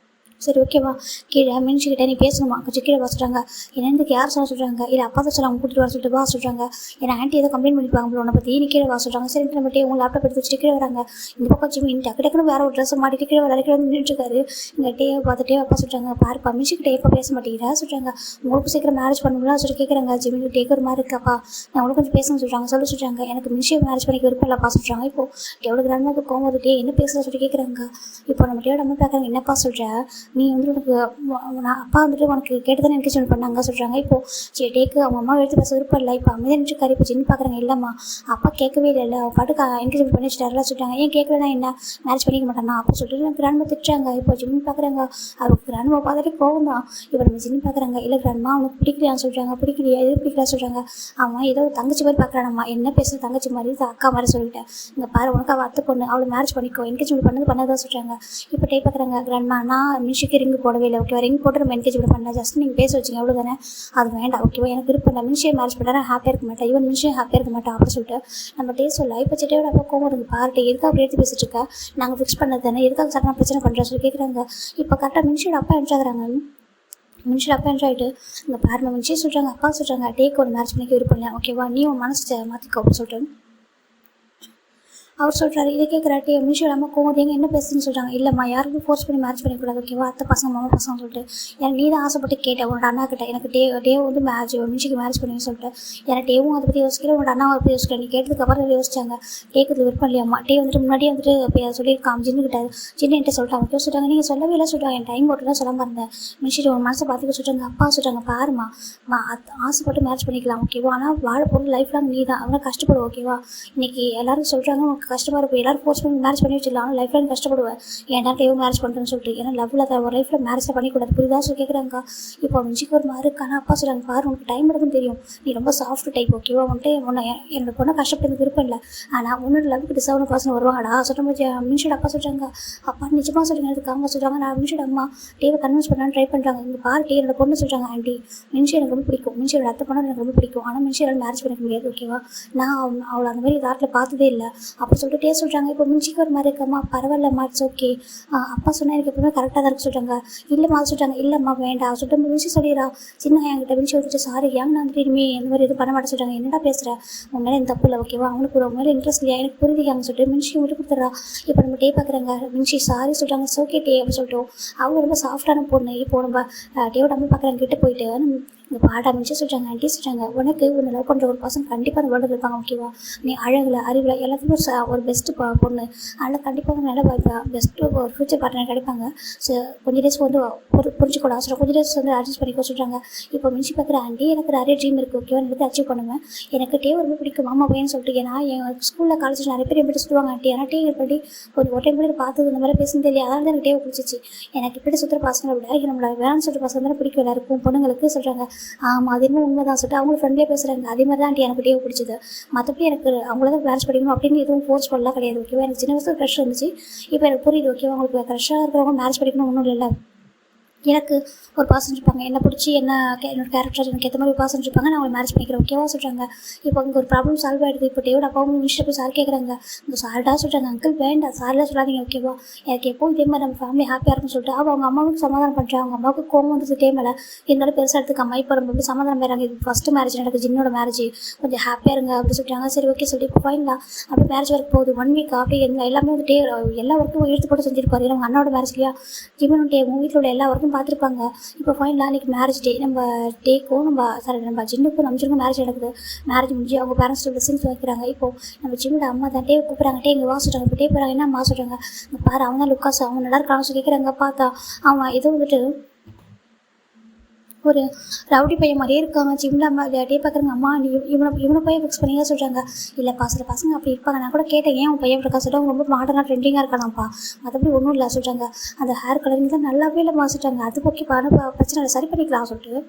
சரி ஓகேவா கீழே மின்ஷிக்கிட்ட நீ பேசணுமா கொஞ்சம் கீழே வா சொல்கிறாங்க. என்னென்னக்கு யார் சொல்கிறாங்க, இல்லை அப்பா தான் சொல்லுவாங்க கூட்டிட்டு வர சொல்லிட்டு வா சொல்கிறாங்க. ஏன்னா ஆண்டி ஏதோ கம்ப்ளைண்ட் பண்ணிப்பாங்க உன்னை பற்றி, நீ கீழே வா சொல்கிறாங்க. சரி நம்மகிட்டே உங்கள் லேப்டாப் எடுத்து வச்சுட்டு கீழே வராங்க. இந்த பக்கம் ஜிம்மி டக்கு டக்குன்னு வேறு ஒரு ட்ரெஸ்ஸை மாட்டிட்டு கீழே வரைக்கும் வந்து நின்றுட்டுருக்காரு. இங்கே டே பார்த்துட்டே அப்பா சொல்கிறாங்க, பாருப்பா மின்ஷிக்கிட்டே எப்போ பேச மாட்டேங்கிறா சொல்கிறாங்க. உங்களுக்கு சீக்கிரம் மேரேஜ் பண்ணணும்லாம் சொல்லி கேட்குறாங்க. ஜிம்மி டேக்கு ஒரு மாதிரி இருக்காப்பா, நான் உங்களுக்கு கொஞ்சம் பேசணும்னு சொல்கிறாங்க. சொல்கிறாங்க எனக்கு மின்ஷியை மேரேஜ் பண்ணிக்க விருப்பம் இல்லைப்பா சொல்கிறாங்க. இப்போது எவ்வளோ கிராமக்கு கோவம் வந்துட்டே என்ன பேசுகிற சொல்லி கேட்குறாங்க. இப்போ நம்ம டேயோட அம்மா பார்க்குறாங்க, என்னப்பா சொல்கிற, நீ வந்து உனக்கு நான் அப்பா வந்துட்டு உனக்கு கேட்டு தானே என்கேஜ்மெண்ட் பண்ணாங்க சொல்கிறாங்க. இப்போது சரி டேக்கு அவங்க அம்மா எடுத்து பேச விருப்பம் இல்லை. இப்போ அமைதியாக நினச்சிருக்காரு. இப்போ ஜின்னு பார்க்குறாங்க, இல்லைம்மா அப்பா கேட்கவே இல்லை, அவன் பாட்டுக்கு என்கேஜ்மெண்ட் பண்ணி வச்சுட்டாரா சொல்கிறாங்க. ஏன் கேட்கலன்னா என்ன மேரேஜ் பண்ணிக்க மாட்டானா அப்போ சொல்லிட்டு கிராண்ட்மா திட்டுறாங்க. இப்போ ஜின்னு பார்க்குறாங்க, அவருக்கு கிராண்ட்மா பார்த்துட்டு கோவம் தான். இப்போ நம்ம ஜின்னு பார்க்குறாங்க, இல்லை கிராண்ட்மா அவனுக்கு பிடிக்கலையான்னு சொல்கிறாங்க. பிடிக்கலையா எது பிடிக்கல சொல்கிறாங்க. அவன் ஏதோ தங்கச்சி மாதிரி பார்க்குறானம்மா, என்ன பேசுகிற தங்கச்சி மாதிரி அக்கா மாதிரி சொல்லிட்டேன். இங்கே பாரு உனக்கு அவள் அத்தை பொண்ணு, அவளை மேரேஜ் பண்ணிக்கோ, என்கேஜ்மெண்ட் பண்ணதான் சொல்கிறாங்க. இப்போ டே பார்க்குறாங்க, கிராண்ட்மா நான் மின்ஷிக்கு ரிங்கு போடவே இல்லை, ஓகேவா ரிங் போட்டு நம்ம என்கேஜ்மெண்ட் பண்ணல, ஜஸ்ட் நீங்கள் பேச வச்சிங்க அவ்வளோ தானே, அது வேண்டாம் ஓகேவா, எனக்கு விருப்பம் இல்லை, மின்ஷியை மேரேஜ் பண்ணால் ஹாப்பியாக இருக்க மாட்டேன், ஈவன் மின்ஷியை ஹாப்பியாக இருக்க மாட்டேன் அப்படின்னு சொல்லிட்டு நம்ம டே சொல்ல. இப்போ சிட்டையோட அப்பா கோவம் இருக்கு, பார்ட்டி எதுக்காக அப்படி எடுத்து பேசிட்டு இருக்கா, நாங்கள் ஃபிக்ஸ் பண்ணது தானே, எதுக்காக சடனாக பிரச்சனை பண்ணுறோம் சொல்லி கேட்குறாங்க. இப்போ கரெக்டாக மின்ஷியோட அப்பா என்ட்ராகிறாங்க. மின்ஷியோட அப்பா என்ட்ராயிட்டு இங்கே பாருங்க மின்ஷி சொல்கிறாங்க, அப்பா சொல்கிறாங்க டேக்கு ஒரு மேரேஜ் பண்ணிக்க விருப்பம் இல்லை, ஓகேவா, நீ உன் மனசு மாற்றிக்கோ அப்படின்னு சொல்லிட்டு அவர் சொல்கிறாரு. இதை கேட்குறாட்டி மிஷு இல்லாமல் கோவம் எங்கே என்ன பேசுன்னு சொல்கிறாங்க. இல்லைம்மா யாருக்கும் ஃபோர்ஸ் பண்ணி மேரேஜ் பண்ணிக்கூடாது, ஓகேவா, அத்தை பசங்க மாமா பசங்க சொல்லிட்டு எனக்கு நீ தான் ஆசைப்பட்டு கேட்டேன் உன்னோட அண்ணா கிட்ட, எனக்கு டே வந்து மிஷிக்கு மேரேஜ் பண்ணி சொல்லிட்டு எனக்கு டேவும் அதை பற்றி யோசிக்கிறேன், உன்னோட அண்ணாவை பற்றி யோசிக்கிறேன், நீ கேட்டதுக்கு அப்புறம் யோசிச்சாங்க கேட்குறது விருப்பம் இல்லையாம்மா. டே வந்துட்டு முன்னாடியே வந்துட்டு சொல்லியிருக்கான் ஜின்னு கிட்ட, ஜின்னு என்கிட்ட சொல்லிட்டாங்க, ஓகே சொல்லிட்டாங்க, நீங்கள் சொல்லவே இல்லை சொல்கிறாங்க, என் டைம் போட்டுலாம் சொல்லாமல் இருந்தேன். மிஷிட்டு உன் மனசை பார்த்துக்க சொல்கிறாங்க. அப்பா சொல்கிறாங்க, பாருமா ஆசைப்பட்டு மேரேஜ் பண்ணிக்கலாம், ஓகேவா, ஆனால் வாழ போகிற லைஃப் லாங் நீ தான், அவனை கஷ்டப்படும், ஓகேவா, இன்னைக்கு எல்லாரும் சொல்கிறாங்க உனக்கு கஷ்டமாக இருக்கும், எல்லாரும் ஃபோர்ஸ் பண்ணி மேரேஜ் பண்ணி வச்சிடலாம், ஆனால் லைஃப்பில் கஷ்டப்படுவேன், ஏன்னா டேவும் மேரேஜ் பண்ணுறேன்னு சொல்லிட்டு, ஏன்னா லவ்வில் அதை ஒரு லைஃப்பில் மேரேஜ் பண்ணிக்கூடாது புரியுதா சொல்லி கேட்குறாங்க. இப்போ மிஞ்சிக்கு ஒரு மாதிரி இருக்கானா அப்பா சொல்கிறாங்க, பாரு உனக்கு டைம் எடுக்கும் தெரியும், நீ ரொம்ப சாஃப்ட் டைப், ஓகேவா, வந்துட்டு என்னோட பொண்ணை கஷ்டப்படுறது விருப்பம் இல்லை, ஆனால் உன்னோட லவ்க்கு டிசர்வ் பர்சன் வருவாங்கடா சொல்லும்போது மின்ஷோட அப்பா சொல்கிறாங்க. அப்பா நிஜமாக சொல்லுங்க அதுக்காக சொல்கிறாங்க. நான் மின்ஷோட அம்மா டேவை கன்வின்ஸ் பண்ணான்னு ட்ரை பண்ணுறாங்க. இங்கே பாரு டே என்னோட பொண்ணு சொல்கிறாங்க, ஆண்டி மின்ஷி எனக்கு ரொம்ப பிடிக்கும், மின்ஷியோட அத்தை பொண்ணு எனக்கு ரொம்ப பிடிக்கும், ஆனால் மின்ஷியால் மேரேஜ் பண்ணிக்க முடியாது, ஓகேவா, நான் அவளை அந்த மாதிரி தாட்டில் பார்த்ததே இல்லை அப்படி சொல்லிட்டு டே சொல்கிறாங்க. இப்போ மின்ஷிக்கு ஒரு மாதிரி இருக்கம்மா, பரவாயில்லம்மா இட்ஸ் ஓகே, அப்பா சொன்னால் எனக்கு எப்பவுமே கரெக்டாக தான் இருக்கு சொல்கிறாங்க. இல்லைம்மா சொல்கிறாங்க, இல்லைம்மா வேண்டாம் சொல்லிட்டு மின்ஷி சொல்லிடுறா. சின்ன என்கிட்ட மின்ஷி வந்துட்டு சாரி ஏன் நான் வந்துட்டு இனிமேல் இந்த மாதிரி எதுவும் பண்ண மாட்டேன் சொல்கிறாங்க. என்னடா பேசுகிறேன் உன் மேலே எந்த தப்பு இல்லை, ஓகேவா, அவனுக்கு ஒரு மேலே இன்ட்ரெஸ்ட் இல்லையா எனக்கு புரிஞ்சுக்காங்க சொல்லிட்டு மின்ஷி விட்டு கொடுத்துட்றா. இப்போ நம்ம டே பார்க்குறாங்க, மின்ஷி சாரி சொல்கிறாங்க, ஓகே டே அப்படின்னு சொல்லிட்டோம். அவங்க ரொம்ப சாஃப்டான பொண்ணு. இப்போ நம்ம டேவோட அம்மா பார்க்குறாங்க, கிட்ட போயிட்டு இந்த பாட்டா மின்ஷி சொல்கிறாங்க, ஆண்டி சொல்கிறாங்க, உனக்கு உன்னை லவ் பண்ணுற ஒரு பர்சன் கண்டிப்பாக அந்த வேர்ல்டு இருப்பாங்க, ஓகேவா, நீ அழகில் அறிவில் எல்லாத்துக்குமே ஒரு பெஸ்ட்டு பொண்ணு, அதனால் கண்டிப்பாக நல்ல பெஸ்ட்டு ஒரு ஃபியூச்சர் பார்ட்னர் கிடைப்பாங்க. ஸோ கொஞ்சம் டேஸ் வந்து புரிஞ்சுக்கூட அவசரம், கொஞ்சம் டேஸ் வந்து அட்ஜஸ்ட் பண்ணிக்க சொல்கிறாங்க. இப்போ மின்ஷி பார்க்குற ஆண்டி எனக்கு நிறைய ட்ரீம் இருக்குது, ஓகேவா, எனக்கு அச்சீவ் பண்ணுவேன், எனக்கு டே ரொம்ப பிடிக்கும் மாமா பையன்னு சொல்லிட்டு, ஏன்னா என் ஸ்கூலில் காலேஜில் நிறைய பேர் எப்படி சொல்லுவாங்க ஆண்டி, ஏன்னா டே எப்படி கொஞ்சம் ஒரு டைம் கூட பார்த்தது இந்த மாதிரி பேசுன்னு தெரியல, அதனால தான் எனக்கு டேவை பிடிச்சிச்சு, எனக்கு இப்படி சுற்றுற பசங்களை விட நம்மளை வேணான்னு சொல்லிட்டு பசங்க தானே பிடிக்கும் எல்லாருக்கும் பொண்ணுங்களுக்கு சொல்கிறாங்க. ஆமாம் அதே மாதிரி உண்மை தான் சொல்லிட்டு அவங்களும் ஃப்ரெண்ட்லியாக பேசுகிறாங்க. அதே மாதிரி தான் ஆண்டி எனக்கு டேவை பிடிச்சது, மற்றபடி எனக்கு அவங்கள தான் மேரேஜ் பண்ணிக்கணும் அப்படின்னு எதுவும் ஃபோர்ஸ் பண்ணலாம் கிடையாது, ஓகேவா, எனக்கு சின்ன வயசுல க்ரஷ் இருந்துச்சு, இப்போ எனக்கு புரியுது, ஓகேவா, உங்களுக்கு க்ரஷ்ஷாக இருக்கிறவங்க மேரேஜ் பண்ணிக்கணும் ஒன்றும் இல்லை, எனக்கு ஒரு பர்சன் இருப்பாங்க என்னை பிடிச்சி என்னோட கேரக்டர் எனக்கு ஏற்ற மாதிரி ஒரு பர்சன் இருப்பாங்க, நான் அவங்க மேரேஜ் பண்ணிக்கிறேன், ஓகேவா சொல்கிறாங்க. இப்போ இங்கே ஒரு ப்ராப்ளம் சால்வ் ஆகிடுது. இப்போ டேவோட அப்பாவும் மினிஸ்டர் போய் சார் கேட்குறாங்க, இந்த சார்டா சொல்கிறாங்க, அங்கிள் வேண்டாம் சார்லாம் சொல்லாதீங்க, ஓகேவா, எனக்கு எப்போ இதே மாதிரி நம்ம ஃபேமிலி ஹாப்பியாக இருக்குன்னு சொல்லிட்டு அவங்க அம்மாவுக்கு சமாதானம் பண்ணுறாங்க. அவங்க அம்மாவுக்கு கோவம் வந்து டே மேலே இருந்தாலும் பெருசாக எடுத்துக்க அம்மா இப்போ ரொம்ப சமாதானம் போயிறாங்க. இது ஃபஸ்ட்டு மேரேஜ் எனக்கு ஜின்னோட மேரேஜ், கொஞ்சம் ஹாப்பியாக இருங்க அப்படின்னு சொல்லிட்டாங்க. சரி ஓகே சொல்லி இப்போ ஃபைனலா அப்படியே மேரேஜ் ஒர்க் போகுது. 1 வீக் அப்படியே எல்லாமே வந்து எல்லா ஒர்க்கும் எடுத்து போட்டு செஞ்சிருப்பாரு. அவங்க அண்ணாவோட மேரேஜ் இல்லையா, ஜிம்மன் டே உங்கள் வீட்டில் உள்ள எல்லா ஒர்க்கும் எல்லாருக்கும் பார்த்துருப்பாங்க. இப்போ ஃபைனலாக அன்றைக்கி மேரேஜ் டே. நம்ம டேக்கும் நம்ம ஜின்னுக்கும் நம்ஜினுக்கும் மேரேஜ் நடக்குது. மேரேஜ் முடிஞ்சு அவங்க பேரண்ட்ஸ் பிளஸிங்ஸ் வைக்கிறாங்க. இப்போது நம்ம ஜிம்மோட அம்மா தான் டே கூப்பிட்றாங்க. டே இங்கே வா சொல்கிறாங்க. இப்போ டே போகிறாங்க. என்ன அம்மா சொல்கிறாங்க, இங்கே பாரு அவன் தான் லுக்காஸ், அவன் நல்லா இருக்கான்னு சொல்லி கேட்குறாங்க. பார்த்தா அவன் ஏதோ வந்துட்டு ஒரு ரவுடி பையன் மாதிரியே இருக்காங்க. ஜிம்மில் அம்மா டே பார்க்குறாங்க. அம்மா நீ இவனை போய் ஃபிக்ஸ் பண்ணிங்க சொல்கிறாங்க. இல்லைப்பா சில பசங்க அப்படி இருப்பாங்க. நான் கூட கேட்டேன் ஏன் உன் பையன் இருக்கா சொல்லிட்டு அவங்க ரொம்ப மாடர்னாக ட்ரெண்டிங்காக இருக்கானாப்பா, மற்றபடி ஒன்றும் இல்லை சொல்கிறாங்க. அந்த ஹேர் கலரிங் தான் நல்லாவே இல்லைம்மா சொல்கிறாங்க. அது ஓகேப்பா பிரச்சனை இல்லை, சரி பண்ணிக்கலாம் சொல்லிட்டு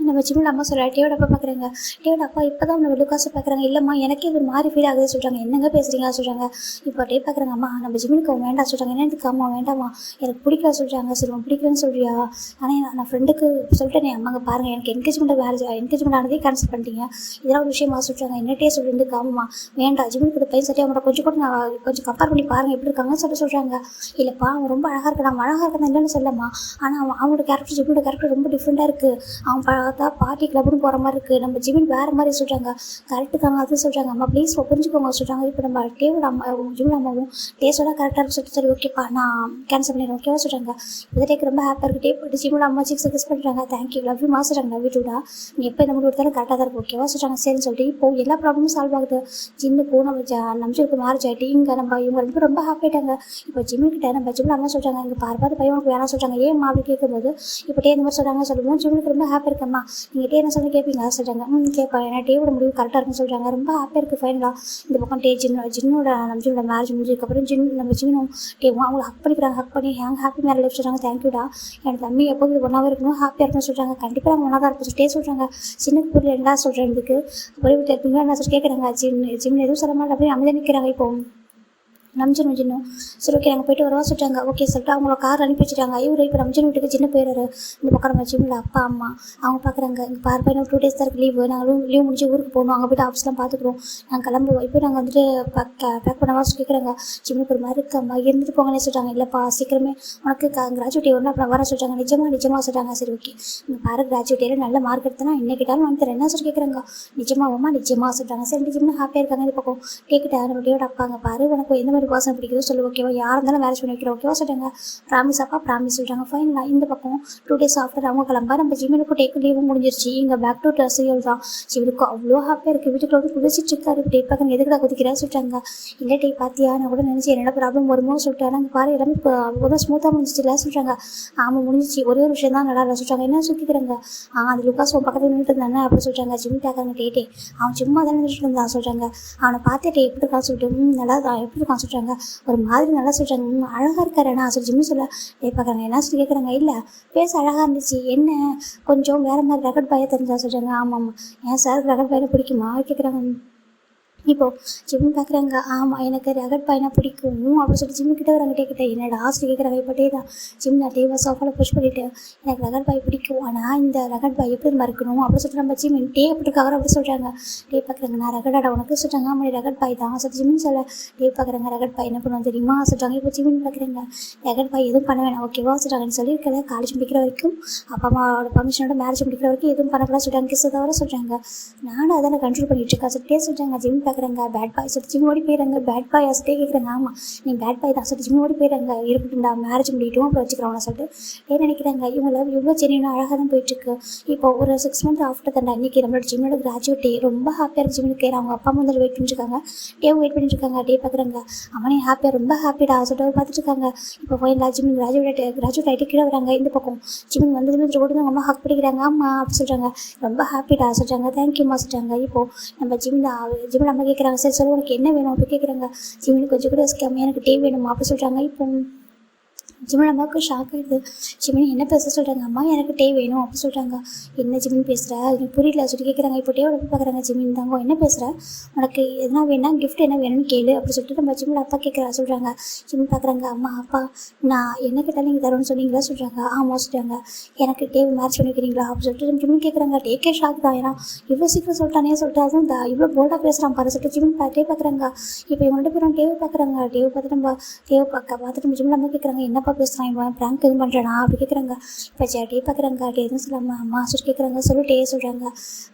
நம்ம ஜிம்மில் அம்மா சொல்கிறா. டேவோட அப்பா பார்க்குறாங்க. டேவோட அப்பா இப்போ தான் நம்ம லுக்காஸை பார்க்குறாங்க. இல்லைம்மா எனக்கே இது மாதிரி ஃபீல் ஆகுது சொல்கிறாங்க. என்னங்க பேசுகிறீங்க சொல்கிறாங்க. இப்போ டே பார்க்குறாங்க. அம்மா நம்ம ஜிம்முக்கு அவன் வேண்டாம் சொல்கிறாங்க. என்ன இதுக்கு அம்மா வேண்டாமா, எனக்கு பிடிக்கல சொல்கிறாங்க. சரி அவன் பிடிக்கலன்னு சொல்கிறியா, ஆனால் நான் ஃப்ரெண்டுக்கு சொல்லிட்டேன் அம்மாங்க பாருங்கள் எனக்கு என்கேஜ்மெண்ட் ஆனதே கேன்சல் பண்ணிட்டீங்க, இதெல்லாம் ஒரு விஷயமா சொல்கிறாங்க. என்னட்டே சொல்லிட்டு அம்மா வேண்டாம் ஜிம்முக்கு இந்த பையன் சரி அவங்கள கொஞ்சம் கூட நான் கொஞ்சம் கம்பேர் பண்ணி பாருங்கள் எப்படி இருக்காங்கன்னு சொல்கிறாங்க. இல்லைப்பா அவன் ரொம்ப அழகாக இருக்கான், அவன் அழகாக இருக்கான் இல்லைன்னு சொல்லம்மா, ஆனால் அவனோட கேரக்டர் ஜிம்மோட கேரக்டர் ரொம்ப டிஃப்ரெண்ட்டாக இருக்குது. அவன் பார்த்தா பார்ட்டி கிளப்னு போகிற மாதிரி இருக்குது, நம்ம ஜிமின் வேறு மாதிரி சொல்கிறாங்க. கரெக்டு தாங்க அது சொல்கிறாங்க. அம்மா ப்ளீஸ் புரிஞ்சுக்கோங்க சொல்கிறாங்க. இப்போ நம்ம டேவோட அம்மா ஜிமின் அம்மாவும் டேஸோட கரெக்டாக இருக்கு சொல்லிட்டு சரி ஓகேப்பா நான் கேன்சல் பண்ணிடுறேன் ஓகேவா சொல்கிறாங்க. இந்த டேக்கு ரொம்ப ஹாப்பியாக இருக்குது. டே போட்டு ஜிமினோட அம்மா சிக்ஸ் கிஸ் பண்ணுறாங்க. தேங்க்யூ லவ் யூ சொல்கிறாங்க. லவ் யூ டூடா, நீ எப்போ இந்த முடிவு எடுத்தாலும் கரெக்டாக தான் இருக்கும் ஓகேவா சொல்கிறாங்க. சரின்னு சொல்லிட்டு இப்போ எல்லா ப்ராப்ளமும் சால்வ் ஆகுது. ஜின்னுக்கும் நம்ம நம்ஜுக்கு மேரேஜ் ஆகிட்டு இங்கே இவங்க ரொம்ப ஹாப்பி ஆகிட்டாங்க. இப்போ ஜிம்மிக்கிட்ட நம்ம ஜிம்மில் அம்மா சொல்கிறாங்க இங்கே பார்த்து பையன் உனக்கு வேணாம் சொல்கிறாங்க. ஏன் அப்படி கேட்கும்போது இப்போ டே இந்த மாதிரி சொல்கிறாங்க சொல்லுவோம். ஜிம்முக்கு ரொம்ப ஹாப்பி இருக்கம்மா, நீங்கள் டே என்ன சொல்லி கேட்பீங்க சொல்கிறாங்க. கேட்பா ஏன்னா டேவோட முடிவு கரெக்டாக இருக்குன்னு சொல்கிறாங்க. ரொம்ப ஹாப்பியாக இருக்குது ஃபைனலாக. இந்த பக்கம் ஜின்னோட நம்ஜினோட மேரேஜ் முடிஞ்சதுக்கப்புறம் நம்ம ஜின்னும் டேவும் அவங்கள ஹக் பண்ணிக்கிறாங்க. ஹக் பண்ணி ஹாப்பி மேரேஜ் லைஃப் சொல்கிறாங்க. தேங்க்யூடா எனக்கு தம்பி எப்போது இது ஒன்றாவே இருக்கணும் ஹாப்பியாக இருக்குன்னு சொல்கிறாங்க. கண்டிப்பாக நாங்கள் ஒன்றா தான் இருப்போம் டே சொல்கிறாங்க. சின்னக்கு புரியல என்ன சொல்கிறேன் இதுக்கு ஒரே வீட்டில் இருப்பீங்களா என்ன சொல்லி கேட்குறாங்க. ஜிம் எதுவும் சொல்ல மாட்டேன் அப்படின்னு அமைதியாக நிற்கிறாங்க. இப்போ நம்ஜினும் சரி ஓகே நாங்கள் போய்ட்டு வரவா சொல்லிட்டாங்க. ஓகே சொல்லிட்டு அவங்கள கார் அனுப்பி வச்சுட்டாங்க. இவர் இப்போ நம்ஜின் வீட்டுக்கு சின்ன போயிடுறாரு. இந்த பக்கம் நம்ம ஜிம்மில் அப்பா அம்மா அவங்க பார்க்குறாங்க. இங்கே பார்ப்பா இன்னும் 2 days தான் இருக்குது லீவு, நாங்கள் லீவ் முடிஞ்சு ஊருக்கு போகணும், அங்கே போய்ட்டு ஆஃபீஸ்லாம் பார்த்துக்குறோம், நாங்கள் கிளம்புவோம். இப்போ நாங்கள் வந்துட்டு பேக் பண்ணவா கேட்குறாங்க. ஜிம்முக்கு ஒரு மாதிரி இருக்கம்மா இருந்துட்டு போங்கன்னே சொல்கிறாங்க. இல்லைப்பா சீக்கிரமே உனக்கு கிராஜுவேட்டி வரணும் அப்புறம் வர சொல்கிறாங்க. நிஜமாக சொல்கிறாங்க. சரி ஓகே நீங்கள் பாரு கிராஜுவேட்டியில் நல்ல மார்க் எடுத்தனா என்ன கேட்டாலும் வாங்கி தரேன் என்ன சொல்லி கேட்குறாங்க. நிஜமாக சொல்கிறாங்க. சரி ஜிம்னு ஹாப்பியாக இருக்காங்க. இந்த பக்கம் கேட்கிட்ட நம்மளோட அப்பாங்க பாரு உனக்கு எந்த மாதிரி பர்சன் பிடிக்குதோ சொல்லு ஓகேவா, யார் இருந்தாலும் மேரேஜ் பண்ணி வைக்கிறோம் ஓகேவா சொல்கிறாங்க. ப்ராமிஸ் அப்பா ப்ராமிஸ் சொல்கிறாங்க. ஃபைனலாக இந்த பக்கம் 2 days ஆஃப்டர் அவங்க கிளம்பா நம்ம ஜிம்மினுக்கும் டேக்கு லீவும் முடிஞ்சிருச்சு. இங்கே பேக் டு ட்ரெஸ்ஸியல் தான். ஜிம்மினுக்கும் அவ்வளோ ஹாப்பியாக இருக்குது. வீட்டுக்குள்ள வந்து குதிச்சிட்டு இருக்காரு. டே பார்க்க எதுக்குடா குதிக்கிறா சொல்லிட்டாங்க. இல்லை டே பார்த்தியா நான் கூட நினச்சி என்னோட ப்ராப்ளம் வருமோ சொல்லிட்டு நாங்கள் பாரு எல்லாமே இப்போ ரொம்ப ஸ்மூத்தாக முடிஞ்சிச்சுல சொல்கிறாங்க. ஆமாம் முடிஞ்சிச்சு, ஒரே ஒரு விஷயம் தான் நல்லா இல்லை சொல்கிறாங்க. என்ன சுற்றிக்கிறாங்க. அது லுக்காஸ் உன் பக்கத்தில் நின்றுட்டு இருந்தானே அப்படின்னு சொல்கிறாங்க. ஜிம் கேட்குறாங்க. டே அவன் சும்மா தானே நின்றுட்டு இருந்தான் சொல்கிறாங்க. அவனை பார்த்துட்டு எப்படி இருக்கான்னு சொல்லிட்டு நல்லா எப்படி இருக்கான்னு சொல்கிறாங்க. ஒரு மாதிரி நல்லா சொல்கிறாங்க. அழகாக இருக்காரு நான் சொல்லி ஜிம்மி சொல்ல டே பார்க்குறாங்க. என்ன சொல்லி கேட்குறாங்க. இல்லை பேச அழகாக இருந்துச்சு, என்ன கொஞ்சம் வேறு மாதிரி ரகட் பாயை தெரிஞ்சா சொல்கிறாங்க. ஆமாம் ஏன் சார் ரகட் பாயினை பிடிக்குமா கேட்குறாங்க. இப்போது ஜிம்மி பார்க்குறாங்க. ஆமாம் எனக்கு ரகட் பாயினா பிடிக்கும் அப்படின்னு சொல்லிட்டு ஜிம்மி கிட்டே வராங்க. கிட்ட என்னோட ஆசை கேட்குறாங்க. இப்போ டே தான் ஜிம் நான் டேவா சோஃபாவில் புஷ் பண்ணிவிட்டு எனக்கு ரகட் பாய் பிடிக்கும், ஆனால் இந்த ரகட் பாய் எப்படி மறக்கணும் அப்படின்னு சொல்லிட்டு நம்ம ஜிம்மி டே எப்படி இருக்காங்க அப்படி சொல்கிறாங்க. டே பார்க்குறாங்க. நான் ரகடாடா உனக்கு சொல்கிறாங்க. ஆமாம் ரகட் பாய் தான் சொல்லிட்டு ஜிம்மின்னு சொல்ல டே பார்க்குறாங்க. ரகட் பாய் என்ன பண்ணுவோம் தெரியுமா சொல்கிறாங்க. இப்போ ஜிம்மின்னு பார்க்குறாங்க. ரகட் பாய் எதுவும் பண்ண வேணாம் ஓகேவா சொல்கிறாங்கன்னு சொல்லியிருக்கல. காலேஜ் முடிக்கிற வரைக்கும் அப்பா அம்மாவோட பர்மிஷனோட மேரேஜ் முடிக்கிற வரைக்கும் எதுவும் பண்ணக்கூடாது சொல்கிறாங்க. கிஸ் தவிர சொல்கிறாங்க. நானும் அதான் கண்ட்ரோல் பண்ணிட்டு இருக்கேன் சொல்லிட்டே சொல்கிறாங்க. ஜிம் பார்க்குறாங்க. பேட் பாய் சொல்லிட்டு ஜிம் ஓடி போயிடுறாங்க. பேட் பாய் அசட்டே கேட்குறாங்க. ஆமாம் நீ பேட் பாய் தான் சொல்லிட்டு ஜிம் ஓடி போயிடுறாங்க. இருக்கட்டும்டா மேரேஜ் முடிக்கிட்டும் அப்புறம் வச்சுக்கிறவங்க சொல்லிட்டு ஏன் நினைக்கிறாங்க. இவங்கள இவ்வளோ ஜெனியூனாக அழகாக தான் போயிட்டுருக்கு. இப்போ ஒரு 6 months ஆஃப்டர் தான் இன்றைக்கி நம்மளோட ஜிம்மோட கிராஜுவேட் டே. ரொம்ப ஹாப்பியாக இருக்குது ஜிம்முக்கு. அவங்க அப்பா அம்மா வந்து வெயிட் பண்ணிட்டுருக்காங்க. டேவும் வெயிட் பண்ணிட்டுருக்காங்க. டே பார்க்குறாங்க. அவனே ஹாப்பியாக ரொம்ப ஹாப்பிடா சொல்லிட்டு பார்த்துட்டு இருக்காங்க. இப்போ ஃபைனலாக ஜிம் கிராஜுவேட் ஆகிட்டு கீழே வராங்க. இந்த பக்கம் ஜிம் வந்து ரோடு தான் அம்மா ஹக் பண்ணிக்கிறாங்க. அம்மா அப்படி சொல்கிறாங்க. ரொம்ப ஹாப்பிடா சொல்கிறாங்க. தேங்க்யூம்மா சொல்கிறாங்க. இப்போது நம்ம ஜிம்மில் அம்மா கேட்குறாங்க. சரி சொல்ல உனக்கு என்ன வேணும் அப்படி கேட்குறாங்க. ஜிம்மில் கொஞ்சம் கூட கம்மியாக எனக்கு டே வேணுமா அப்படி சொல்கிறாங்க. இப்போ ஜிமின் அம்மாவுக்கு ஷாக் ஆகிடுது. ஜிமின் என்ன பேச சொல்கிறாங்க. அம்மா எனக்கு டே வேணும் அப்படி சொல்கிறாங்க. என்ன ஜிமின் பேசுகிற எனக்கு புரியல சொல்லி கேட்குறாங்க. இப்போ டேவோட போய் பார்க்குறாங்க. ஜிமின் தாங்க என்ன பேசுகிற, உனக்கு எதனா வேணா கிஃப்ட் என்ன வேணும்னு கேளு அப்படி சொல்லிட்டு நம்ம ஜிமின் அப்பா கேட்குறா சொல்கிறாங்க. ஜிமின் பார்க்குறாங்க. அம்மா அப்பா நான் என்ன கேட்டாலும் நீங்கள் தரும்னு சொன்னீங்களா சொல்கிறாங்க. ஆமாம் சொல்கிறாங்க. எனக்கு டே மேரேஜ் பண்ணிக்கிறீங்களா அப்படி சொல்லிட்டு ஜிமின் கேட்குறாங்க. டேக்கே ஷாக் தான், ஏன்னா இவ்வளோ சீக்கிரம் சொல்லிட்டானே சொல்லிட்டு அதுவும் இவ்வளோ போல்டாக பேசுகிறான் பாரு சொல்லிட்டு ஜிமின் டே பார்க்குறாங்க. இப்போ இவங்கள்ட்ட பேரும் டேவை பார்க்குறாங்க. டேவை பார்த்துட்டு நம்ம பார்த்துட்டு ஜிமின் அம்மா கேட்குறாங்க. என்னப்பா பேசுகிறான், இவன் ப்ராங்க் எதுவும் பண்ணுறானா அப்படி கேட்குறாங்க. இப்போ டே பார்க்குறாங்க, டே எதுவும் சொல்லாமல் அம்மா சொல்லி கேட்குறாங்க. சொல்லிட்டே சொல்கிறாங்க.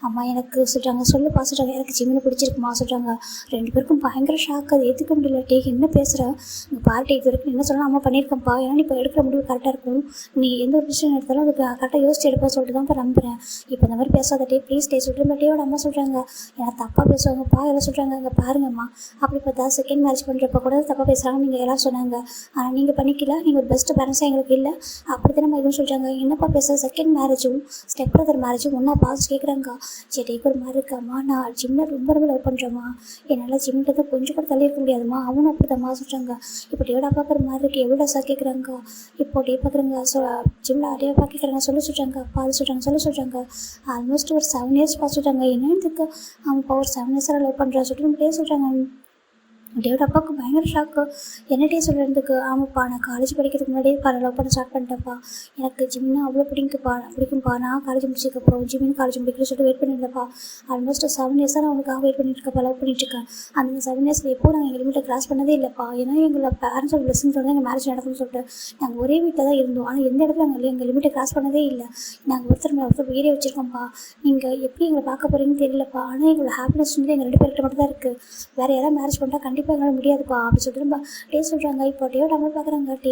அம்மா எனக்கு சொல்கிறாங்க, சொல்லுப்பா சொல்கிறாங்க, எனக்கு ஜிம்மில் பிடிச்சிருக்குமா சொல்கிறாங்க. 2 பேருக்கும் பயங்கர ஷாக், அது ஏற்றுக்க முடியல. டே என்ன பேசுகிறேன், இங்கே பார்ட்டி இது வரைக்கும் என்ன சொல்லலாம், அம்மா பண்ணியிருக்கேன்ப்பா, ஏன்னா நீ இப்போ எடுக்கிற முடிவு கரெக்டாக இருக்கும், நீ எந்த ஒரு விஷயம் எடுத்தாலும் அதுக்கு கரெக்டாக யோசிச்சு எடுப்பா சொல்லிட்டு தான் இப்போ நம்புகிறேன். இப்போ இந்த மாதிரி பேசாத டே ப்ளீஸ் டே சொல்லிட்டு டேயோட அம்மா சொல்கிறாங்க. ஏன்னா தப்பாக பேசுவாங்கப்பா எல்லாம் சொல்கிறாங்க. இங்கே பாருங்கம்மா, அப்படி பார்த்தா செகண்ட் மேரேஜ் பண்ணுறப்ப கூட தப்பாக பேசுகிறாங்க நீங்கள் எல்லாம் சொன்னாங்க, ஆனால் நீங்கள் பண்ணிக்கல, நீங்கள் ஒரு பெஸ்ட்டு பேரண்ட்ஸாக எங்களுக்கு இல்லை அப்படி தானே இதுவும் சொல்கிறாங்க. என்னப்பா பேச, செகண்ட் மேரேஜும் ஸ்டெப் பிரதர் மேரேஜும் ஒன்றா பாஸ் கேட்குறாங்க. டேக்கு ஒரு மாதிரி இருக்காம்மா, நான் ஜிம்மில் ரொம்ப ரொம்ப லவ் பண்ணுறேம்மா, என்னால் ஜிம்மில் தான் கொஞ்சம் கூட தள்ளி இருக்க முடியாதுமா, அவனும் அப்படி தான்மா சொல்கிறாங்க. இப்போ டேயோட பார்க்குற மாதிரி இருக்குது, எவ்வளோ சார் கேட்குறாங்க. இப்போ டே பார்க்குறாங்க, ஜிம்மில் டே பார்க்குறாங்க, சொல்ல சொல்கிறாங்க. அப்பா அது சொல்கிறாங்க, சொல்ல சொல்கிறாங்க. ஆல்மோஸ்ட் ஒரு 7 years பார்த்து சொல்கிறாங்க. என்னதுக்கு அவன்ப்பா ஒரு 7 years லவ் பண்ணுறா சொல்லிட்டு டே சொல்கிறாங்க. டேயோட அப்பாவுக்கு பயங்கர ஷாக்கு. என்னட்டே சொல்கிறதுக்கு, ஆமாப்பா நான் காலேஜ் படிக்கிறதுக்கு முன்னாடியே லவ் பண்ண ஸ்டார்ட் பண்ணிட்டேன்ப்பா, எனக்கு ஜிம்னா அவ்வளோ பிடிக்கும்ப்பா, நான் காலேஜ் முடிச்சதுக்கப்புறம் ஜிம்மின்னு காலேஜ் முடிக்கணும்னு சொல்லிட்டு வெயிட் பண்ணியிருந்தேன்ப்பா. ஆல்மோஸ்ட் 7 years நான் அவனுக்காக வெயிட் பண்ணிட்டுருக்கப்பா, லவ் பண்ணிட்டுருக்கேன். அந்த 7 years எப்போ நாங்கள் எங்கள் லிமிட்டை கிராஸ் பண்ணதே இல்லைப்பா, ஏன்னா எங்களை பேரண்ட்ஸோட பிளஸிங் சொல்லி எங்கள் மேரேஜ் நடக்கும்னு சொல்லிட்டு நாங்கள் ஒரே வீட்டில் தான் இருந்தோம். ஆனால் எந்த இடத்துல எங்கள் லிமிட்டை கிராஸ் பண்ணதே இல்லை. நாங்கள் ஒருத்தர் உயிரே வச்சுருக்கோம்ப்பா, நீங்கள் எப்படி எங்களை பார்க்க போகிறீங்கன்னு தெரியலப்பா, ஆனால் எங்களோட ஹாப்பினஸ் வந்து எங்கள் 2 பேர்கிட்ட மட்டும் தான் இருக்குது, வேறு யாராவது மேரேஜ் பண்ணிட்டா கண்டிப்பாக எங்களால் முடியாதுப்பா அப்படி சொல்லிட்டு டே சொல்கிறாங்க. இப்போ டேயோட அம்மா பார்க்குறாங்க. டே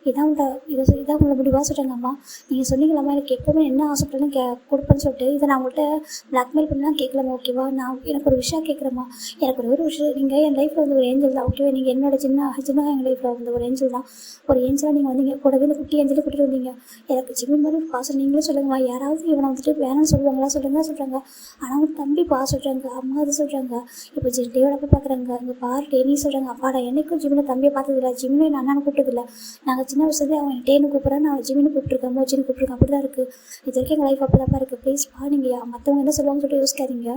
இதான் உங்களோட முடிவாக சொல்கிறாங்க. அம்மா நீங்கள் சொன்னீங்களாம்மா எனக்கு எப்போவுமே என்ன ஆசைப்பட்டாலும் கொடுப்பேன்னு சொல்லிட்டு, இதை நான் உங்கள்கிட்ட பிளாக்மெயில் பண்ணலாம் கேட்கலாமா, ஓகேவா, நான் எனக்கு ஒரு விஷயம் கேட்குறேம்மா, எனக்கு ஒரு விஷயம், நீங்கள் என் லைஃப்பில் வந்து ஒரு ஏஞ்சல் தான், ஓகேவா, நீங்கள் என்னோட சின்ன எங்கள் லைஃப்பில் வந்து ஒரு ஏஞ்சல் தான், ஒரு ஏஞ்சலாக நீங்கள் வந்தீங்க, கூடவே இந்த குட்டி ஏஞ்சலை கூட்டிகிட்டு வந்தீங்க, எனக்கு ஜிம்மி மாதிரி ஒரு பாசம் நீங்களே சொல்லுங்கம்மா, யாராவது இவனை வந்துட்டு வேணாம்னு சொல்லுவாங்களா சொல்கிறாங்க. ஆனால் அவங்க தம்பி சொல்கிறாங்க, அம்மா அது சொல்கிறாங்க. இப்போ டேயோட போய் பார்க்குறாங்க. இங்கே பாரு டே நீ சொல்கிறாங்க. அப்பாடா எனக்கும் ஜிம்மினை தம்பியை பார்த்ததில்ல, ஜிம்மினை என் அண்ணான்னு கூப்பிட்டதில்ல, நாங்கள் சின்ன வயசுலேயே அவன் டேன்னு கூப்பிட்றேன், நான் ஜிம்மின்னு கூப்பிட்ருக்கேன், மோச்சின்னு கூப்பிட்ருக்கேன், அப்படி தான் இருக்குது. இது வரைக்கும் எங்கள் லைஃப் அப்படி தான் இருக்குது. ப்ளீஸ்ப்பா நீங்கள் மற்றவங்க என்ன சொல்லுவாங்கன்னு சொல்லிட்டு யோசிக்காதீங்க,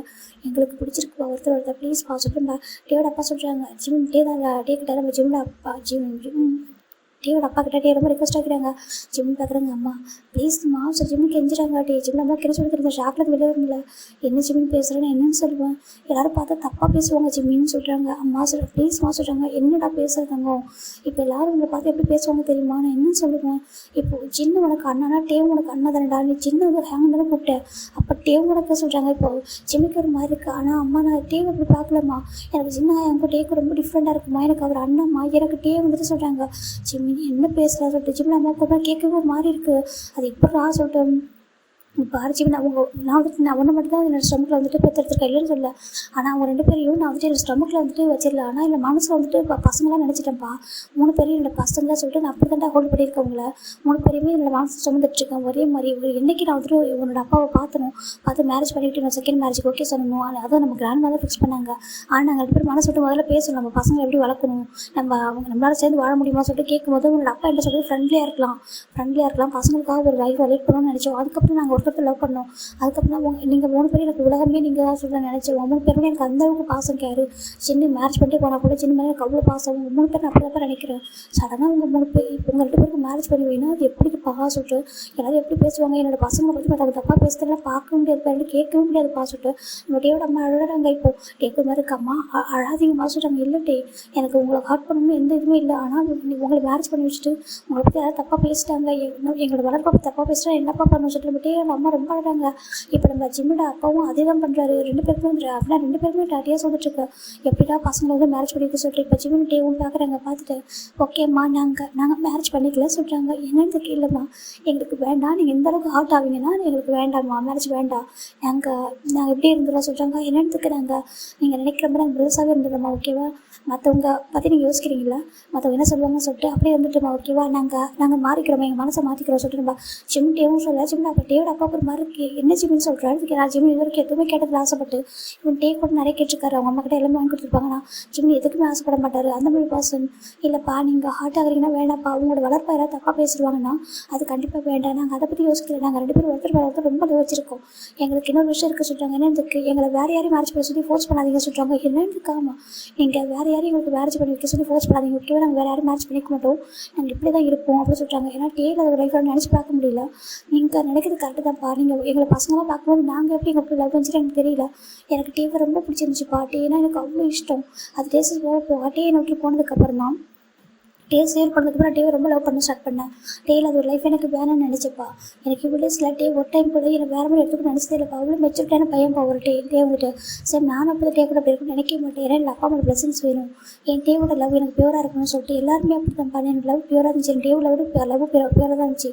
எங்களுக்கு பிடிச்சிருக்குப்பா ஒருத்தர் ப்ளீஸ்ப்பா சொல்லிட்டு டேயோட அப்பா சொல்கிறாங்க. ஜிம் டே தான் டே கிட்ட நம்ம ஜிம்மில் அப்பா டேயோட அப்பா கிட்ட டே ரொம்ப ரிக்வஸ்ட் ஆகிறாங்க. ஜிம் பார்க்குறாங்க. அம்மா ப்ளீஸ்மா சார் ஜிம்முக்கு கெஞ்சிறாங்க. டே ஜிம்மில் அம்மா கிட்ட சொல்லிக்கிறேன், ஷாக்கில் வெளியே வரல, என்ன ஜிம்மின்னு பேசுகிறேன்னு என்னன்னு சொல்லுவேன், எல்லோரும் பார்த்தா தப்பாக பேசுவாங்க ஜிம்மின்னு சொல்கிறாங்க. அம்மா ப்ளீஸ்மா சொல்கிறாங்க. என்னடா பேசுகிறதாங்க, இப்போ எல்லோரும் உங்களை பார்த்து எப்படி பேசுவாங்க தெரியுமா, நான் என்னன்னு சொல்லுவேன், இப்போது சின்ன உனக்கு அண்ணானா டேவ் உனக்கு அண்ணா தானடா, நீ சின்ன வந்து ஹேங் தானே கூப்பிட்டேன், அப்போ டேவ் உனக்கு சொல்கிறாங்க. இப்போ ஜிம்முக்கு ஒரு மாதிரி இருக்குது, ஆனால் அம்மா நான் டேவ் அப்படி பார்க்கலம்மா, எனக்கு சின்ன எனக்கு டேக்கு ரொம்ப டிஃப்ரெண்ட்டாக இருக்குமா, எனக்கு அவர் அண்ணாம்மா, எனக்கு டே வந்துட்டு சொல்கிறாங்க. ஜிம்மி என்ன பேசுகிறா சொல்லிட்டு ஜிம்மில் அம்மா கூட கேட்கவே ஒரு மாதிரி இருக்குது, அது எப்படா சொல்லிட்டு இப்போ அரைச்சிக்கு நான் வந்துட்டு நான் ஒன்று மட்டும் தான் என்னோடய ஸ்டமக்கில் வந்துட்டு பெற்றெடுத்துருக்கேன், இல்லைன்னு சொல்ல, ஆனால் அவங்க 2 பேரையும் நான் வந்துட்டு என்னோடய ஸ்டமக்கில் வந்துட்டு வச்சிடல, ஆனால் என்னோட மனசில் வந்துட்டு இப்போ பசங்களாம் நினச்சிட்டேன்ப்பா, 3 பேரையும் என்னோட பசங்களாக சொல்லிட்டு நான் அப்படி தான் ஹோல்டு பண்ணியிருக்கவங்கள 3 பேரையுமே என்னோட மனசு சுமந்துட்டுருக்கேன். ஒரே மாதிரி என்றைக்கு நான் வந்துட்டு உன்னோட அப்பாவை பார்த்து மேரேஜ் பண்ணிவிட்டு நான் செகண்ட் மேரேஜுக்கு ஓகே சொல்லணும், அதுவும் நம்ம கிராண்ட் தான் ஃபிக்ஸ் பண்ணாங்க. ஆனால் நாங்கள் 2 பேரும் மனசு விட்டு முதல்ல பேசணும், நம்ம பசங்களை எப்படி வளர்க்கணும், நம்மளால் சேர்ந்து வாழ முடியுமா சொல்லிட்டு கேட்கும்போது உன்னோட அப்பா என்ன சொல்லிட்டு ஃப்ரெண்ட்லியாக இருக்கலாம், பசங்களுக்காக ஒரு லைஃப் வெயிட் பண்ணணும்னு நினச்சோம். அதுக்கப்புறம் நாங்கள் ஒருத்தர் லவ் பண்ணோம். அதுக்கப்புறம் நீங்கள் 3 பேரும் எனக்கு உலகமே நீங்கள் தான் சொல்ல நினச்சேன். 3 பேருமே எனக்கு அந்தளவுக்கு பாசம் கேரு, சின்ன மேரேஜ் பண்ணிட்டு போனால் கூட சின்ன மேலே எனக்கு அவ்வளோ பாசம். 3 பேர் நான் அப்படி தான் நினைக்கிறேன். சடனாக உங்கள் 3 பேர் இப்போ உங்கள் 2 பேருக்கு மேரேஜ் பண்ணுவீங்கன்னா அது எப்படி சொல்லிட்டு எல்லாரும் எப்படி பேசுவாங்க, என்னோட பசங்களை பற்றி மற்ற தப்பாக பேசுறதுலாம் பார்க்க முடியாது, கேட்கவே முடியாது சொல்லிட்டு நம்ம டேயோட அம்மா அழுறாங்க. இப்போ கேட்குற மாதிரி இருக்கு. அம்மா அழாதீங்கம்மா சொல்கிறாங்க. இல்லை டே எனக்கு உங்களை ஹார்ட் பண்ணணும்னு எந்த இதுவுமே இல்லை, ஆனால் உங்களை மேரேஜ் பண்ணி வச்சுட்டு உங்களை பற்றி யாராவது தப்பாக பேசிட்டாங்க, எங்களோட வளர்ப்பை தப்பாக பேசிட்டா என்னப்பா பண்ணணும் சொல்லிட்டு நம்ம டேயோட அம்மா ரொம்ப அழகாங்க. இப்போ நம்ம ஜிம்மோட அப்பாவும் அதே தான் பண்ணுறாரு. 2 பேருக்குமே அப்படின்னா 2 பேருமே டாட்டியாக சொல்லிட்டுருக்கு, எப்படிடா பசங்களை வந்து மேரேஜ் பண்ணிக்க சொல்லிட்டு. இப்போ ஜிம்மன் டேவும் பார்க்குறாங்க. பார்த்துட்டு ஓகேம்மா நாங்கள் மேரேஜ் பண்ணிக்கல சொல்கிறாங்க. என்னன்னு இல்லைம்மா எங்களுக்கு வேண்டாம், நீங்கள் எந்த அளவுக்கு ஹார்ட் ஆவீங்கன்னா எங்களுக்கு வேண்டாம்மா, மேரேஜ் வேண்டாம், நாங்கள் எப்படி இருந்துடலாம் சொல்கிறாங்க. என்னென்னத்துக்கு நீங்கள் நினைக்கிற மாதிரி நாங்கள் பெருசாகவே இருந்துடுறோம்மா, ஓகேவா, மற்றவங்க பற்றி நீங்கள் யோசிக்கிறீங்களா, மற்றவங்க என்ன சொல்லுவாங்கன்னு சொல்லிட்டு அப்படியே வந்துட்டுமா, ஓகேவா, நாங்கள் மாறிக்கிறோம், எங்கள் மனசை மாற்றிக்கிறோம் சொல்லிட்டு நம்ம ஜிம் டேவும் சொல்ல. ஜிம்மில் அப்போ டேவோட அப்பா ஒரு மாதிரி என்ன ஜிம்னு சொல்கிறாரு. இதுக்கு நான் ஜிம் இது வரைக்கும் எதுவுமே கேட்டதில் ஆசைப்பட்டு இவன் டே கூட நிறைய கேட்டிருக்காரு, அவங்க அம்மா கிட்ட எல்லாமே வாங்கி கொடுத்துருப்பாங்கன்னா ஜிம் எதுக்குமே ஆசைப்பட மாட்டார். அந்த மாதிரி பர்சன் இல்லைப்பா, நீங்கள் ஹார்ட் ஆகிறீங்கன்னா வேணாப்பா, அவங்களோட வளர்ப்பா யாராவது தப்பாக பேசிடுவாங்கன்னா அது கண்டிப்பாக வேண்டாம், நாங்கள் அதை பற்றி யோசிக்கிறேன், நாங்கள் 2 பேரும் ஒருத்தர் ரொம்ப வச்சிருக்கோம், எங்களுக்கு இன்னொரு விஷயம் இருக்குது சொல்கிறாங்க. என்னதுக்கு எங்களை வேறு யாரையும் மேரேஜ் பண்ண சொல்லி ஃபோர்ஸ் பண்ணாதீங்க சொல்கிறாங்க. என்னதுக்காமா நீங்கள் வேறு யாரையும் எங்களுக்கு மேரேஜ் பண்ணி வைக்க சொல்லி ஃபோர்ஸ் பண்ணாதீங்க, ஓகேவா, நாங்கள் வேறு யாரும் மேரேஜ் பண்ணிக்க மாட்டோம், நாங்கள் இப்படி தான் இருப்போம் அப்படின்னு சொல்கிறாங்க. ஏன்னா டேல ஒரு லைஃப்பில் நினச்சி பார்க்க முடியல, நீங்கள் நினைக்கிறது கரெக்டு தான்ப்பா, நீங்கள் எங்களை பசங்களாம் பார்க்கும்போது நாங்கள் எப்படி எங்களுக்கு லவ் பண்ணிச்சு எனக்கு தெரியல, எனக்கு டேவை ரொம்ப பிடிச்சிருந்துச்சுப்பா, டேனா எனக்கு அவ்வளோ இஷ்டம். அது டேஸஸ் போக டே நோக்கி போனதுக்கப்புறம் தான் சேவ் பண்ணதுக்கப்புறம் டேவை ரொம்ப லவ் பண்ண ஸ்டார்ட் பண்ணேன். டேயில் அது ஒரு லைஃப் எனக்கு வேணும்னு நினச்சப்பா. எனக்கு இவ்வளோ சில டே ஒரு டைம் கூட எனக்கு வேறு மாதிரி எடுத்துக்க நினச்சதே இல்லைப்பா. அவ்வளோ மெச்சூரிட்டான பையன்ப்பா ஒரு டே வந்துட்டு. சரி நானும் அப்படி டே கூட அப்படி இருக்குன்னு நினைக்கவே மாட்டேன். ஏன்னா எனக்கு அப்பா அம்மா பிளஸிங்ஸ் வேணும். என் டேவோட லவ் எனக்கு பியூராக இருக்கணும்னு சொல்லிட்டு எல்லாருமே அப்படி தான் பண்ணேன். எனக்கு லவ் பியூராக இருந்துச்சு. என் டேவ் லவ் பியூராக தான் இருந்துச்சு.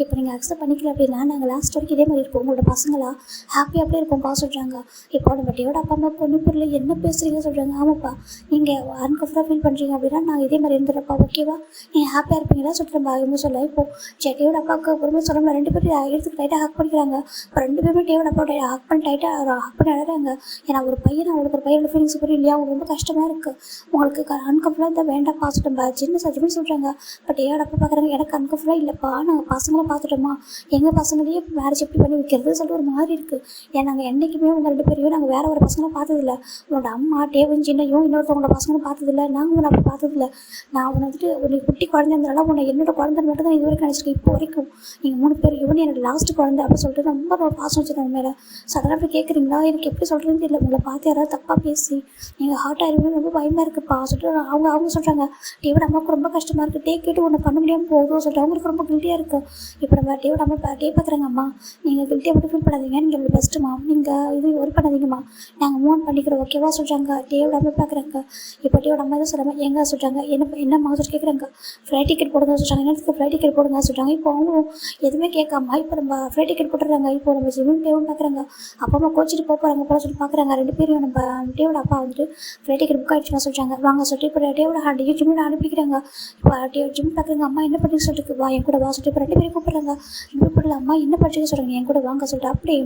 இப்போ நீங்கள் அக்செப்ட் பண்ணிக்கல அப்படின்னா நாங்கள் லாஸ்ட் வரைக்கும் இதே மாதிரி இருப்போம். உங்களோட பசங்களா ஹாப்பியாக அப்படியே இருப்போம்ப்பா சொல்கிறாங்க. இப்போ நம்ம டேவோட அப்பா அம்மா பொண்ணு பொருள் என்ன பேசுகிறீங்க சொல்கிறாங்க. ஆமாப்பா நீங்கள் அன்கம்ஃபர்டாக ஃபீல் பண்ணுறீங்க அப்படின்னா நாங்கள் இதே மாதிரி இருந்துடுறப்பா. ஓகேவா நீங்கள் ஹாப்பியாக இருப்பீங்களா சொல்லிட்டு நம்ம இவங்க சொல்ல. இப்போ டேவோட அப்பாவுக்கு பொறுமை சொல்ல ரெண்டு பேரும் எடுத்துக்கு டைட்டாக ஹக் பண்ணிக்கிறாங்க. இப்போ ரெண்டு பேருமே டேவோட அப்பா ஹக் பண்ணி டைட்டாக ஹக் பண்ணி அழகிறாங்க. ஏன்னா ஒரு பையன் அவங்களுக்கு ஒரு பையனோட ஃபீலிங்ஸ் புரியும் இல்லையா. அவங்களுக்கு ரொம்ப கஷ்டமாக இருக்குது. உங்களுக்கு அன்கம்ஃபர்டாக தான் வேண்டாம் பார்த்துட்டோம்பா சின்ன சஜ்மெண்ட் சொல்கிறாங்க. பட் டேவோட அப்பா பார்க்குறாங்க எனக்கு அன்கம்ஃபர்டாக இல்லைப்பா. நாங்கள் பசங்களை பார்த்துட்டோமா எங்கள் பசங்களையே மேரேஜ் எப்படி பண்ணி வைக்கிறது சொல்லிட்டு ஒரு மாதிரி இருக்குது. ஏன்னா நாங்கள் என்றைக்குமே உங்கள் ரெண்டு பேரையும் நாங்கள் வேறு ஒரு பசங்களை பார்த்ததில்ல. உன்னோட அம்மா டேவும் சின்னையும் இன்னொருத்தவங்களோட பசங்களும் பார்த்ததில்ல. நாங்கள் உன்னை அப்படி பார்த்ததில்ல. நான் உன்னை வந்துட்டு ஒரு குட்டி குழந்தை இருந்தாலும் உன்னை என்னோட குழந்தை மட்டும் தான் இது வரைக்கும் நினச்சிருக்கேன். இப்போ வரைக்கும் நீங்கள் 3 பேர் இவனு என்னோட லாஸ்ட்டு குழந்தை அப்படின்னு சொல்லிட்டு ரொம்ப ஒரு பாசம் வச்சுருக்காங்க மேலே. சடனாக அப்படி கேட்குறீங்களா எனக்கு எப்படி சொல்கிறதுன்னு தெரியல. உங்களை பார்த்து யாராவது தப்பாக பேசி நீங்கள் ஹார்ட் ஆகிருக்கணும் ரொம்ப பயமாக இருக்குப்பா சொல்லிட்டு அவங்க சொல்கிறாங்க. டேவோட அம்மாவுக்கு ரொம்ப கஷ்டமாக இருக்குது. டே கேட்டு ஒன்று பண்ண முடியாமல் போதும் சொல்லிட்டு அவங்களுக்கு ரொம்ப கில்ட்டியாக இருக்குது. இப்போ நம்ம டேவோட அம்மா டே பார்க்குறாங்க. அம்மா நீங்கள் கில்ட்டியாக மட்டும் ஃபீல் பண்ணாதீங்க. நீங்கள் இவ்வளோ பெஸ்ட்டுமா. நீங்கள் இது ஒர்க் பண்ணாதீங்கம்மா. நாங்கள் மூவ் பண்ணிக்கிறோம் ஓகேவா சொல்கிறாங்க. டேவோட அம்மா பார்க்குறாங்க. இப்போ டேவோட அம்மா தான் சொல்கிறாங்க. எங்கே சொல்கிறாங்க என்னம்மா சொல்லி கேட்குறாங்க. ஃப்ளைட் டிக்கெட் போடுங்க சொல்கிறாங்க. என்னத்துக்கு ஃப்ளைட் டிக்கெட் போடுங்க சொல்கிறாங்க. இப்போ அவங்களும் எதுவுமே கேட்காம இப்போ நம்ம ஃப்ளைட் டிக்கெட் போட்டுறாங்க. இப்போ நம்ம ஜிம்மிங் டேவும் பார்க்குறாங்க. அப்பா அம்மா கோச்சிட்டு போகிறாங்க போல சொல்லிட்டு பார்க்குறாங்க. ரெண்டு பேரும் நம்ம டேவோட அப்பா வந்துட்டு ஃப்ளைட் டிக்கெட் புக் ஆகிடுச்சுமா சொல்கிறாங்க. வாங்க சொல்லிட்டு இப்போ டேவோட ஹாண்டியும் ஜிம்மில் அனுப்பிக்கிறாங்க. இப்போ ஜிம் பார்க்குறாங்க. அம்மா என்ன பண்ணி சொல்லிட்டு வா என் கூட வா சொல்லிட்டு இப்போ ரெண்டு பேரும் கூப்பிட்றாங்க. கூப்பிடல அம்மா என்ன படிச்சுக்க சொல்கிறாங்க என் கூட வாங்க சொல்லிட்டு அப்படியே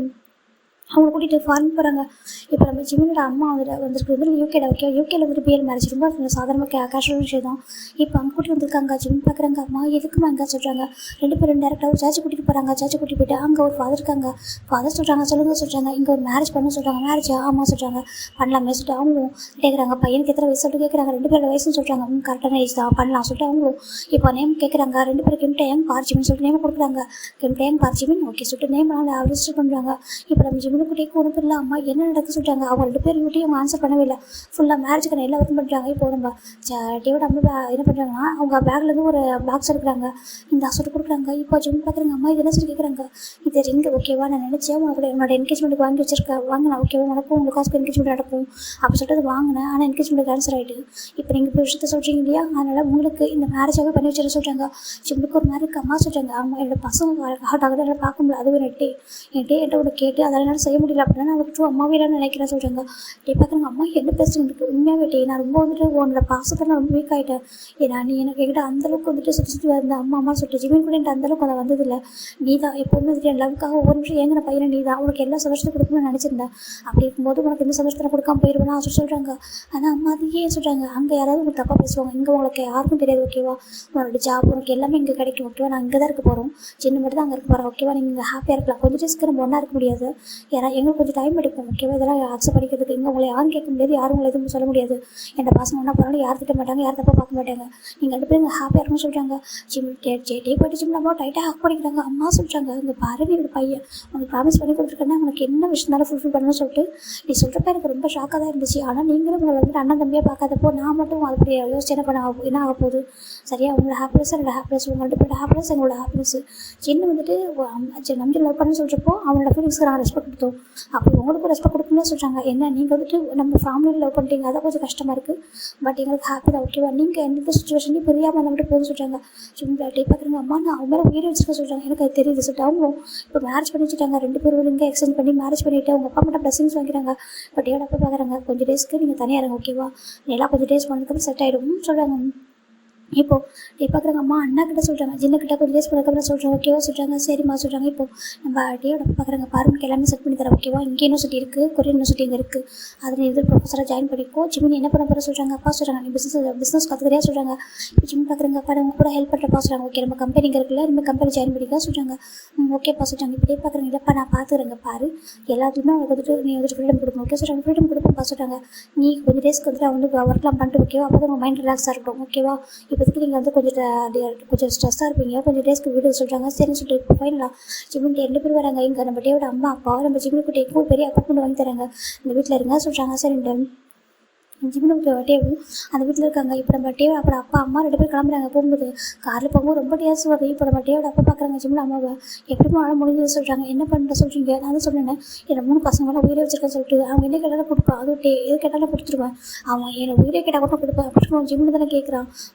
அவங்க கூட்டிகிட்டு ஃபாரின் போகிறாங்க. இப்போ நம்ம ஜிமினோட அம்மா வந்துருக்கு யூகேல யூகேல வந்துட்டு பிஎல் மேரேஜ் ரொம்ப சாதாரணமாக கேஷுவல் விஷயம் தான். இப்போ அங்கே கூட்டிட்டு வந்திருக்காங்க. ஜிம் பார்க்குறாங்க. அம்மா எதுக்குமா அங்கே சொல்கிறாங்க. ரெண்டு பேரும் டேரெக்டாக ஒரு சர்ச்சு கூட்டிகிட்டு போகிறாங்க. சர்ச்சு கூட்டிகிட்டு போயிட்டு அங்கே ஒரு ஃபாதர் இருக்காங்க. ஃபாதர் சொல்கிறாங்க சொல்லுங்க சொல்கிறாங்க. இங்கே ஒரு மேரேஜ் பண்ண சொல்கிறாங்க. மேரேஜ் ஆமாம் சொல்கிறாங்க. பண்ணலாமே சொல்லிட்டு அவங்களும் கேட்குறாங்க. பையனுக்கு எத்தனை வயசு சொல்லிட்டு கேட்குறாங்க. ரெண்டு பேரோட வயசுன்னு சொல்கிறாங்க. கரெக்டான ஏஜ் தான் பண்ணலாம் சொல்லிட்டு அவங்களும் இப்போ நேம் கேட்குறாங்க. ரெண்டு பேரும் கிம்டேங் பார்ச்சிமின்னு சொல்லிட்டு நேம் கொடுக்குறாங்க. கிம்டேங் பார்ச்சிமின் ஓகே சொல்லிட்டு நேம் ரிஜிஸ்டர் பண்ணுறாங்க. இப்போ நம்ம ஜிம்முக்கு குட்டிக்கு ஒன்றும் இல்லை. அம்மா என்ன நடக்க சொல்கிறாங்க. அவங்க ரெண்டு பேர் யூட்டியும் அவங்க ஆன்சர் பண்ணவே இல்லை. ஃபுல்லாக மேரேஜுக்கான எல்லா ஒர்க்கும் பண்ணுறாங்க. இப்போ நம்ம டேவோட அம்மா என்ன பண்ணுறாங்கன்னா அவங்க பேக்லேருந்து ஒரு பாக்ஸ் எடுக்கிறாங்க. இந்த அசோட்டு கொடுக்குறாங்க. இப்போ ஜிம் பார்க்குறாங்க. அம்மா இது என்ன சொல்லி கேட்குறாங்க. இது ரிங்கு ஓகேவா நான் நினச்சேன் உன்னோட என்கேஜ்மெண்ட்டுக்கு வாங்கி வச்சிருக்கேன். வாங்கினா ஓகேவா உனக்கும் உங்களுக்கு காசுக்கு என்கேஜ்மெண்ட் நடக்கும் அப்படி சொல்லிட்டு அது வாங்கினேன். ஆனால் என்கேஜ்மெண்ட் கேன்சல் ஆகிட்டு இப்போ நீங்கள் இப்போ விஷயத்த சொல்கிறீங்க இல்லையா. அதனால் உங்களுக்கு இந்த மேரேஜாகவே பண்ணி வச்சுருக்க சொல்கிறாங்க. ஜிம்முக்கு ஒரு மாதிரி அம்மா சொல்கிறாங்க. அம்மா என்னோட பசங்க ஹார்ட் ஆகுது என்னால் பார்க்க முடியல. அதுவும் என்கிட்ட ஒன்று கேட்டு அதெல்லாம் என்னால் செய்ய முடியல அப்படின்னா நான் விட்டு அம்மாவே நான் நினைக்கிறேன் சொல்கிறாங்க. டே பார்க்குறாங்க. அம்மா என்ன பேசுகிறேன் உண்மையாக டே நான் ரொம்ப வந்துட்டு உன்னோட பாசத்தை நான் ரொம்ப வீக் ஆகிட்டேன். ஏன்னா நீ எனக்கு என்கிட்ட அந்தளவுக்கு வந்துட்டு சுற்றி வந்த அம்மா சொல்லிட்டு ஜிமின் கூட என்கிட்ட அந்தளவுக்கு அதை வந்ததில்லை. நீ தான் எப்போவுமே வந்துட்டு என் லவ்க்காக ஒவ்வொரு நிமிஷம் ஏங்கின பையனை நீ தான் உனக்கு எல்லா சந்தோஷத்தை கொடுக்கணும்னு நினச்சிருந்தேன். அப்படி இருக்கும்போது உனக்கு எந்த சந்தோஷத்தை கொடுக்காம போயிடுவேன்னா சொல்லி சொல்கிறாங்க. ஆனால் அம்மா அதையே சொல்கிறாங்க. அங்கே யாராவது உங்களுக்கு தப்பாக பேசுவாங்க. இங்கே உங்களுக்கு யாருக்கும் தெரியாது ஓகேவா. உன்னோட ஜாப் உனக்கு எல்லாமே இங்கே கிடைக்கும் ஓகேவா. நான் இங்கே தான் இருக்க போகிறோம். சின்ன மட்டும் தான் அங்கே இருக்க போகிறோம் ஓகேவா. நீங்கள் இங்கே ஹாப்பியாக இருக்கலாம். கொஞ்சம் டேஸ்க்கு நம்ம ஒன்றா இருக்க முடியாது. ஏன்னா எங்களுக்கு கொஞ்சம் டைம் எடுக்கும் ஓகேவா. இதெல்லாம் அக்செப்ட் பண்ணிக்கிறதுக்கு இங்கே உங்களை யாரும் கேட்க முடியாது. யாரும் உங்களை எதுவும் சொல்ல முடியாது. என் பசங்க ஒன்றா போகிறாலும் யார் திட்ட மாட்டாங்க. யார் தப்பாக பார்க்க மாட்டாங்க. நீங்கள் ரெண்டு பேரும் ஹாப்பியாக இருக்குன்னு சொல்கிறாங்க. ஜிம் டே போய்ட்டு ஜிம் நம்ம டைட்டாக ஹக் பண்ணிக்கிறாங்க. அம்மா சொல்கிறாங்க. இங்கே பாரு நீ பையன் உனக்கு ப்ராமிஸ் பண்ணி கொடுத்துருக்கேன்னா உனக்கு என்ன விஷயம்னாலும் ஃபுல்ஃபில் பண்ணணும்னு சொல்லிட்டு நீ சொல்கிறப்ப எனக்கு ரொம்ப ஷாக்காக தான் இருந்துச்சு. ஆனால் நீங்களும் உங்களை வந்துட்டு அண்ணன் தம்பியாக பார்க்காதப்போ நான் மட்டும் அப்படி யோசிச்சு என்ன ஆக போகுது சரியா. உங்களோட ஹாப்பினஸ் என்னோட ஹாப்பினஸ். உங்கள் ரெண்டு பேரோட ஹாப்பினஸ் எங்களோட ஹாப்பினஸ். சின்ன வந்துட்டு நம்பி லவ் பண்ணு சொல்கிறப்போ அவனோட ஃபீலிங்ஸ்க்கு நான் ரெஸ்பெக்ட் கொடுத்தோம். அப்படி உங்களுக்கு ரெஸ்பெக்ட் கொடுக்கணும்னு சொல்கிறாங்க. என்ன நீங்கள் வந்துட்டு நம்ம ஃபேமிலியில் லவ் பண்ணிட்டீங்க அதான் கொஞ்சம் கஷ்டமாக இருக்குது. பட் எங்களுக்கு ஹாப்பி தான் ஓகேவா. நீங்கள் எந்த சுச்சுவேஷனையும் புரியாமல் வந்துட்டு போதும் சொல்கிறாங்க. சும்மா டே பார்க்குறாங்க. அம்மா நான் அவங்க மேலே உயிரை வச்சுருக்க சொல்கிறாங்க. எனக்கு அது தெரியுது சொல்லிட்டு அவங்களும் இப்போ மேரேஜ் பண்ணி வச்சுட்டாங்க. ரெண்டு பேரும் இங்கே எக்ஸ்சேஞ்ச் பண்ணி மேரேஜ் பண்ணிவிட்டு அவங்க அப்பா மட்டும் ப்ளஸிங்ஸ் வாங்கிறாங்க. பட் ஏடா அப்பா பார்க்குறாங்க. கொஞ்சம் டேஸ்க்கு நீங்கள் தனியாக இருங்க ஓகேவா. எல்லாம் கொஞ்சம் டேஸ் பண்ணதுக்கப்புறம் செட் ஆகிடும் சொல்கிறாங்க. இப்போது டே பார்க்குறாங்க. அம்மா அண்ணா கிட்ட சொல்கிறாங்க. ஜின்னுக்கிட்ட கொஞ்சம் டேஸ் பண்ணதுக்கப்புறம் சொல்கிறாங்க ஓகேவா சொல்கிறாங்க. சரிம்மா சொல்கிறாங்க. இப்போ நம்ம டேயோட பார்க்குறாங்க. பாருங்க எல்லாமே செட் பண்ணி தரேன் ஓகேவா. இங்கே யூனிவர்சிட்டி இருக்குது, கொரியன் யூனிவர்சிட்டி இங்கே இருக்குது. அதில் இது ப்ரொஃபஸராக ஜாயின் பண்ணிக்கோ. ஜிமின் என்ன பண்ண போகிற சொல்கிறாங்க. அப்பா சொல்கிறாங்க. நீ பிஸ்னஸ் கற்றுக்கிறியா சொல்கிறாங்க. இப்போ ஜிம் பார்க்குறாங்க. அப்பா அவங்க கூட ஹெல்ப் பண்ணுறப்பா சொல்கிறாங்க. ஓகே நம்ம கம்பெனி இங்கே இருக்குல்ல நம்ம கம்பெனி ஜாயின் பண்ணிக்கா சொல்கிறாங்க. ஓகேப்பா சொல்கிறாங்க. இப்போ டே பார்க்குறாங்க. இல்லைப்பா நான் பார்த்துக்கிறேங்க பாரு எல்லாத்துக்குமே அவங்க வந்துட்டு நீ வந்துட்டு ஃப்ரீடம் கொடுக்கணும் ஓகே சொல்கிறாங்க. ஃப்ரீடம் கொடுப்போம்ப்பா சொல்கிறாங்க. நீ கொஞ்சம் டேஸ்க்கு வந்துட்டு வந்து ஒர்க்லாம் பண்ணிட்டு ஓகேவா. அப்போ தான் உங்கள் மைண்ட் ரிலாக்ஸாக இருக்கட்டும் ஓகேவா. இப்போதைக்கு நீங்கள் வந்து கொஞ்சம் ஸ்ட்ரெஸ்ஸாக இருப்பீங்க. கொஞ்சம் டேஸ்க்கு வீடு சொல்கிறாங்க. சரின்னு சொல்லிட்டு இப்போ ஃபைனலாக ஜிம்முக்கு 2 பேர் வராங்க. இங்கே நம்ம டேவோட அம்மா அப்பா நம்ம ஜிம்முக்கு ஒரு பெரிய அப்பார்ட்மெண்ட் வாங்கி தராங்க. இந்த வீட்டில் இருங்க சொல்கிறாங்க. சரி ஜிம்னு டேவும் அந்த வீட்டில் இருக்காங்க. இப்போ நம்ம டேவ் அப்புறம் அப்பா அம்மா 2 பேரும் கிளம்புறாங்க. போகும்போது காரில் போகும்போது ரொம்ப டேஸ் வருது. இப்போ நம்ம டேவோட அப்பா பார்க்குறாங்க ஜிம்மில் அம்மாவை. எப்படிமா ஆள முடிஞ்சது சொல்கிறாங்க. என்ன பண்ணுற சொல்கிறீங்க? நான் தான் சொன்னேன் என்னை 3 பசங்களாம் உயிரை வச்சிருக்கேன்னு சொல்லிட்டு அவங்க என்ன கேட்டாலும் கொடுப்பேன். அதுவும் எது கேட்டாலும் கொடுத்துருவேன். அவன் என்னை உயிரை கேட்டால் கூட கொடுப்பேன். அப்புறம் ஜிம்மில் தானே கேட்குறான்.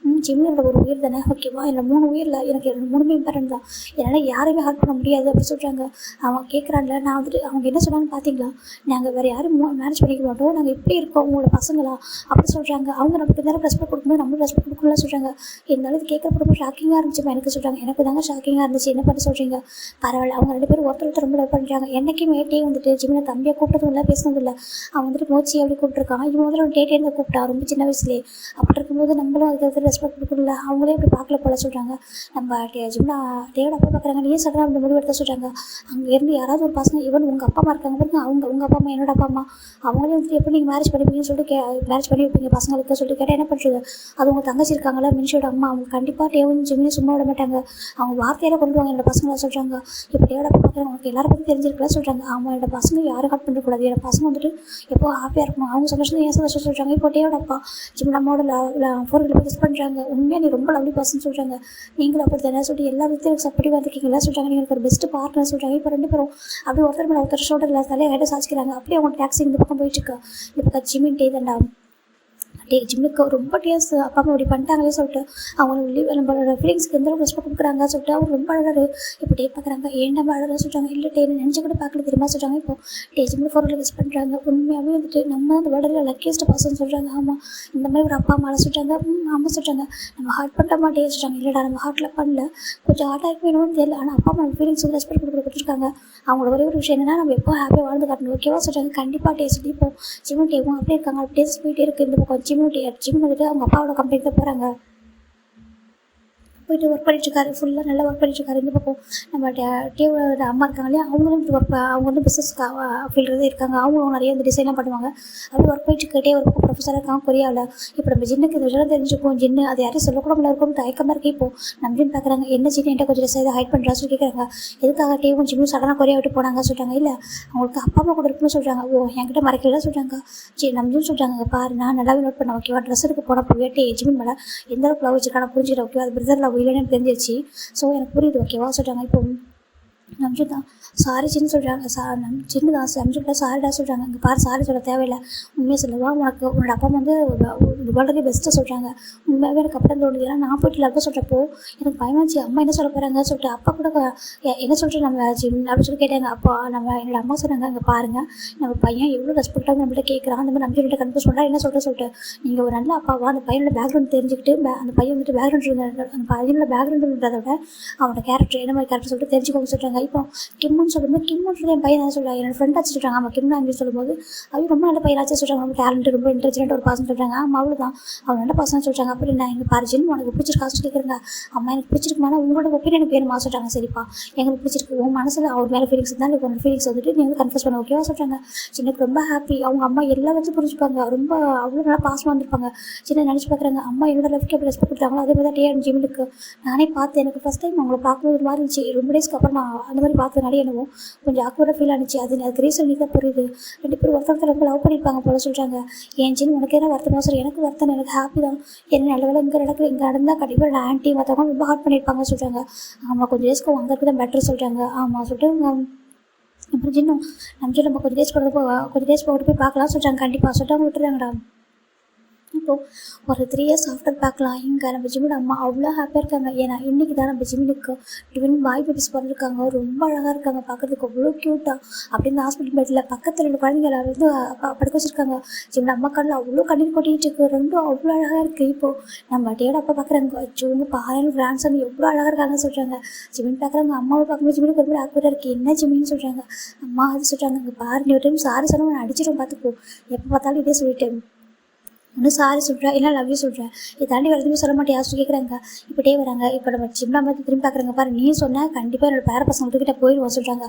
ஜிம்மில் என்னோட ஒரு உயிர் தானே ஓகேவா. என்னோட 3 உயிரில் எனக்கு 3மே இம்பார்ட்டன்ட் தான். என்னால் யாரையுமே ஹெல்ப் பண்ண முடியாது அப்படின்னு சொல்கிறாங்க. அவன் கேட்குறான்ல. நான் வந்துட்டு அவங்க என்ன சொன்னான்னு பார்த்தீங்களா, நாங்கள் வேறு யாரும் மேரேஜ் பண்ணிக்க மாட்டோம், நாங்கள் எப்படி இருக்கோம் உங்களோட பசங்களா அப்படி சொல்கிறாங்க. அவங்க நமக்கு இருந்தாலும் ரெஸ்பெக்ட் கொடுக்கும்போது நம்மளும் ரெஸ்பெக்ட் கொடுக்கணும்னு சொல்கிறாங்க. இருந்தாலும் இது கேட்குறப்ப ரொம்ப ஷாக்கிங்காக இருந்துச்சுமா எனக்கு சொல்கிறாங்க. எனக்கு தாங்க ஷாக்கிங்காக இருந்துச்சு. என்ன பண்ண சொல்கிறீங்க? பரவாயில்ல. அவங்க 2 பேரும் ஒருத்தர் ரொம்ப லவ் பண்ணுறாங்க. என்றைக்குமே டே வந்துட்டு ஜிம்மில் தம்பியை கூப்பிட்டதும் இல்லை, பேசினதும் இல்லை. அவன் வந்துட்டு மோச்சி அப்படி கூப்பிட்டுருக்கான். இவன் வந்து ஒரு டேட்டே இருந்து கூப்பிட்டான் ரொம்ப சின்ன வயசுலேயே. அப்படி இருக்கும்போது நம்மளும் அதுக்கு ரெஸ்பெக்ட் கொடுக்கல. அவங்களே இப்படி பார்க்கல போல சொல்கிறாங்க. நம்ம ஜிம்மில் டேவோட அப்பா பார்க்குறாங்க. நீயே சொல்கிறாங்க அப்படி முடிவு எடுத்த சொல்கிறாங்க. அங்கேருந்து யாராவது ஒரு பசங்க ஈவன் உங்கள் அப்பா அம்மா இருக்காங்க பாருங்க, உங்கள் அப்பா அம்மா என்னோட அப்பா அம்மா அவங்களே வந்துட்டு எப்படி நீங்கள் மேரேஜ் பண்ணிப்பீங்கன்னு சொல்லிட்டு மேரேஜ் பண்ணி வைப்பீங்க பசங்களுக்கு சொல்லிட்டு கேட்டால் என்ன பண்ணுறது? அது உங்கள் தங்கச்சி இருக்காங்களா மினிஷோட அம்மா, அவங்க கண்டிப்பாக டேவும் ஜிம்மியும் சும்மா விட மாட்டாங்க. அவங்க வார்த்தையில கொண்டு வாங்க என்னோட பசங்களை சொல்கிறாங்க. இப்போ டேவோட அப்பா பார்க்குறாங்க. உங்களுக்கு எல்லாரும் பற்றி தெரிஞ்சிருக்கலாம் சொல்கிறாங்க. அவங்க என்னோட பசங்க யாரும் ஹட் பண்ணக்கூடாது, என்னோட பசங்க வந்துட்டு எப்போ ஹாப்பியாக இருக்கணும், அவங்க சந்தோஷம் ஏன் சந்தோஷம் சொல்கிறாங்க. இப்போ டேவோட அப்பா ஜிம் நம்மளோட 4 கிலோ பண்ணுறாங்க. உண்மையாக நீ ரொம்ப லவ்லி பர்சன் சொல்கிறாங்க. நீங்களும் அப்படி தானே சொல்லிட்டு எல்லா விதத்தையும் சப்போர்ட்டிவாக வந்திருக்கீங்களா சொல்கிறாங்க. நீங்கள் எனக்கு ஒரு பெஸ்ட் பார்ட்னர் சொல்கிறாங்க. இப்போ 2 பேரும் அப்படியே ஒருத்தர் மேலே ஒருத்தர் ஷோல்டரில் தலையை ஹெட்டை சாச்சிக்கிறாங்க. அப்படியே அவங்க டாக்ஸி இந்த பக்கம் போயிட்டுருக்கா. இந்த பக்கம் ஜிம்மின் டே தாண்டா ஜிம்முக்கு ரொம்ப டேஸ் அப்பா அம்மா இப்படி பண்ணிட்டாங்களே சொல்லிட்டு அவங்க நம்மளோட ஃபீலிங்ஸ்க்கு எந்த அளவுக்கு ரெஸ்பெக்ட் கொடுக்குறாங்க சொல்லிட்டு அவர் ரொம்ப அழகாரு. இப்போ டே பார்க்குறாங்க. ஏன்டா அழகாக சொல்கிறாங்க. இல்லை டே நினச்சி கூட பார்க்கல தெரியுமா சொல்கிறாங்க. இப்போ ஜிம்மில் 4 மிஸ் பண்ணுறாங்க. உண்மையாகவே வந்துட்டு நம்ம அந்த வேர்ல்டில் லக்கியஸ்ட் பர்சன் சொல்கிறாங்க. ஆமாம் இந்த மாதிரி ஒரு அப்பா அம்மாவை சொல்கிறாங்க. ஆமாம் சொல்கிறாங்க. நம்ம ஹார்ட் பண்ணுற மாட்டே சொல்கிறாங்க. இல்லைடா நம்ம ஹார்ட்டில் பண்ணல, கொஞ்சம் ஹார்ட்டாக வேணும்னு தெரியல. ஆனால் அப்பா அம்மா ஃபீலிங்ஸுக்கு ரெஸ்பெக்ட் கொடுத்துருக்காங்க. அவங்களோட ஒரே ஒரு விஷயம் என்னன்னா நம்ம எப்போ ஹாப்பியாக வாழ்ந்து காட்டணும் ஓகேவா சொல்கிறாங்க. கண்டிப்பாக டேஸ்ட் இப்போ ஜிம்மும் டேவும் அப்படியே இருக்காங்க. டேஸ்ட் போயிட்டே இருக்குது. இந்த பக்கம் ஜிம் வந்துட்டு அவங்க அப்பாவோட கம்பெனிக்கு தான் போகிறாங்க. போயிட்டு ஒர்க் பண்ணிட்டுருக்காரு. ஃபுல்லாக நல்லா ஒர்க் பண்ணிட்டுருக்காரு. இந்த பக்கம் நம்ம டேவோட அம்மா இருக்காங்க இல்லையா, அவங்களும் அவங்க வந்து பிஸ்னஸ் ஃபீல்டு இருக்காங்க. அவங்களும் நிறைய வந்து டிசைன்லாம் பண்ணுவாங்க. அப்படி ஒர்க் போயிட்டு டே ஒரு பக்கம் ப்ரொஃபஸராக இருக்காங்க கொரியாவில். இப்போ நம்ம ஜின்னுக்கு இந்த விஷயம் தெரிஞ்சுப்போம். ஜின்னு அது யாரும் சொல்லக்கூட முடியல இருக்கும் தயக்கமாக இருக்குது. இப்போ நம்ம ஜின் பார்க்குறாங்க. என்ன ஜின்னு என்கிட்ட கொஞ்சம் டிசைன் ஹைட் பண்ணுறா சொல்லி கேட்குறாங்க. எதுக்காக டேவும் ஜிம்மும் சடனாக கொரியா விட்டு போனாங்க சொல்கிறாங்க. இல்லை அவங்களுக்கு அப்பா அம்மா கூட இருக்குன்னு சொல்கிறாங்க. ஓ என்கிட்ட மறைக்கல சொல்கிறாங்க. சரி நம்ம சொல்கிறாங்க. பாரு நான் நல்லாவே நோட் பண்ண ஓகேவா. ட்ரெஸ் எடுக்க போனப்போ டே ஜிமின் மேலே எந்த அளவுக்கு லவ் வச்சுருக்கான புரிஞ்சுக்கிற ஓகேவா. அது பிரதர் லவ் இல்லைன்னு எனக்கு தெரிஞ்சிருச்சு. ஸோ எனக்கு புரியுது ஓகேவா சொல்கிறாங்க. இப்போ நம்ஜு தான் சாரி சின்ன சொல்கிறாங்க. சின்ன தான் நம்ஜுக்கிட்ட சாரிடா சொல்கிறாங்க. இங்கே பாரு சாரி சொல்ல தேவையில்லை, உண்மையாக சொல்லுவா. உனக்கு உன்னோட அப்பா வந்து வேர்ல்டுலேயே பெஸ்ட்டு சொல்கிறாங்க. உண்மையாகவே எனக்கு அப்படி தான் தோணுது. ஏன்னா நான் போய்ட்டு லவ்வை சொல்கிறப்போ எனக்கு பயமாச்சு. அம்மா என்ன சொல்ல போகிறாங்க சொல்லிட்டு. அப்பா கூட என்ன சொல்லிட்டு நம்ம அப்படின்னு சொல்லி கேட்டாங்க. அப்பா என்னோட அம்மா சொன்னாங்க. அங்கே பாருங்கள் நம்ம பையன் எவ்வளோ ரெஸ்பெக்டாக நம்மள்ட்ட கேட்குறான். அந்த மாதிரி நம்ஜுக்கிட்ட கன்ஃபியூஸ் பண்ணுறா என்ன சொல்லிட்டு நீங்கள் ஒரு நல்ல அப்பாவா அந்த பையனோட பேக்ரவுண்ட் தெரிஞ்சுக்கிட்டு அந்த பையன் வந்துட்டு பேக்ரவுண்ட் அந்த பையனோட பேக்ரவுண்டுன்றத விட அவனோட கேரக்டர் என்ன மாதிரி கேரக்டர் சொல்லிட்டு தெரிஞ்சுக்கோங்க சொல்கிறாங்க. இப்போ கிம்முன்னு சொல்லும்போது கிம்முன்னு என் பையன் சொல்கிறாங்க. என்னோட ஃப்ரெண்டாச்சு சொல்கிறாங்க. ஆமாம் கிம் அப்படின்னு சொல்லும்போது அவங்க ரொம்ப நல்ல பையனாச்சும் சொல்கிறாங்க. ரொம்ப டேலண்ட் ரொம்ப இன்டெலிஜென்ட் ஒரு பர்சன் சொல்கிறாங்க. ஆமாம் அவ்வளோதான் அவன் நல்ல பர்சன் சொல்கிறாங்க. அப்படி நான் எங்கள் பாரிஜின் உனக்கு பிடிச்சிருக்காச்சு கேட்குறேங்க. அம்மா எனக்கு பிடிச்சிருக்குமா உங்களோட ஒப்பீனியன் வேணுமா சொல்கிறாங்க. சரிப்பா எங்களுக்கு பிடிச்சிருக்கு. உன் மனசில் அவர் மேலே ஃபீலிங்ஸ் இருந்தால் இப்போ ஃபீலிங்ஸ் வந்துட்டு நீங்கள் கன்ஃபியூஸ் பண்ண ஓகேவா சொல்கிறாங்க. சின்னக்கு ரொம்ப ஹாப்பி. அவங்க அம்மா எல்லாம் வச்சு புரிஞ்சுப்பாங்க. ரொம்ப அவ்வளோ நல்லா பாசமாக வந்திருப்பாங்க. சின்ன நினச்சி பார்க்குறாங்க. அம்மா என்னோட லைஃப்க்கு எப்படி ரெஸ்பெக்ட் கொடுத்தாங்களோ அதே மாதிரி தான் டே அண்ட் ஜிம்முக்கு நானே பார்த்தேன். எனக்கு ஃபஸ்ட் டைம் அவங்கள பார்க்கும்போது ஒரு மாதிரி இருந்துச்சு. ரொம்ப டேஸ்க்கு அப்புறம் நான் அந்த மாதிரி பார்த்ததுனால என்னவோ கொஞ்சம் ஆக்வர்டாக ஃபீல் ஆனிச்சு. அதுக்கு ரீசன் நீ தான் புரியுது. 2 பேரும் ஒருத்தர் ரொம்ப லவ் பண்ணியிருப்பாங்க போல சொல்கிறாங்க. என் ஜின் உனக்கு என்ன வருத்தமாக சார் எனக்கு வருத்தம் எனக்கு ஹாப்பி தான். என்ன நல்ல வேலை இங்கே நடந்தால் கண்டிப்பாக நான் ஆன்ட்டி மற்றவங்க ரொம்ப ஹார்ட் பண்ணியிருப்பாங்க சொல்கிறாங்க. ஆமாம் கொஞ்சம் டேஸ்க்கு வாங்கிறதுக்கு தான் பெட்டர் சொல்கிறாங்க. ஆமாம் சொல்லிட்டு அப்புறம் ஜின்னும் நம்ம கொஞ்சம் டேஸ் போட்டு போய் பார்க்கலாம் சொல்கிறாங்க. கண்டிப்பாக சொல்லிட்டு அவங்க விட்டுறாங்கடா. இப்போது ஒரு 3 இயர்ஸ் ஆஃப்டர் பார்க்கலாம். இங்கே நம்ம ஜிம்மியோட அம்மா அவ்வளோ ஹாப்பியாக இருக்காங்க. ஏன்னா இன்றைக்கி தான் நம்ம ஜிம்மினுக்கு ட்வின் பாய் பேபிஸ் பிறந்திருக்காங்க. ரொம்ப அழகாக இருக்காங்க. பார்க்குறதுக்கு அவ்வளோ க்யூட்டாக அப்படின்னு ஹாஸ்பிட்டல் பெட்டில் பக்கத்தில் 2 குழந்தைங்களை வந்து படுக்க வச்சுருக்காங்க. ஜிம்மியோட அம்மா கண்ணில் அவ்வளோ கண்ணீர் கொட்டிகிட்டு இருக்குது. ரெண்டும் அவ்வளோ அழகாக இருக்குது. இப்போது நம்ம டேயோட அப்பா பார்க்குறாங்க. ஜூங்க பாருங்க ஃப்ரான்ஸ் வந்து எவ்வளோ அழகாக இருக்காங்கன்னு சொல்கிறாங்க. ஜிம்மின் பார்க்குறாங்க. அம்மாவை பார்க்கும்போது ஜிம்மினுக்கு ரொம்ப ஆக்வர்டாக இருக்குது. என்ன ஜிம்மின்னு சொல்கிறாங்க. அம்மா அது சொல்கிறாங்க. இங்கே பாரு நீ ஒரு டைம் சாரி சொன்னால் நான் அடிச்சிடும் பார்த்துப்போ. எப்போ பார்த்தாலும் இதே சொல்லிட்டேன். ஒன்றும் சாரி சொல்கிறேன் இல்லை லவ் யூ சொல்கிறேன். இதை தாண்டி வேறு எதுவுமே சொல்ல மாட்டேன் யாரும் கேட்குறாங்க. இப்படியே வராங்க. இப்போ நம்ம ஜிம்மில் பார்த்து திரும்பி பார்க்குறாங்க. பாரு நீ சொன்னால் கண்டிப்பாக என்னோட பேர பசங்க கிட்ட போயிடுவோம் சொல்கிறாங்க.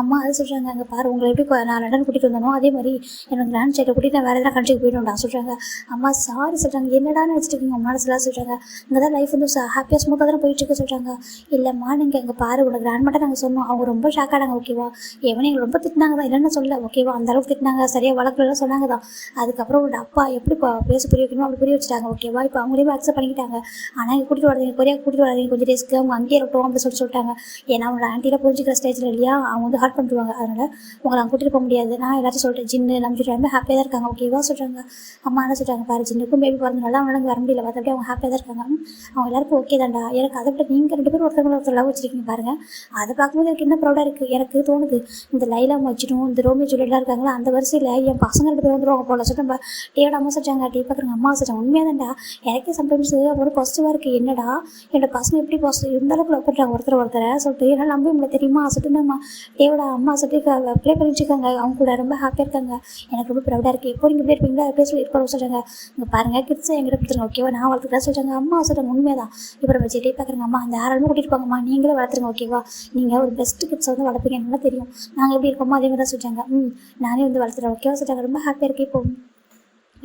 அம்மா அது சொல்கிறாங்க. அங்கே பாரு உங்களை எப்படி நான் லண்டன் கூட்டிகிட்டு வந்தனோ அதே மாதிரி எனக்கு கிராண்ட் சைடை கூட்டிகிட்டு நான் வேறு எதனா கண்ட்ரிக்கு போயிடும்டா சொல்கிறாங்க. அம்மா சாரி சொல்கிறாங்க. என்னடா நினச்சிட்டு இருக்கீங்க உங்கள் மனசுலாம் சொல்கிறாங்க. இங்கே தான் லைஃப் வந்து ஹாப்பியாக ஸ்மூத்தாக தானே போயிட்டுருக்கு சொல்கிறாங்க. இல்லைம்மா நீங்கள் இங்கே பாரு உங்களை கிராண்ட் மட்டும் நாங்கள் சொன்னோம். அவங்க ரொம்ப ஷாக் ஆனாங்க. ஓகேவா எவனே எங்களை ரொம்ப திட்டினாங்க தான் இல்லைன்னு சொல்ல ஓகேவா. அந்தளவுக்கு திட்டினாங்க. சரியாக வழக்குலாம் சொன்னாங்க தான். அதுக்கப்புறம் உங்களோட அப்பா எப்படி பேச புரிய வைக்கணும் அப்படி புரிய வச்சுட்டாங்க ஓகேவா. இப்போ அவங்களே அக்செப்ட் பண்ணிக்கிட்டாங்க. ஆனால் இங்கே கூட்டிகிட்டு வராதீங்க, கொரியா கூட்டிகிட்டு வராதீங்க, கொஞ்சம் ரிஸ்க்கு, அவங்க அங்கேயே இருக்கட்டும் அப்படி சொல்லிட்டாங்க. ஏன்னா அவங்களோட ஆண்டியில் புரிஞ்சுக்கிற ஸ்டேஜில் இல்லையா, அவங்க வந்து ஹார்ட் பண்ணிடுவாங்க. அதனால் உங்களை அங்கே கூட்டிகிட்டு போக முடியாது. நான் எல்லாத்தையும் சொல்லிட்டேன். ஜின்னு நம்ம ரொம்ப ஹாப்பியாக தான் இருக்காங்க ஓகேவா சொல்கிறாங்க. அம்மா என்ன சொல்கிறாங்க பாரு, ஜின்னுக்கும் பேபி பிறந்தனால அவங்களால வர முடியல, மற்றபடி அவங்க ஹாப்பியாக தான் இருக்காங்க. அவங்க எல்லாருக்கும் ஓகே தான்டா. எனக்கு அதை விட நீங்கள் 2 பேரும் ஒருத்தர் லவ் வச்சிருக்கீங்க பாருங்கள். அதை பார்க்கும்போது எனக்கு என்ன ப்ரௌடாக இருக்குது. எனக்கு தோணுது இந்த லைலா மச்சினும் இந்த ரோமியோ ஜூலியட்லாம் இருக்காங்களா, அந்த வரிசையில் என் பசங்க 2 பேர் வந்துருவாங்க போல சொல்லிட்டு டேயோட அம்மா சொல்கிறாங்க. டே பார்க்குறாங்க அம்மா சொல்கிறாங்க. உண்மையாக தான்டா, எனக்கே சம்டைம்ஸ் அவ்வளோ பாசிட்டிவாக இருக்குது. என்னடா என்னோட பசங்க எப்படி பாசிட்டிவ் இந்த அளவுக்கு லவ் பண்ணுறாங்க ஒருத்தரை சொல்லிட்டு என்னால் நம்ப முடியல தெரியுமா சொல்லிட்டு நம்ம டேயோட அம்மா சொல்லிட்டு ப்ளே பண்ணிட்டு இருக்காங்க. அவங்க கூட ரொம்ப ஹாப்பியாக இருக்காங்க. எனக்கு ரொம்ப ப்ரௌடாக இருக்குது. எப்போ நீங்கள் போய் இருப்பீங்களா அப்படியே சொல்லி இருப்பாங்க சொல்கிறாங்க. இங்கே பாருங்கள் கிட்ஸை எங்கிட்ட கொடுத்துருங்க ஓகேவா, நான் வளர்த்துக்கிறேன் சொல்கிறாங்க. அம்மா சொல்கிறாங்க உண்மையாக தான். இப்போ நம்ம செடி பார்க்குறாங்க. அம்மா அந்த யாராலுமே கூட்டிகிட்டு போங்கம்மா, நீங்களே வளர்த்துருங்க ஓகேவா, நீங்கள் ஒரு பெஸ்ட்டு கிட்ஸை வந்து வளர்ப்பீங்க, நல்லா தெரியும். நாங்கள் எப்படி இருக்கோமோ அதே மாதிரி தான் சொல்லிட்டாங்க. நானே வந்து வளர்த்துறேன் ஓகேவா சொல்லிட்டாங்க. ரொம்ப ஹாப்பியாக இருக்குது. இப்போ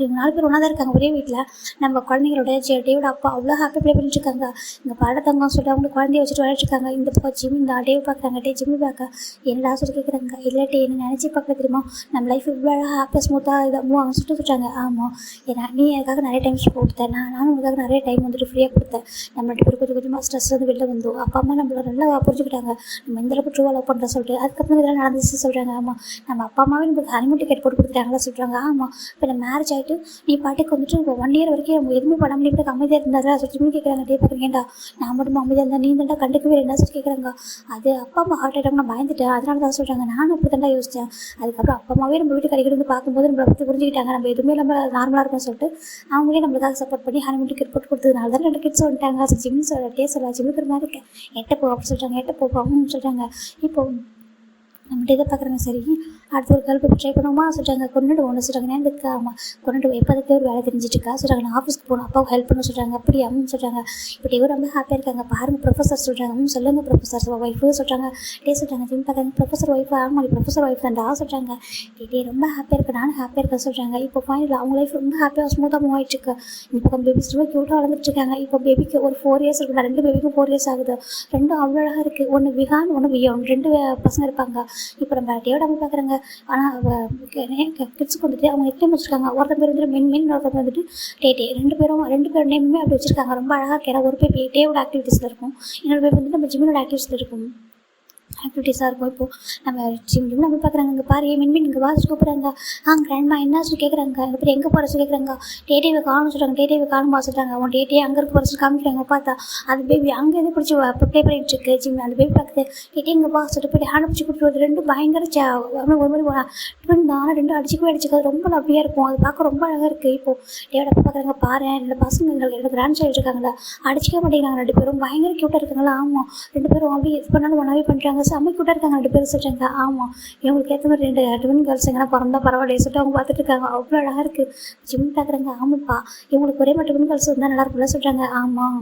இவங்க 4 பேர் ஒன்றா தான் இருக்காங்க ஒரே வீட்டில். நம்ம குழந்தைங்களோட டேவோட அப்பா அவ்வளோ ஹாப்பி ப்ளே பண்ணிட்டு இருக்காங்க. இங்கே பாடத்தங்க சொல்லிட்டு அவங்க குழந்தைய வச்சுட்டு விளையாட்டுருக்காங்க. இந்த பக்கம் ஜிம் இந்த டேவ் பார்க்குறாங்க. ஜிம்மி பார்க்க என்னடா சொல்லி கேட்குறாங்க. இல்லாட்டி என்ன நினச்சி பார்க்க தெரியுமா, நம்ம லைஃப் இவ்வளோ ஹாப்பியாக ஸ்மூத்தாக இதாக மூவ் அவங்க சொல்லிட்டாங்க. ஆமாம் ஏன்னா நீ எனக்காக நிறைய டைம் கொடுத்தேன், நானும் உங்களுக்காக நிறைய டைம் வந்துட்டு ஃப்ரீயாக கொடுத்தேன். நம்ம 2 பேரும் கொஞ்சம் கொஞ்சமாக ஸ்ட்ரெஸ் வந்து வெளில வந்தோம். அப்பா அம்மா நம்மள நல்லா புரிஞ்சுக்கிட்டாங்க, நம்ம இந்த அளவுக்கு ட்ரூவாக லவ் பண்ணுற சொல்லிட்டு. அதுக்கப்புறம் இதெல்லாம் நடந்துச்சு சொல்கிறாங்க. ஆமாம் நம்ம அப்பா அம்மாவே நம்மளுக்கு ஹனிமூன் டிக்கெட் போட்டு கொடுத்துட்டாங்களா சொல்கிறாங்க. ஆமாம் இப்போ நம்ம மேரேஜ் ஆகிட்டு நீ பாட்டுக்கு வந்துட்டு இப்போ 1 இயர் வரைக்கும் நம்ம எதுவுமே பண்ண முடியாது அமைதியாக இருந்தாரா சொல்லி கேட்குறாங்க. டே பார்க்குறீங்கடா நான் மட்டும் அமைதியாக இருந்தால் நீ தாண்டா கண்டுக்கவே என்ன சொல்லி கேட்குறாங்க. அது அப்பா அம்மா ஹார்ட் அட்டாக் நான் பயந்துட்டேன், அதனால தான் சொல்கிறாங்க. நானும் அப்படி தாண்டா யோசித்தேன். அதுக்கப்புறம் அப்பா அம்மாவே நம்ம வீட்டு கடைக்கு வந்து பார்க்கும்போது நம்மளை பற்றி புரிஞ்சுக்கிட்டாங்க, நம்ம எதுவுமே நம்ம நார்மலாக இருக்கும்னு சொல்லிட்டு அவங்களே நம்மளுக்காக சப்போர்ட் பண்ணி ஹனிமூன் டிக்கெட் போட்டு கொடுத்ததுனால தான் 2 கிட்ஸ் வந்துட்டாங்க. அது ஜிம்னு டே சொல்ல ஜிம்முக்கு மாதிரி இருக்கேன் எட்ட போ அப்படி சொல்கிறாங்க. எட்ட போப்பாங்கன்னு சொல்கிறாங்க. இப்போ நம்மகிட்ட இதை பார்க்குறாங்க. சரி அடுத்து ஒரு கல்வி ட்ரை பண்ணுவோமா சொல்கிறாங்க. கொண்டுட்டு ஒன்று சொல்கிறாங்க. நேரத்துக்கு ஆமாம் கொண்டுட்டு எப்போதுக்கே ஒரு வேலை தெரிஞ்சிட்டுருக்கா சொல்கிறாங்க. நான் ஆஃபீஸ்க்கு போகணும், அப்பாவுக்கு ஹெல்ப் பண்ண சொல்கிறாங்க. அப்படி அம்முன்னு சொல்கிறாங்க. இப்படி இவர் ரொம்ப ஹாப்பியாக இருக்காங்க. பாருங்கள் ப்ரொஃபஸர் சொல்கிறாங்க. சொல்லுங்கள் ப்ரொஃபஸர் ஒய்ஃபு சொல்கிறாங்க. டே சொல்கிறாங்க. ஜிம் பார்க்குறாங்க. ப்ரொஃபஸர் ஒய்ஃபு ஆமாம் ப்ரொஃபஸர் ஒய்ஃப் தான்டா சொல்கிறாங்க. டே ரொம்ப ஹாப்பியாக இருக்கேன், நானும் ஹாப்பியாக இருக்கேன் சொல்கிறாங்க. இப்போ ஃபைனல் அவங்க லைஃப் ரொம்ப ஹாப்பியாக ஸ்மூத்தாக மூவ் ஆகிட்டுருக்கு. இந்த பக்கம் பேபிஸ் ரொம்ப க்யூட்டாக வளர்ந்துட்டுருக்காங்க. இப்போ பேபிக்கு ஒரு 4 இயர்ஸ் இருக்குல்ல, 2 பேபிக்கும் 4 இயர்ஸ் ஆகுது. 2 அவ்வளோ அழகாக இருக்குது. ஒன்று விஹான் ஒன்று வியோன் 2 பசங்க இருப்பாங்க. இப்போ நம்ம டேயோட அம்மா பார்க்குறாங்க. ஆனால் கிட்ஸுக்கு வந்துட்டு அவங்க நிக்நேம் வச்சுருக்காங்க. ஒருத்தர் பேர் வந்துட்டு மின் ஒருத்தர் வந்துட்டு டே 2 பேரும் நேமுமே அப்படி வச்சுருக்காங்க. ரொம்ப அழகாக கேட்க ஒரு பேர் டேவோட ஆக்டிவிட்டீஸில் இருக்கும், இன்னொரு பேர் வந்துட்டு நம்ம ஜிம்மோட ஆக்டிவிட்டீஸில் இருக்கும் ஆக்டிவிட்டீஸாக இருக்கும். இப்போது நம்ம ஜிம் நம்ம பார்க்குறாங்க. இங்கே பாரு மின்மின் இங்கே வாசி கூப்பிட்றாங்க. கிராண்ட்மா என்ன சொல்லி கேட்குறாங்க. இப்போ எங்கே போகிற சொல்லி கேட்குறாங்க. டேட்டிவை காணும் சொல்கிறாங்க. டேட்டிவை காணுமா சொல்கிறாங்க. அவன் டேட்டே அங்கே இருக்க போகிற சொல்லி காமிக்கிறாங்க. பார்த்தா அது பேபி அங்கே எது பிடிச்சி ப்ளே பண்ணிட்டு இருக்கு ஜிம். அந்த பேபி பார்க்குது. டேட்டே இங்கே பா சொல்லிட்டு போய் ஹேண்ட் பிடிச்சி கூப்பிட்டு வருது. 2 பயங்கர ஒரு மாதிரி ட்வின் தான், ஆனால் 2 அடிச்சிக்காது. ரொம்ப லவ்லியாக இருக்கும். அது பார்க்க ரொம்ப அழகாக இருக்குது. இப்போது டேவோட பார்க்குறாங்க. பாரு 2 பசங்க என்னோட கிராண்ட் சைல்டு இருக்காங்களா, அடிச்சிக்க மாட்டேங்கிறாங்க. 2 பேரும் பயங்கர க்யூட்டாக இருக்காங்களா. ஆமாம் 2 பேரும் அப்படி இது பண்ணாலும் ஒன்றாவே பண்ணுறாங்க. செம்ம க்யூட்டாக இருக்காங்க 2 பேரும் சொல்கிறாங்க. ஆமாம் இவங்களுக்கு ஏற்ற மாதிரி 2 ட்வின் கேர்ள்ஸ் எங்கன்னா பிறந்தா பரவாயில்லையே சொல்லிட்டு அவங்க பார்த்துட்டு இருக்காங்க. அவ்வளோ அழகாக இருக்குது. ஜிம் பார்க்குறாங்க. ஆமாப்பா இவங்களுக்கு ஒரே மட்டும் ட்வின் கேர்ள்ஸ் இருந்தால் நல்லா இருக்கும்ல சொல்கிறாங்க. ஆமாம்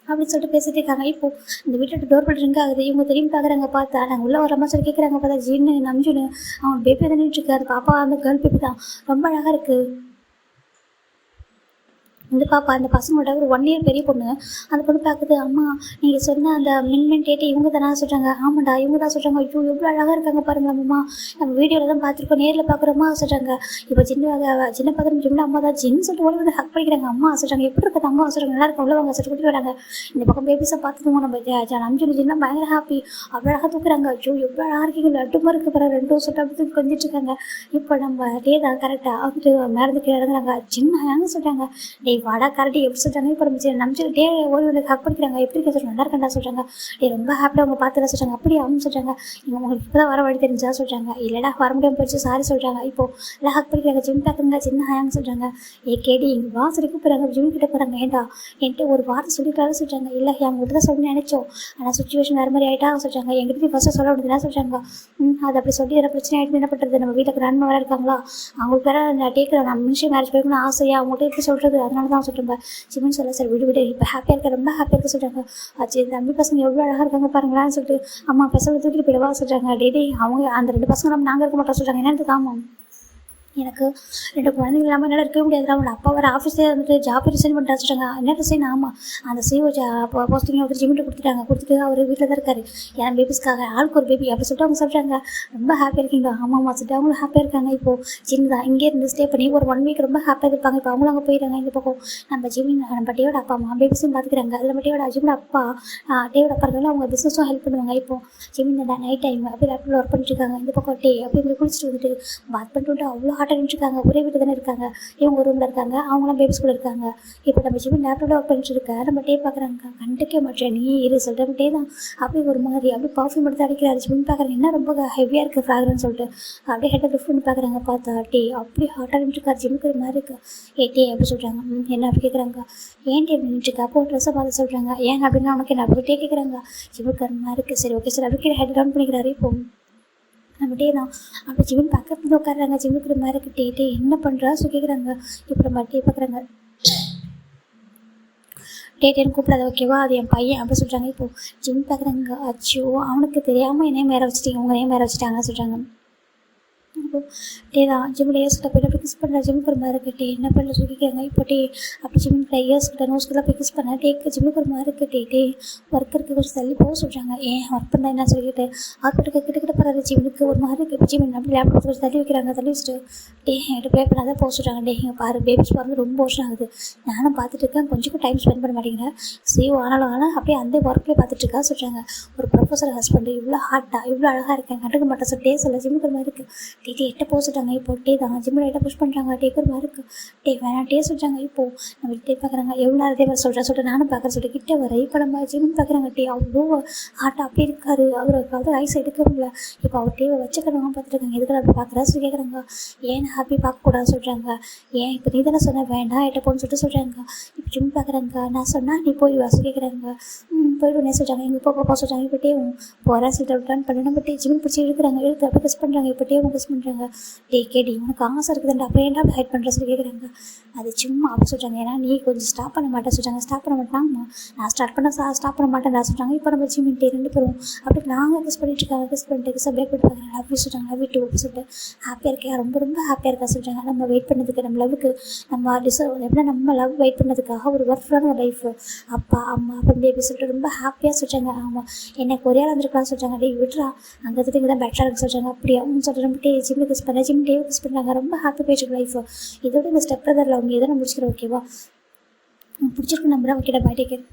அப்படின்னு சொல்லிட்டு பேசிட்டு இருக்காங்க. இப்போது இந்த வீட்டோட டோர் பெல் ரிங் ஆகுது. இவங்க திரும்பி பார்க்குறாங்க. பார்த்தா நாங்கள் உள்ளே வர மாதிரி சொல்லி கேட்குறாங்க. பார்த்தா ஜின்னு நம்ஜுன்னு அவன் பேபி தான் நின்றுட்டுருக்காரு. பாப்பா அந்த கேர்ள் பேபி தான் ரொம்ப அழகாக இருக்குது. இந்த பாப்பா அந்த பசங்களோட ஒரு 1 இயர் பெரிய பொண்ணு. அந்த பொண்ணு பார்க்குது. அம்மா நீங்கள் சொன்ன அந்த மின்மென் டேட்டை இவங்க தானே சொல்கிறாங்க. ஆமாண்டா இவங்க தான் சொல்கிறாங்க. ஐயோ எவ்வளோ அழகாக இருக்காங்க பாருங்கள் அம்மா, நம்ம வீடியோவில் தான் பார்த்துருக்கோம், நேரில் பார்க்குறோமா சொல்கிறாங்க. இப்போ சின்ன பார்க்குற ஜிம்ல அம்மா தான் ஜின்னு சொல்லிட்டு ஓடி வந்து ஹக் பண்ணிக்கிறாங்க. அம்மா சொல்கிறாங்க. எப்படி இருக்காது அம்மா சொல்கிறாங்க. நல்லா இருக்கும். அவ்வளோ அவங்க சொல்லிட்டு கூட்டிட்டு வராங்க. இந்த பக்கம் பேபிஸை பார்த்துக்கோங்க. நம்ம நம்ஜுனு ஜின்னா பயங்கர ஹாப்பி. அவ்வளோ அழகாக தூக்குறாங்க. ஐயோ எவ்வளோ அழகாக இருக்கீங்க, லட்டு மாதிரி இருக்கு பாரு 2 சொல்லிட்டு அப்படி கொஞ்சிட்டு இருக்காங்க. இப்போ நம்ம டே தான் கரெக்டாக வந்துட்டு மேலே இறங்குறாங்க. ஜின்னா ஏங்க சொல்கிறாங்க. டே வாடா கரெக்டி எப்படி சொல்கிறாங்க. இப்போ நம்ம டே ஓடி வந்து ஹக் பண்ணிக்கிறாங்க. எப்படி இருக்க சொல்கிறாங்க. நல்லா இருக்கா சொல்கிறாங்க. டே ரொம்ப ஹாப்பியாக அவங்க பார்த்துதான் சொல்கிறாங்க. அப்படி அவங்க சொல்கிறாங்க. நீங்கள் உங்களுக்கு இப்போ தான் வர வழி தெரிஞ்சா சொல்கிறாங்க. இல்லைடா வர முடியாமல் போயிடுச்சு சாரி சொல்கிறாங்க. இப்போது எல்லாம் ஹக் பண்ணிக்கிறாங்க. ஜிம் பார்க்குறாங்க. சின்ன ஹாயாங்க சொல்கிறாங்க. கேடி எங்கள் வாசல் கூப்பிட்றாங்க. ஜிம் கிட்ட போகிறாங்க. ஏண்டா என்கிட்ட ஒரு வார்த்தை சொல்லிட்டாலும் சொல்கிறாங்க. இல்லை எங்கள்கிட்ட தான் சொல்லணும்னு நினச்சோம், ஆனால் சுச்சுவேஷன் வேறு மாதிரி ஆகிட்டா சொல்கிறாங்க. எங்கிட்ட ஃபஸ்ட்டு சொல்ல முடியுதுன்னா சொல்கிறாங்க. அது அப்படி சொல்லி எதாவது பிரச்சனை ஆகிட்டு என்ன பண்ணுறது. நம்ம வீட்டில் கிராண்ட்மா வேறு இருக்காங்களா, அவங்களுக்கு வேறு நான் கேட்குறேன். நம்ம மினிஷன் மேரேஜ் போய்க்கணும்னு ஆசையாக அவங்கள்ட்ட எப்படி சொல்கிறது. அதனால தான் சொல்கிறேன். ஜிம்னு சொல்ல சார் விடு இப்போ ஹாப்பியாக இருக்க ரொம்ப ஹாப்பியாக இருக்க சொல்கிறாங்க. ஆச்சு தம்பி பசங்க எவ்வளோ அழகாக இருக்காங்க பாருங்களான்னு சொல்லிட்டு அம்மா பசங்க தூக்கிட்டு போயிடுவா சொல்கிறாங்க. டே அவங்க அந்த 2 பசங்க நம்ம நாங்கள் இருக்க மாட்டோம் சொல்கிறாங்க. என்னது ஆமாம் எனக்கு 2 குழந்தைங்க இல்லாமல் என்னால் இருக்கவே முடியாது. அவனோட அப்பா வேறு ஆஃபீஸே வந்துட்டு ஜாப் ரிசைன் பண்ணிட்டு வச்சுட்டாங்க. என்ன ரிசைன்? ஆமாம், அந்த சிஓ போஸ்டிங்கை வந்துட்டு ஜிம்மிட்டு கொடுத்துட்டாங்க. கொடுத்துட்டு அவர் வீட்டில் தான் இருக்கார். என் பேபிஸ்க்காக ஆளுக்கு ஒரு பேபி அப்படி சொல்லிட்டு அவங்க சொல்கிறாங்க. ரொம்ப ஹாப்பியாக இருக்கீங்களா? ஆமாம்மா சொல்லிட்டு அவங்களும் ஹாப்பியாக இருக்காங்க. இப்போது ஜிம் தான் இங்கே இருந்து ஸ்டே பண்ணி ஒரு 1 வீக் ரொம்ப ஹாப்பியாக இருப்பாங்க. இப்போ அவங்களும் அங்கே போயிடுறாங்க. இந்த பக்கம் நம்ம நம்ம டேவோட அப்பா அம்மா பேபிஸும் பார்த்துக்கிறாங்க. அதில் நம்ம டேவோட ஜிம்மோட அப்பா டேவோட அப்பா இருந்தாலும் அவங்க பிஸ்னஸும் ஹெல்ப் பண்ணுவாங்க. இப்போது ஜிம் இந்த நைட் டைம் அப்படி லேப்டாப்பில் ஒர்க் பண்ணிட்டு இருக்காங்க. இந்த பக்கம் டே அப்படி இப்படி குளிச்சுட்டு வந்துட்டு பாத் பண்ணிட்டு அவ்வளோ ஹாட்டாக நின்றுருக்காங்க. ஒரே வீட்டில் தானே இருக்காங்க. இவங்க ஒரு ரூமில் இருக்காங்க, அவங்களாம் பேபி ஸ்கூலில் இருக்காங்க. இப்போ நம்ம ஜிம் லேப்டாப்பில் ஒர்க் பண்ணிட்டு இருக்க நம்ம டே பார்க்குறாங்க. கண்டுக்கே மாட்டேன் நீ இரு சொல்லிட்டு நம்ம டே தான் அப்படியே ஒரு மாதிரி அப்படியே பர்ஃப்யூம் எடுத்து அடிக்கிறாரு. ஜிம் பார்க்குறாங்க என்ன ரொம்ப ஹெவியாக இருக்குது ஃப்ராக்ரன்ஸ் சொல்லிட்டு அப்படியே ஹெட்டை லிஃப்ட் பண்ணி பார்க்குறாங்க. பார்த்தா டே அப்படி ஹாட்டாக நின்றுருக்காரு. ஜிம்முக்கு ஒரு மாதிரி இருக்கா. டே அப்படி சொல்கிறாங்க. என்ன அப்படி கேட்குறாங்க. ஏன் டே நின்றுருக்கா? அப்போ ட்ரெஸ்ஸை பார்த்து சொல்கிறாங்க. ஏன் அப்படின்னா உனக்கு என்ன அப்படி கேட்குறாங்க. ஜிம்முக்கு ஒரு மாதிரி இருக்குது. சரி ஓகே சார் அப்படி ஹெட் டவுன் பண்ணிக்கிறாரு. இப்போ நம்ம டே தான் அப்படி ஜிம் பக்கத்தில் உட்காடுறாங்க. ஜிம்முக்கு மாதிரி டே என்ன பண்ணுறா ஸோ கேட்குறாங்க. இப்போ நம்ம டே பார்க்குறாங்க. டேட்டேன்னு கூப்பிடாத ஓகேவா, அது என் பையன் அப்படி சொல்கிறாங்க. இப்போது ஜிம் பார்க்குறாங்க. அச்சோ அவனுக்கு தெரியாமல் என்னையும் மேலே வச்சுட்டீங்க, உங்கள் நேம் மேலே வச்சுட்டாங்கன்னு சொல்கிறாங்க. அப்போ டே தான் ஜிம்மில் இயர்ஸ்கிட்ட போய்ட்டு அப்படி கிஸ் பண்ணுற. ஜிம்முக்கு ஒரு மாதிரி இருக்குது. என்ன பண்ணல சொல்லிக்கிறாங்க. இப்போ டே அப்படி ஜிம்மில் இயர்ஸ்கிட்ட நோஸ்கிட்ட போய் கிஸ் பண்ண. டேக்கு ஜிம்முக்கு ஒரு மாதிரி இருக்குது. டே ஒர்க் இருக்குது கொஞ்சம் தள்ளி போக சொல்கிறாங்க. ஏன் ஒர்க் பண்ணா என்ன சொல்லிக்கிட்டு ஹாஸ்பிட்டலுக்கு கிட்ட போகிறாரு. ஜிம்முக்கு ஒரு மாதிரி இருக்குது. ஜிம் அப்படி லேப்டாப் கொஞ்சம் தள்ளி வைக்கிறாங்க. தள்ளி வச்சுட்டு டே என்கிட்ட ப்ளே பண்ணாதான் போக சொல்கிறாங்க. டே இங்கே பாரு பேபிஸ் பிறந்து ரொம்ப வருஷம் ஆகுது, நானும் பார்த்துட்டு இருக்கேன், கொஞ்சம் டைம் ஸ்பெண்ட் பண்ண மாட்டேங்கிறேன். சிஓ ஆனாலும் அப்படியே அந்த ஒர்க்லேயே பார்த்துட்டு இருக்கா சொல்கிறாங்க. ஒரு ப்ரொஃபஸர் ஹஸ்பண்டு இவ்வளோ ஹாட்டாக இவ்வளோ அழகாக இருக்கேன், கண்டுக்க மாட்டேன் சார். டே சொல்ல ஜிம்முக்கு ஒரு மாதிரி இருக்குது. டே எட்ட போக சொல்கிறாங்க. இப்போ டே தான் ஜிம்மில் எட்ட புஷ் பண்ணுறாங்க. டேக்கு ஒரு மாதிரி இருக்குது. டே வேணாம் டே சொல்கிறாங்க. இப்போது நம்ம டே பார்க்குறாங்க. எவ்வளோ நேரத்தே வர சொல்லிட்டு நானும் பார்க்குறேன் சொல்லிட்டு கிட்ட வர. இப்போ நம்ம ஜிம் பார்க்குறாங்க. டே அவ்வளோ ஹாட்டாக அப்படி இருக்காரு. அவருக்கு ஐஸ் எடுக்க முடியல. இப்போ அவர் டேவை வச்சுக்கிறவங்க பார்த்துருக்காங்க. எதுக்கு அப்படி பார்க்குறா சொல்லி கேட்குறாங்க. ஏன் ஹாப்பி பார்க்கக்கூடாது சொல்கிறாங்க. ஏன் இப்போ நீ தானே சொன்ன வேண்டாம் எட்ட போன்னு சொல்லிட்டு சொல்கிறாங்க. இப்போ ஜிம் பார்க்குறாங்க. நான் சொன்னால் நீ போய் வாசி கேட்குறாங்க. போய்டுனே சொல்கிறாங்க. எங்கள் போப்பா சொல்கிறாங்க. இப்போ டேவும் போகிறேன் சொல்லிட்டு ரிட்டர்ன் பண்ணி நம்ம டே ஜிம் பிடிச்சி இழுக்கிறாங்க. இழுத்து அப்போ கிஸ் பண்ணுறாங்க. இப்போ டேவும் கிஸ் பண்ணுறாங்க. டே கேடி உனக்கு ஆசை இருக்குதுண்டா அப்புறம் ஏன்டா ஹைட் பண்ணுற சொல்லி கேட்குறாங்க. அது சும்மா அப்படி சொல்கிறாங்க. ஏன்னா நீ கொஞ்சம் ஸ்டாப் பண்ண மாட்டேன் சொல்கிறாங்க. ஸ்டாப் பண்ண மாட்டாங்கம்மா, நான் ஸ்டார்ட் பண்ண ஸ்டாப் பண்ண மாட்டேன் நான் சொல்கிறாங்க. இப்போ நம்ம ஜிம் டே 2 பேரும் அப்படி நாங்கள் கிஸ் பண்ணிட்டு இருக்காங்க. கிஸ் பண்ணிட்டு கிஸ் அப்படியே போட்டு பார்க்குறாங்க. அப்படி சொல்கிறாங்க. லவ் டூ அப்படி சொல்லிட்டு ஹாப்பியாக இருக்கேன், ரொம்ப ரொம்ப ஹாப்பியாக இருக்கா சொல்கிறாங்க. நம்ம வெயிட் பண்ணதுக்கு நம்ம லவ்வுக்கு நம்ம டிசர்வ் எப்படின்னா நம்ம லவ் வெயிட் பண்ணதுக்காக ஒரு ஒர்க்ஃபுல்லான லைஃப் அப்பா அம்மா அப்போ பேபி சொல்லிட்டு ரொம்ப ஹாப்பியாக சொல்கிறாங்க. ஆமாம் எனக்கு ஒரே ஆள் வந்துருக்கலாம் சொல்கிறாங்க. டே விட்றா அங்கே வந்துட்டு இங்கே தான் பெட்டராக இருக்கு சொல்கிறாங்க. அப்படியே அவங்க சொல்கிற நம்ம டே ஜிம்மில் கிஸ் பண்ண ஜிம் டேவை கிஸ் பண்ணுறாங்க. ரொம்ப ஹாப்பி போயிட்டு லைஃப். இதோட இந்த ஸ்டெப் பிரதரில் அவங்க எதனா முடிச்சுக்கிறேன் ஓகேவா. பிடிச்சிருக்கு நம்புறேன். ஓகேடா பை டேக் கேர்.